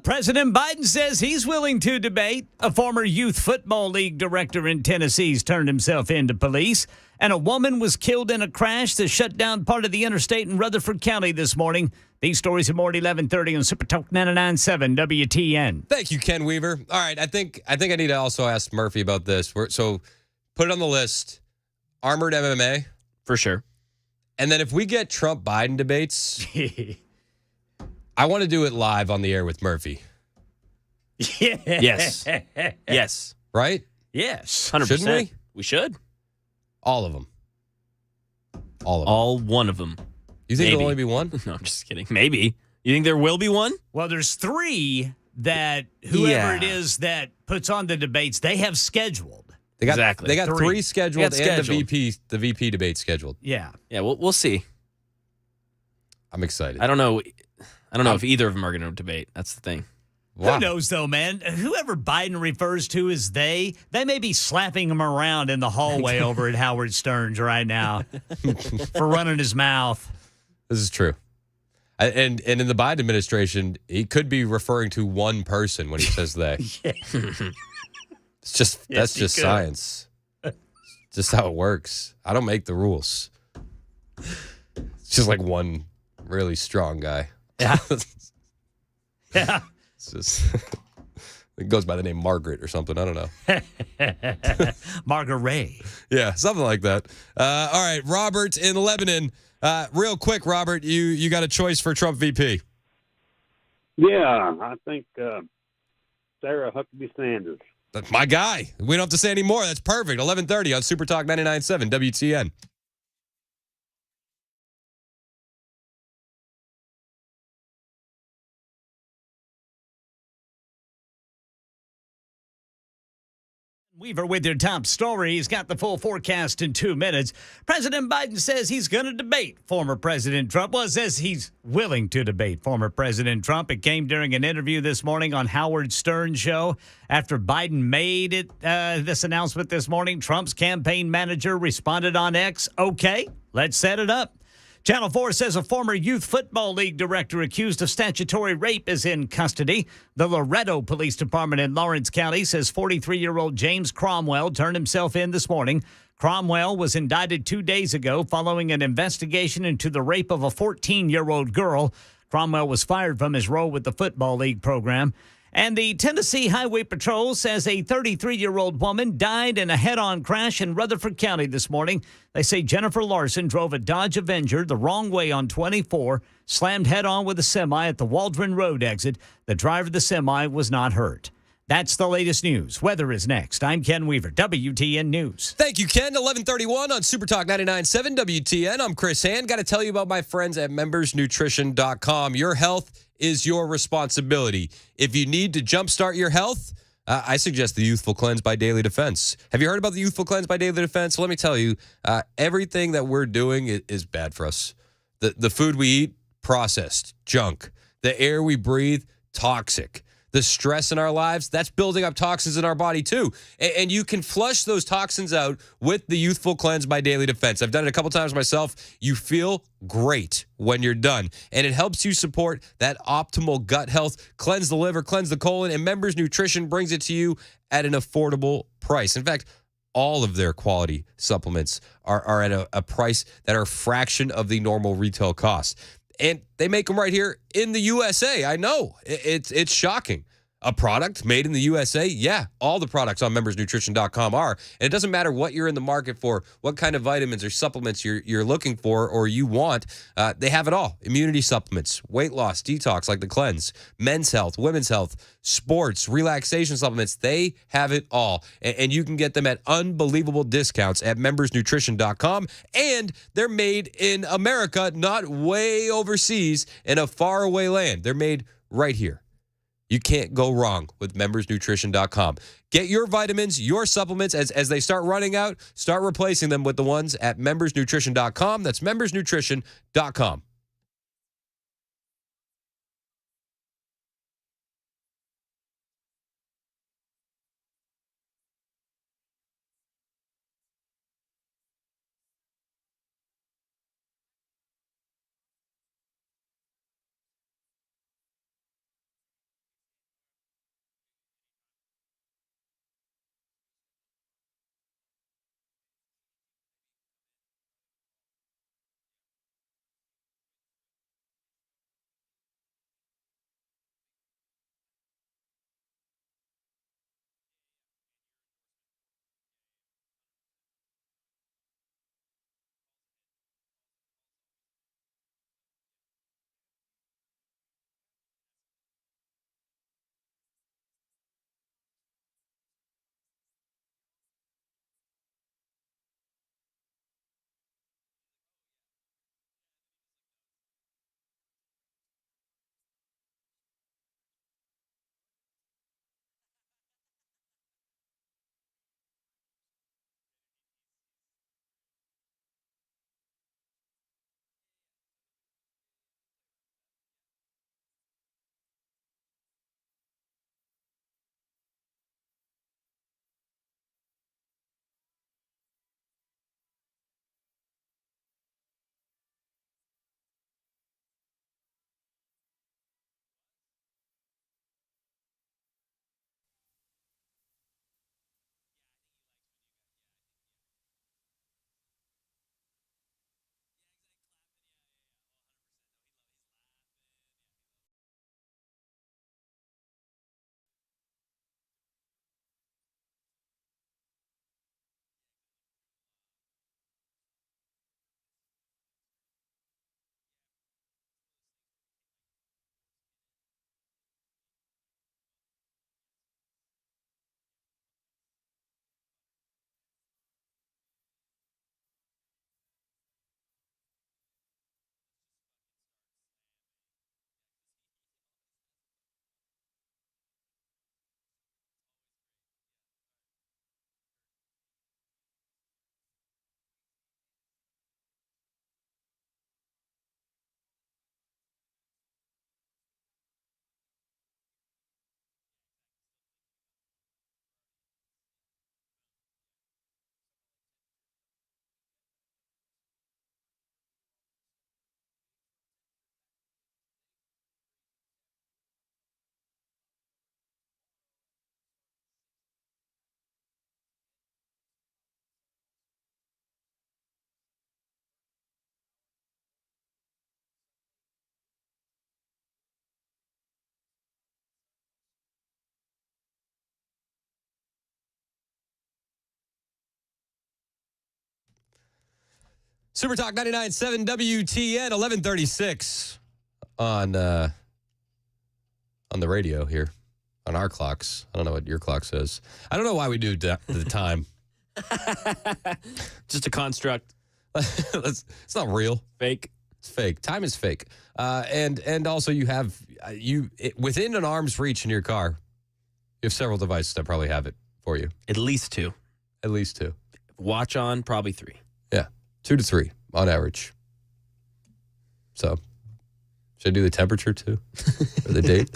President Biden says he's willing to debate. A former youth football league director in Tennessee's turned himself into police. And a woman was killed in a crash that shut down part of the interstate in Rutherford County this morning. These stories are more at 11:30 on Super Talk 99.7 WTN. Thank you, Ken Weaver. All right, I think I need to also ask Murphy about this. So put it on the list. Armored MMA. For sure. And then if we get Trump-Biden debates, I want to do it live on the air with Murphy. Yes. Yes. Right? Yes. 100%. Shouldn't we? We should. All of them. All of them. All one of them. You think Maybe. there'll only be one? No, I'm just kidding. Maybe. You think there will be one? Well, there's 3 that whoever it is that puts on the debates, they have scheduled. They got, Exactly. They got 3 3 scheduled and the VP debate scheduled. Yeah. Yeah, we'll see. I'm excited. I don't know if either of them are going to debate. That's the thing. Wow. Who knows, though, man? Whoever Biden refers to as they may be slapping him around in the hallway over at Howard Stern's right now for running his mouth. This is true. And in the Biden administration, he could be referring to one person when he says they. It's just that's just science. Just how it works. I don't make the rules. It's just like one really strong guy. Yeah. Yeah. It's just it goes by the name Margaret or something. I don't know. Margaret Ray. Yeah, something like that. All right, Robert in Lebanon. Real quick, Robert, you got a choice for Trump VP. Yeah, I think Sarah Huckabee Sanders. That's my guy. We don't have to say any more. That's perfect. 11:30 on Super Talk 99.7 WTN. Weaver with your top story. He's got the full forecast in 2 minutes. President Biden says he's going to debate former President Trump. Well, says he's willing to debate former President Trump. It came during an interview this morning on Howard Stern's show. After Biden made this announcement this morning, Trump's campaign manager responded on X, "Okay, let's set it up." Channel 4 says a former youth football league director accused of statutory rape is in custody. The Loretto Police Department in Lawrence County says 43-year-old James Cromwell turned himself in this morning. Cromwell was indicted 2 days ago following an investigation into the rape of a 14-year-old girl. Cromwell was fired from his role with the Football League program. And the Tennessee Highway Patrol says a 33-year-old woman died in a head-on crash in Rutherford County this morning. They say Jennifer Larson drove a Dodge Avenger the wrong way on 24, slammed head-on with a semi at the Waldron Road exit. The driver of the semi was not hurt. That's the latest news. Weather is next. I'm Ken Weaver, WTN News. Thank you, Ken. 11:31 on Super Talk 99.7 WTN. I'm Chris Hand. Got to tell you about my friends at membersnutrition.com. Your health is your responsibility. If you need to jumpstart your health, I suggest the Youthful Cleanse by Daily Defense. Have you heard about the Youthful Cleanse by Daily Defense? Well, let me tell you, everything that we're doing is bad for us. The food we eat, processed, junk. The air we breathe, toxic. The stress in our lives, that's building up toxins in our body too. And you can flush those toxins out with the Youthful Cleanse by Daily Defense. I've done it a couple times myself. You feel great when you're done. And it helps you support that optimal gut health, cleanse the liver, cleanse the colon, and Members Nutrition brings it to you at an affordable price. In fact, all of their quality supplements are at a price that are a fraction of the normal retail cost. And they make them right here in the USA. I know. It's shocking. A product made in the USA? Yeah, all the products on membersnutrition.com are. And it doesn't matter what you're in the market for, what kind of vitamins or supplements you're looking for or you want. They have it all. Immunity supplements, weight loss, detox like the cleanse, men's health, women's health, sports, relaxation supplements. They have it all. And you can get them at unbelievable discounts at membersnutrition.com. And they're made in America, not way overseas in a faraway land. They're made right here. You can't go wrong with membersnutrition.com. Get your vitamins, your supplements, as they start running out, start replacing them with the ones at membersnutrition.com. That's membersnutrition.com. Super Talk 99.7 WTN 11:36 on the radio here on our clocks. I don't know what your clock says. I don't know why we do the time. Just a construct. It's not real. Fake. It's fake. Time is fake. And also you have within an arm's reach in your car. You have several devices that probably have it for you. At least 2. At least 2. Watch on, probably 3. Yeah, 2 to 3 on average. So, should I do the temperature too? Or the date?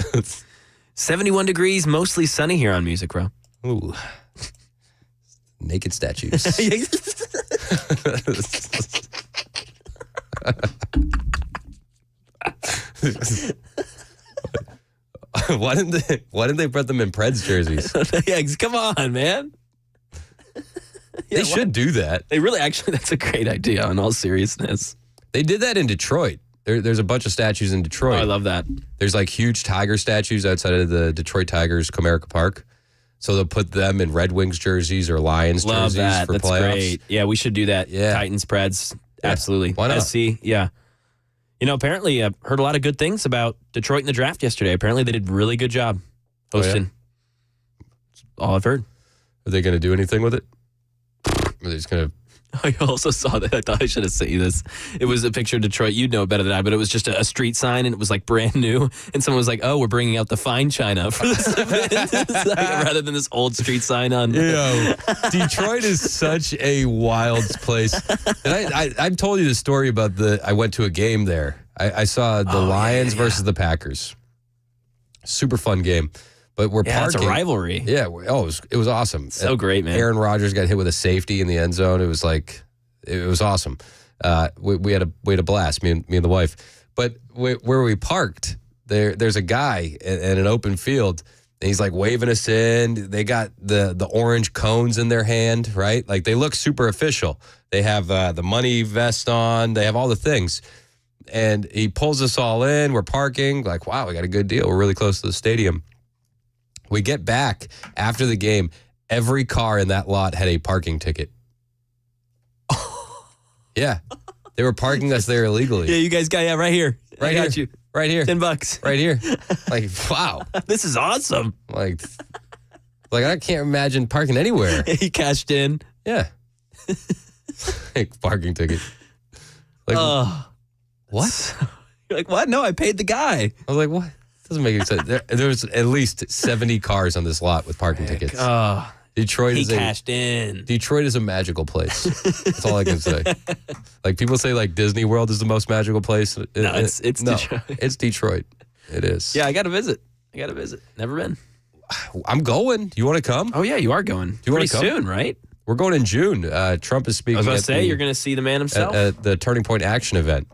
71 degrees, mostly sunny here on Music Row. Ooh. Naked statues. Why didn't they put them in Preds jerseys? Yeah, come on, man. They should do that. They really, actually, that's a great idea, in all seriousness. They did that in Detroit. There's a bunch of statues in Detroit. Oh, I love that. There's like huge tiger statues outside of the Detroit Tigers Comerica Park. So they'll put them in Red Wings jerseys or Lions Love jerseys that. for That's playoffs. great. Yeah, we should do that. Yeah. Titans, Preds. Yeah. Absolutely. Why not? SC, yeah. You know, apparently, I heard a lot of good things about Detroit in the draft yesterday. Apparently, they did a really good job hosting. All I've heard. Are they going to do anything with it? Or are they just going to... I also saw that. I thought I should have sent you this. It was a picture of Detroit. You'd know it better than I, but it was just a street sign, and it was like brand new. And someone was like, "Oh, we're bringing out the fine china for this event," It's like, rather than this old street sign on. Yo, Detroit is such a wild place. And I've told you the story about I went to a game there. I saw the Lions versus the Packers. Super fun game. But we're parking. It's a rivalry. Yeah. It was awesome. So great, man. Aaron Rodgers got hit with a safety in the end zone. It was awesome. We had a blast, me and the wife. But where we parked, there's a guy in an open field, and he's like waving us in. They got the orange cones in their hand, right? Like they look super official. They have the money vest on. They have all the things. And he pulls us all in. We're parking. Like, wow, we got a good deal. We're really close to the stadium. We get back after the game. Every car in that lot had a parking ticket. Yeah. They were parking us there illegally. Yeah, you guys got, right here. Right I got here. you. Right here. $10. Right here. Like, wow. This is awesome. Like I can't imagine parking anywhere. He cashed in. Yeah. Like, parking ticket. Like, what? You're like, what? No, I paid the guy. I was like, what? Doesn't make any sense. There's at least 70 cars on this lot with parking tickets. Detroit he cashed in. Detroit is a magical place. That's all I can say. Like people say, like Disney World is the most magical place. No, it's Detroit. It's Detroit. It is. Yeah, I got to visit. Never been. I'm going. Do you want to come? Oh yeah, you are going. Do you want to come soon, right? We're going in June. Trump is speaking. I was going to say you're going to see the man himself at the Turning Point Action event.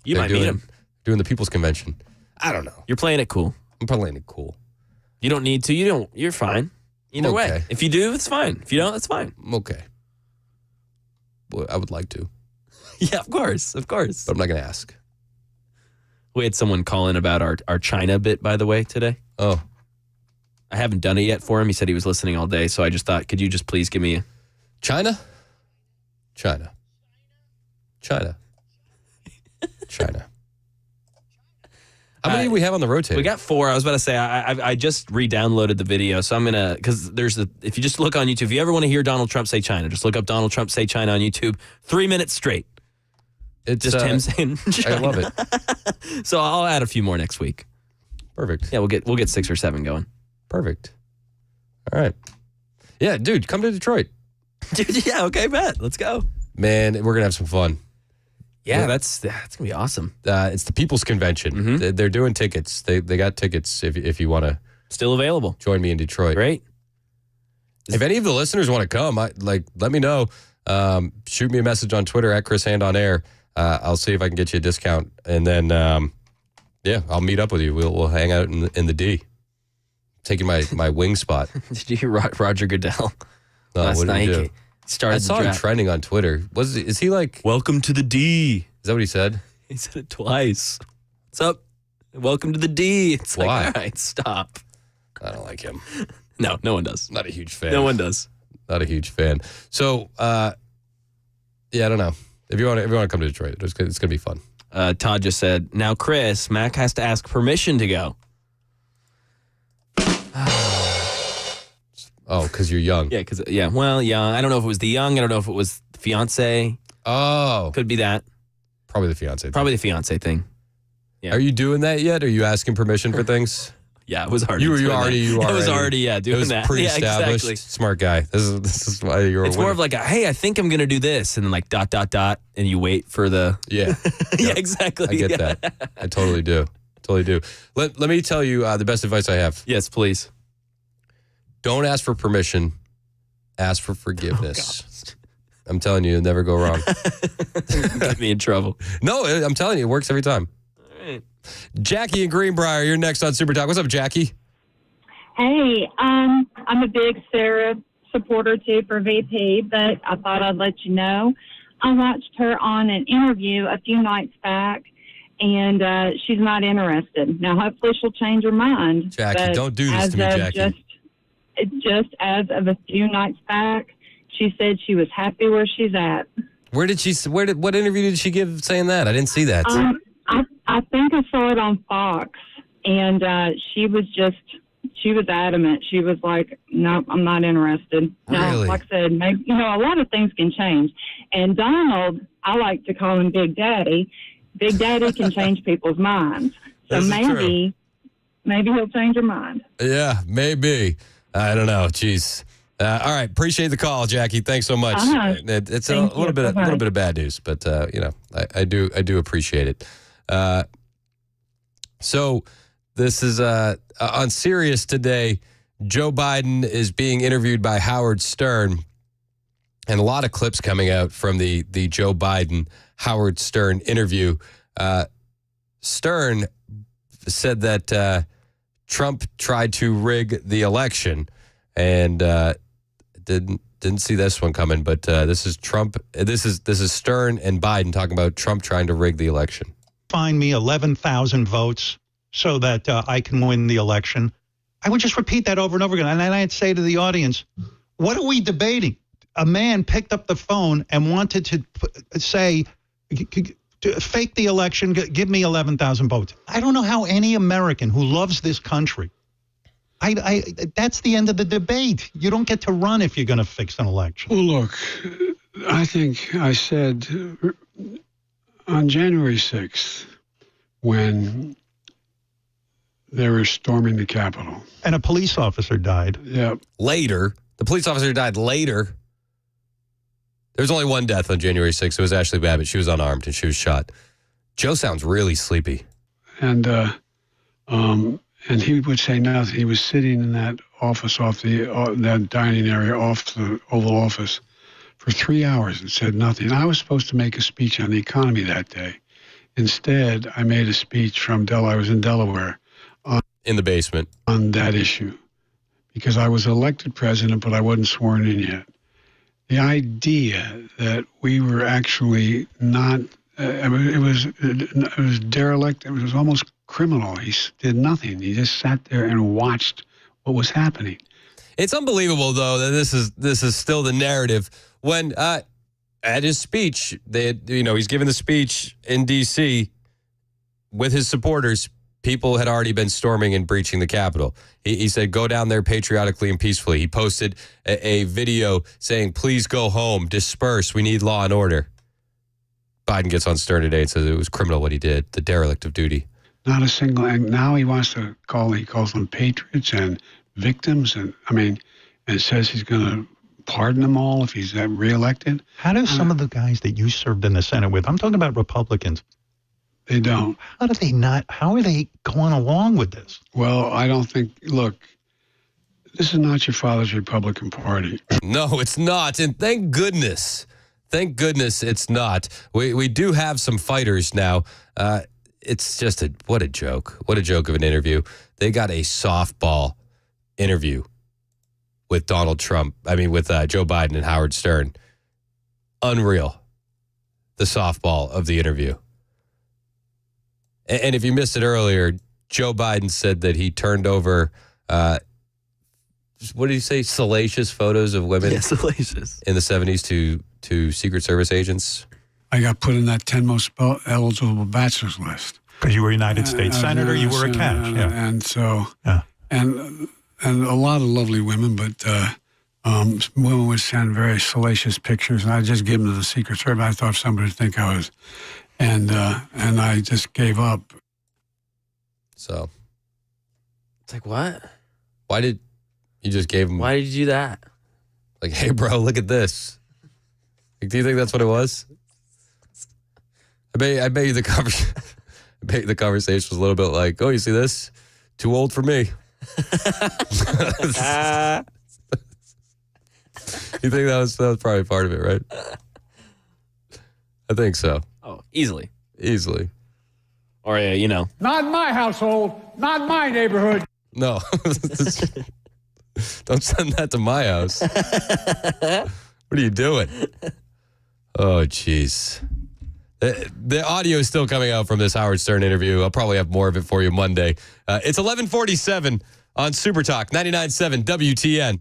You might meet him doing the People's Convention. I don't know. You're playing it cool. I'm playing it cool. You don't need to. You're fine. Either way. If you do, it's fine. If you don't, it's fine. Okay. Well, I would like to. Yeah, of course. But I'm not going to ask. We had someone call in about our China bit, by the way, today. Oh. I haven't done it yet for him. He said he was listening all day, so I just thought, could you just please give me China? How many do we have on the rotator? We got 4. I was about to say, I just re-downloaded the video, so I'm going to, because if you just look on YouTube, if you ever want to hear Donald Trump say China, just look up Donald Trump say China on YouTube. 3 minutes straight. It's just him saying China. I love it. So I'll add a few more next week. Perfect. Yeah, we'll get 6 or 7 going. Perfect. All right. Yeah, dude, come to Detroit. Dude, yeah, okay, bet. Let's go. Man, we're going to have some fun. Yeah, that's going to be awesome. It's the People's Convention. Mm-hmm. They're doing tickets. They got tickets if you want to. Still available. Join me in Detroit. Great. If any of the listeners want to come, let me know. Shoot me a message on Twitter at Chris Hand on Air. I'll see if I can get you a discount. And then, I'll meet up with you. We'll hang out in the D. Taking my wing spot. Did you hear Roger Goodell? No, last what did he do? Started I saw him trending on Twitter. Is he like, welcome to the D? Is that what he said? He said it twice. What's up? Welcome to the D. It's Why? like, all right, stop. I don't like him. No one does. Not a huge fan. No one does. Not a huge fan. So, I don't know. If you want to come to Detroit, it's going to be fun. Todd just said, now, Chris, Mac has to ask permission to go. Oh, because you're young. Yeah, well, young. I don't know if it was the young. I don't know if it was the fiance. Oh. Could be that. Probably the fiance thing. Probably the fiance thing. Yeah. Are you doing that yet? Are you asking permission for things? Yeah, it was already. You doing already. that. It was already, doing it was that. pre-established. Yeah, exactly. Smart guy. This is why you're. It's more of like, hey, I think I'm going to do this. And then like ... And you wait for the. Yeah. Yeah, exactly. I get that. I totally do. Let me tell you the best advice I have. Yes, please. Don't ask for permission. Ask for forgiveness. I'm telling you, it'll never go wrong. Get me in trouble. No, I'm telling you, it works every time. All right. Jackie in Greenbrier, you're next on Super Talk. What's up, Jackie? Hey, I'm a big Sarah supporter too for VP, but I thought I'd let you know. I watched her on an interview a few nights back, and she's not interested. Now, hopefully she'll change her mind. Jackie, don't do this to me, Jackie. Just as of a few nights back, she said she was happy where she's at. What interview did she give saying that? I didn't see that. I think I saw it on Fox, and she was adamant. She was like, no, I'm not interested. Now, Really? like I said, maybe, a lot of things can change. And Donald, I like to call him Big Daddy. Big Daddy can change people's minds. So maybe he'll change her mind. Yeah, maybe. I don't know. Jeez. All right. Appreciate the call, Jackie. Thanks so much. It's a little bit of bad news, but I do appreciate it. So this is on Sirius today. Joe Biden is being interviewed by Howard Stern, and a lot of clips coming out from the Joe Biden Howard Stern interview. Stern said that Trump tried to rig the election, and didn't see this one coming. But this is Trump. This is Stern and Biden talking about Trump trying to rig the election. Find me 11,000 votes so that I can win the election. I would just repeat that over and over again, and then I'd say to the audience, "What are we debating?" A man picked up the phone and wanted to say, fake the election, give me 11,000 votes. I don't know how any American who loves this country, that's the end of the debate. You don't get to run if you're going to fix an election. Well, look, I think I said on January 6th, when they were storming the Capitol. And a police officer died. Yeah. Later. The police officer died later. There was only one death on January 6th. It was Ashley Babbitt. She was unarmed and she was shot. Joe sounds really sleepy. And he would say nothing. He was sitting in that office that dining area off the Oval Office for 3 hours and said nothing. I was supposed to make a speech on the economy that day. Instead, I made a speech I was in Delaware. In the basement. On that issue. Because I was elected president, but I wasn't sworn in yet. The idea that we were actually not, it was derelict, it was almost criminal. He did nothing. He just sat there and watched what was happening. It's unbelievable, though, that this is still the narrative. When at his speech, he's giving the speech in D.C. with his supporters. People had already been storming and breaching the Capitol. He said, go down there patriotically and peacefully. He posted a video saying, please go home, disperse, we need law and order. Biden gets on Stern today and says it was criminal what he did, the derelict of duty. Not a single, and now he wants to he calls them patriots and victims, and says he's going to pardon them all if he's reelected. How do some of the guys that you served in the Senate with, I'm talking about Republicans, they don't. How are they going along with this? Well, I don't think, look, this is not your father's Republican Party. No, it's not. And thank goodness it's not. We do have some fighters now. It's just what a joke. What a joke of an interview. They got a softball interview with Donald Trump. With Joe Biden and Howard Stern. Unreal. The softball of the interview. And if you missed it earlier, Joe Biden said that he turned over, what did he say, salacious photos of women? Yeah, salacious. In the 70s to Secret Service agents. I got put in that 10 most eligible bachelors list. Because you were a United States Senator, you were a catch. Yeah. And so, Yeah. and a lot of lovely women, but women would send very salacious pictures, and I just give them to the Secret Service. I thought somebody would think I was, and I just gave up. So It's like, what? why did you just gave him? Why did you do that? Like, hey, bro, look at this. Like, do you think that's what it was? I bet you the conversation. I bet you the conversation was a little bit like, oh, you see this? Too old for me. You think that was probably part of it, right? I think so. Oh, easily. Easily. Or, Not in my household, not in my neighborhood. No. Don't send that to my house. What are you doing? Oh, jeez. The audio is still coming out from this Howard Stern interview. I'll probably have more of it for you Monday. It's 11:47 on Super Talk 99.7 WTN.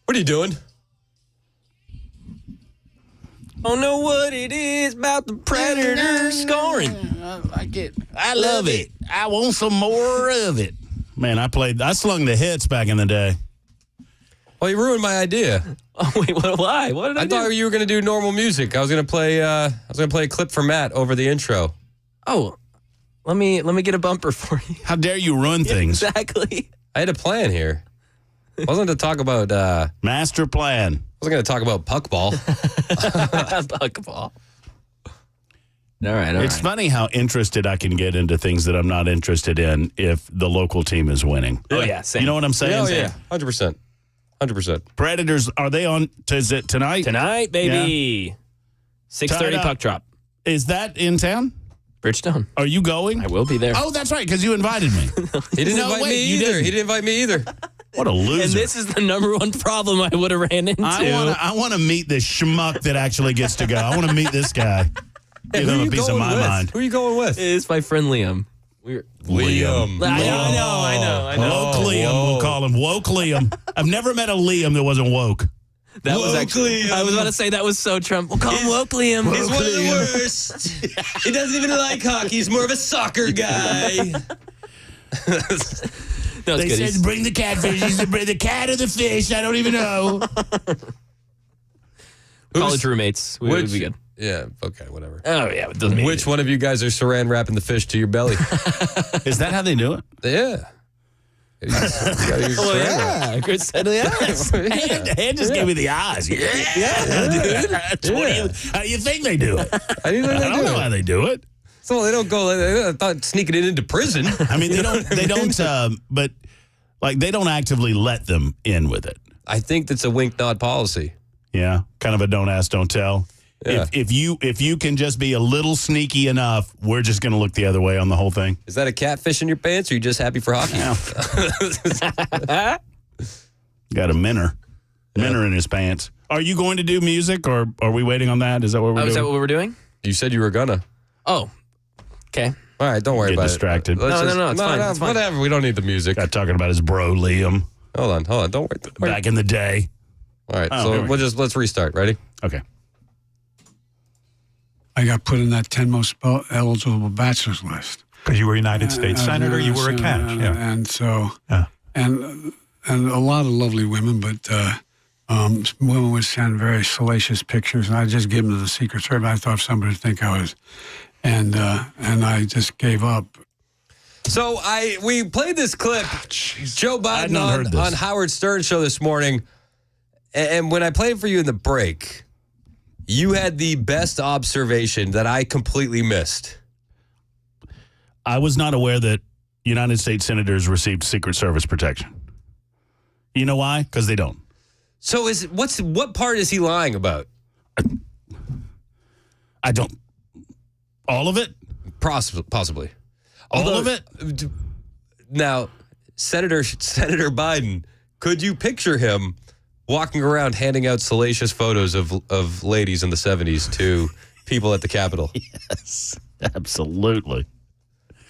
What are you doing? Don't know what it is about the Predators scoring. I love it. I want some more of it. Man, I slung the hits back in the day. Well, you ruined my idea. Oh, wait, why? What did I do? thought you were going to do normal music. I was going to play a clip for Matt over the intro. Oh, let me get a bumper for you. How dare you ruin things? Exactly. I had a plan here. I wasn't to talk about master plan. I wasn't going to talk about puckball. Puckball. All right. It's funny how interested I can get into things that I'm not interested in if the local team is winning. Oh, yeah. Same. You know what I'm saying? Oh, yeah. 100%. 100%. Predators, are they on? Is it tonight? Tonight, baby. Yeah. 6:30 puck drop. Is that in town? Bridgestone. Are you going? I will be there. Oh, that's right, because you invited me. He didn't invite me either. He didn't invite me either. What a loser. And this is the number one problem I would have ran into. I want to meet this schmuck that actually gets to go. I want to meet this guy. Give him a piece of my mind. Who are you going with? It's my friend Liam. Liam. I know. Woke Liam, we'll call him. Woke Liam. I've never met a Liam that wasn't woke. That was actually, I was about to say that was so Trump. We'll call him Woke Liam. He's one of the worst. He doesn't even like hockey. He's more of a soccer guy. No, they good. said bring the catfish. He said bring the cat or the fish. I don't even know. College roommates. We would be good. Yeah, okay, whatever. Oh, yeah. It doesn't mean Which one of you guys are saran wrapping the fish to your belly? Is that how they do it? Yeah. You gotta use Well, saran yeah. wrap. Chris said yes. Hand just gave me the eyes. Yeah, dude. That's how do you think they do it? I don't know how they do it. So they don't go. I thought sneaking it into prison. I mean, they don't. But like they don't actively let them in with it. I think that's a wink nod policy. Yeah, kind of a don't ask, don't tell. Yeah. If you can just be a little sneaky enough, we're just going to look the other way on the whole thing. Is that a catfish in your pants, or are you just happy for hockey? Yeah. Got a minnow in his pants. Are you going to do music, or are we waiting on that? Is that what we're doing? Is that what we're doing? You said you were gonna. Oh, okay. All right, don't worry Get about distracted. it. No, it's fine. It's fine. Whatever. We don't need the music. Got talking about his bro Liam. Hold on. Don't worry. Back in the day. All right, Oh, so let's restart. Ready? Okay. I got put in that 10 most eligible bachelors list. Because you were a United States Senator, you were a catch. Yeah. And so, Yeah. and a lot of lovely women, but women would send very salacious pictures, and I just give them to the Secret Service. I thought somebody would think I was, and I just gave up. So we played this clip, Joe Biden on Howard Stern's show this morning, and when I played for you in the break, you had the best observation that I completely missed. I was not aware that United States senators received Secret Service protection. You know why? Because they don't. So what part is he lying about? I don't. All of it? Possibly. All of it? Now, Senator Biden, could you picture him walking around handing out salacious photos of ladies in the 70s to people at the Capitol? Yes, absolutely.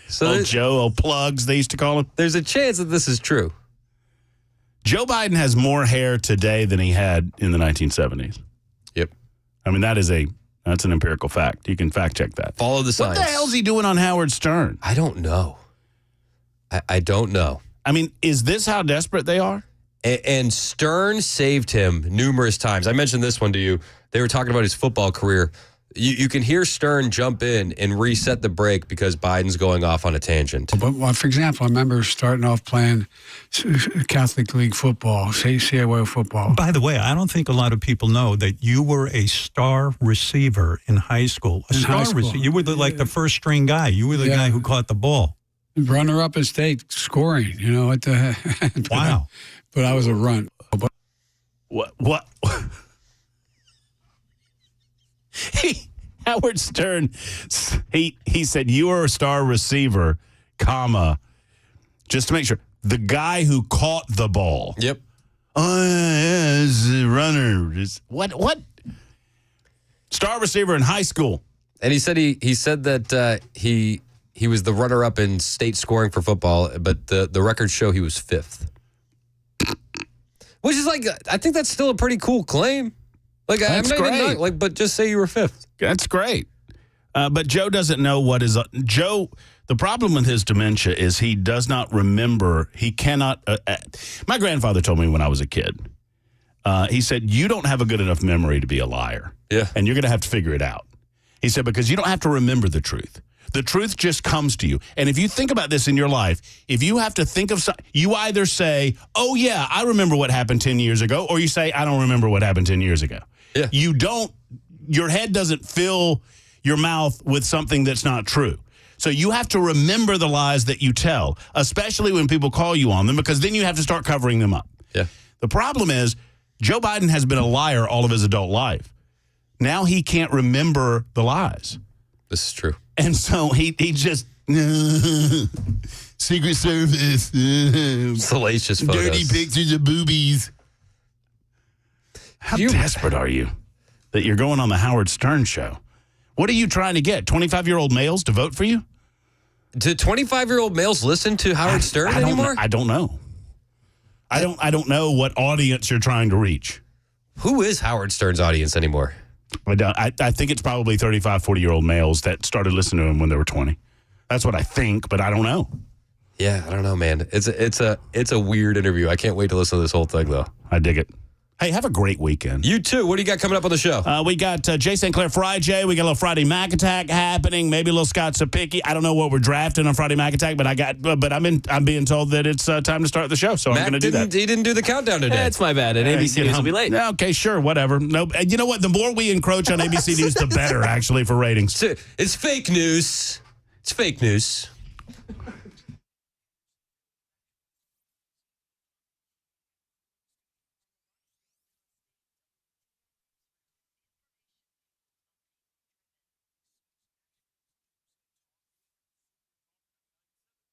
So Joe Plugs, they used to call him. There's a chance that this is true. Joe Biden has more hair today than he had in the 1970s. Yep. I mean, that's an empirical fact. You can fact check that. Follow the science. What the hell's he doing on Howard Stern? I don't know. I don't know. I mean, is this how desperate they are? And Stern saved him numerous times. I mentioned this one to you. They were talking about his football career. You can hear Stern jump in and reset the break because Biden's going off on a tangent. But for example, I remember starting off playing Catholic League football, CIO football. By the way, I don't think a lot of people know that you were a star receiver in high school. Receiver. You were like the first string guy. You were the guy who caught the ball. Runner up in state scoring, Wow. But I was a runt. What? Howard Stern, he said, you are a star receiver, comma, just to make sure. The guy who caught the ball. Yep. Oh, yeah, it's a runner. What? Star receiver in high school. And he said that he was the runner-up in state scoring for football, but the records show he was fifth. Which is like, I think that's still a pretty cool claim. Like, That's I'm not even great. like, but just say you were fifth. That's great. But Joe doesn't know what is Joe. The problem with his dementia is he does not remember. He cannot. My grandfather told me when I was a kid. He said, "You don't have a good enough memory to be a liar. Yeah, and you're going to have to figure it out." He said, because you don't have to remember the truth. The truth just comes to you. And if you think about this in your life, if you have to think of something, you either say, "Oh yeah, I remember what happened 10 years ago," or you say, "I don't remember what happened 10 years ago." Yeah. You don't. Your head doesn't fill your mouth with something that's not true. So you have to remember the lies that you tell, especially when people call you on them, because then you have to start covering them up. Yeah. The problem is Joe Biden has been a liar all of his adult life. Now he can't remember the lies. This is true. And so he just Secret Service, salacious photos, dirty pictures of boobies. How desperate are you that you're going on the Howard Stern show? What are you trying to get? 25-year-old males to vote for you? Do 25-year-old males listen to Howard Stern anymore? I don't know. I don't know what audience you're trying to reach. Who is Howard Stern's audience anymore? I think it's probably 35, 40-year-old males that started listening to him when they were 20. That's what I think, but I don't know. Yeah, I don't know, man. It's a weird interview. I can't wait to listen to this whole thing, though. I dig it. Hey, have a great weekend. You too. What do you got coming up on the show? We got Jay St. Clair Friday. We got a little Friday Mac Attack happening. Maybe a little Scott Sapicki. I don't know what we're drafting on Friday Mac Attack, but I'm being told that it's time to start the show, so I'm going to do that. He didn't do the countdown today. It's my bad. At ABC News will be late. Okay, sure, whatever. No, you know what? The more we encroach on ABC News, the better, actually, for ratings. It's fake news. It's fake news.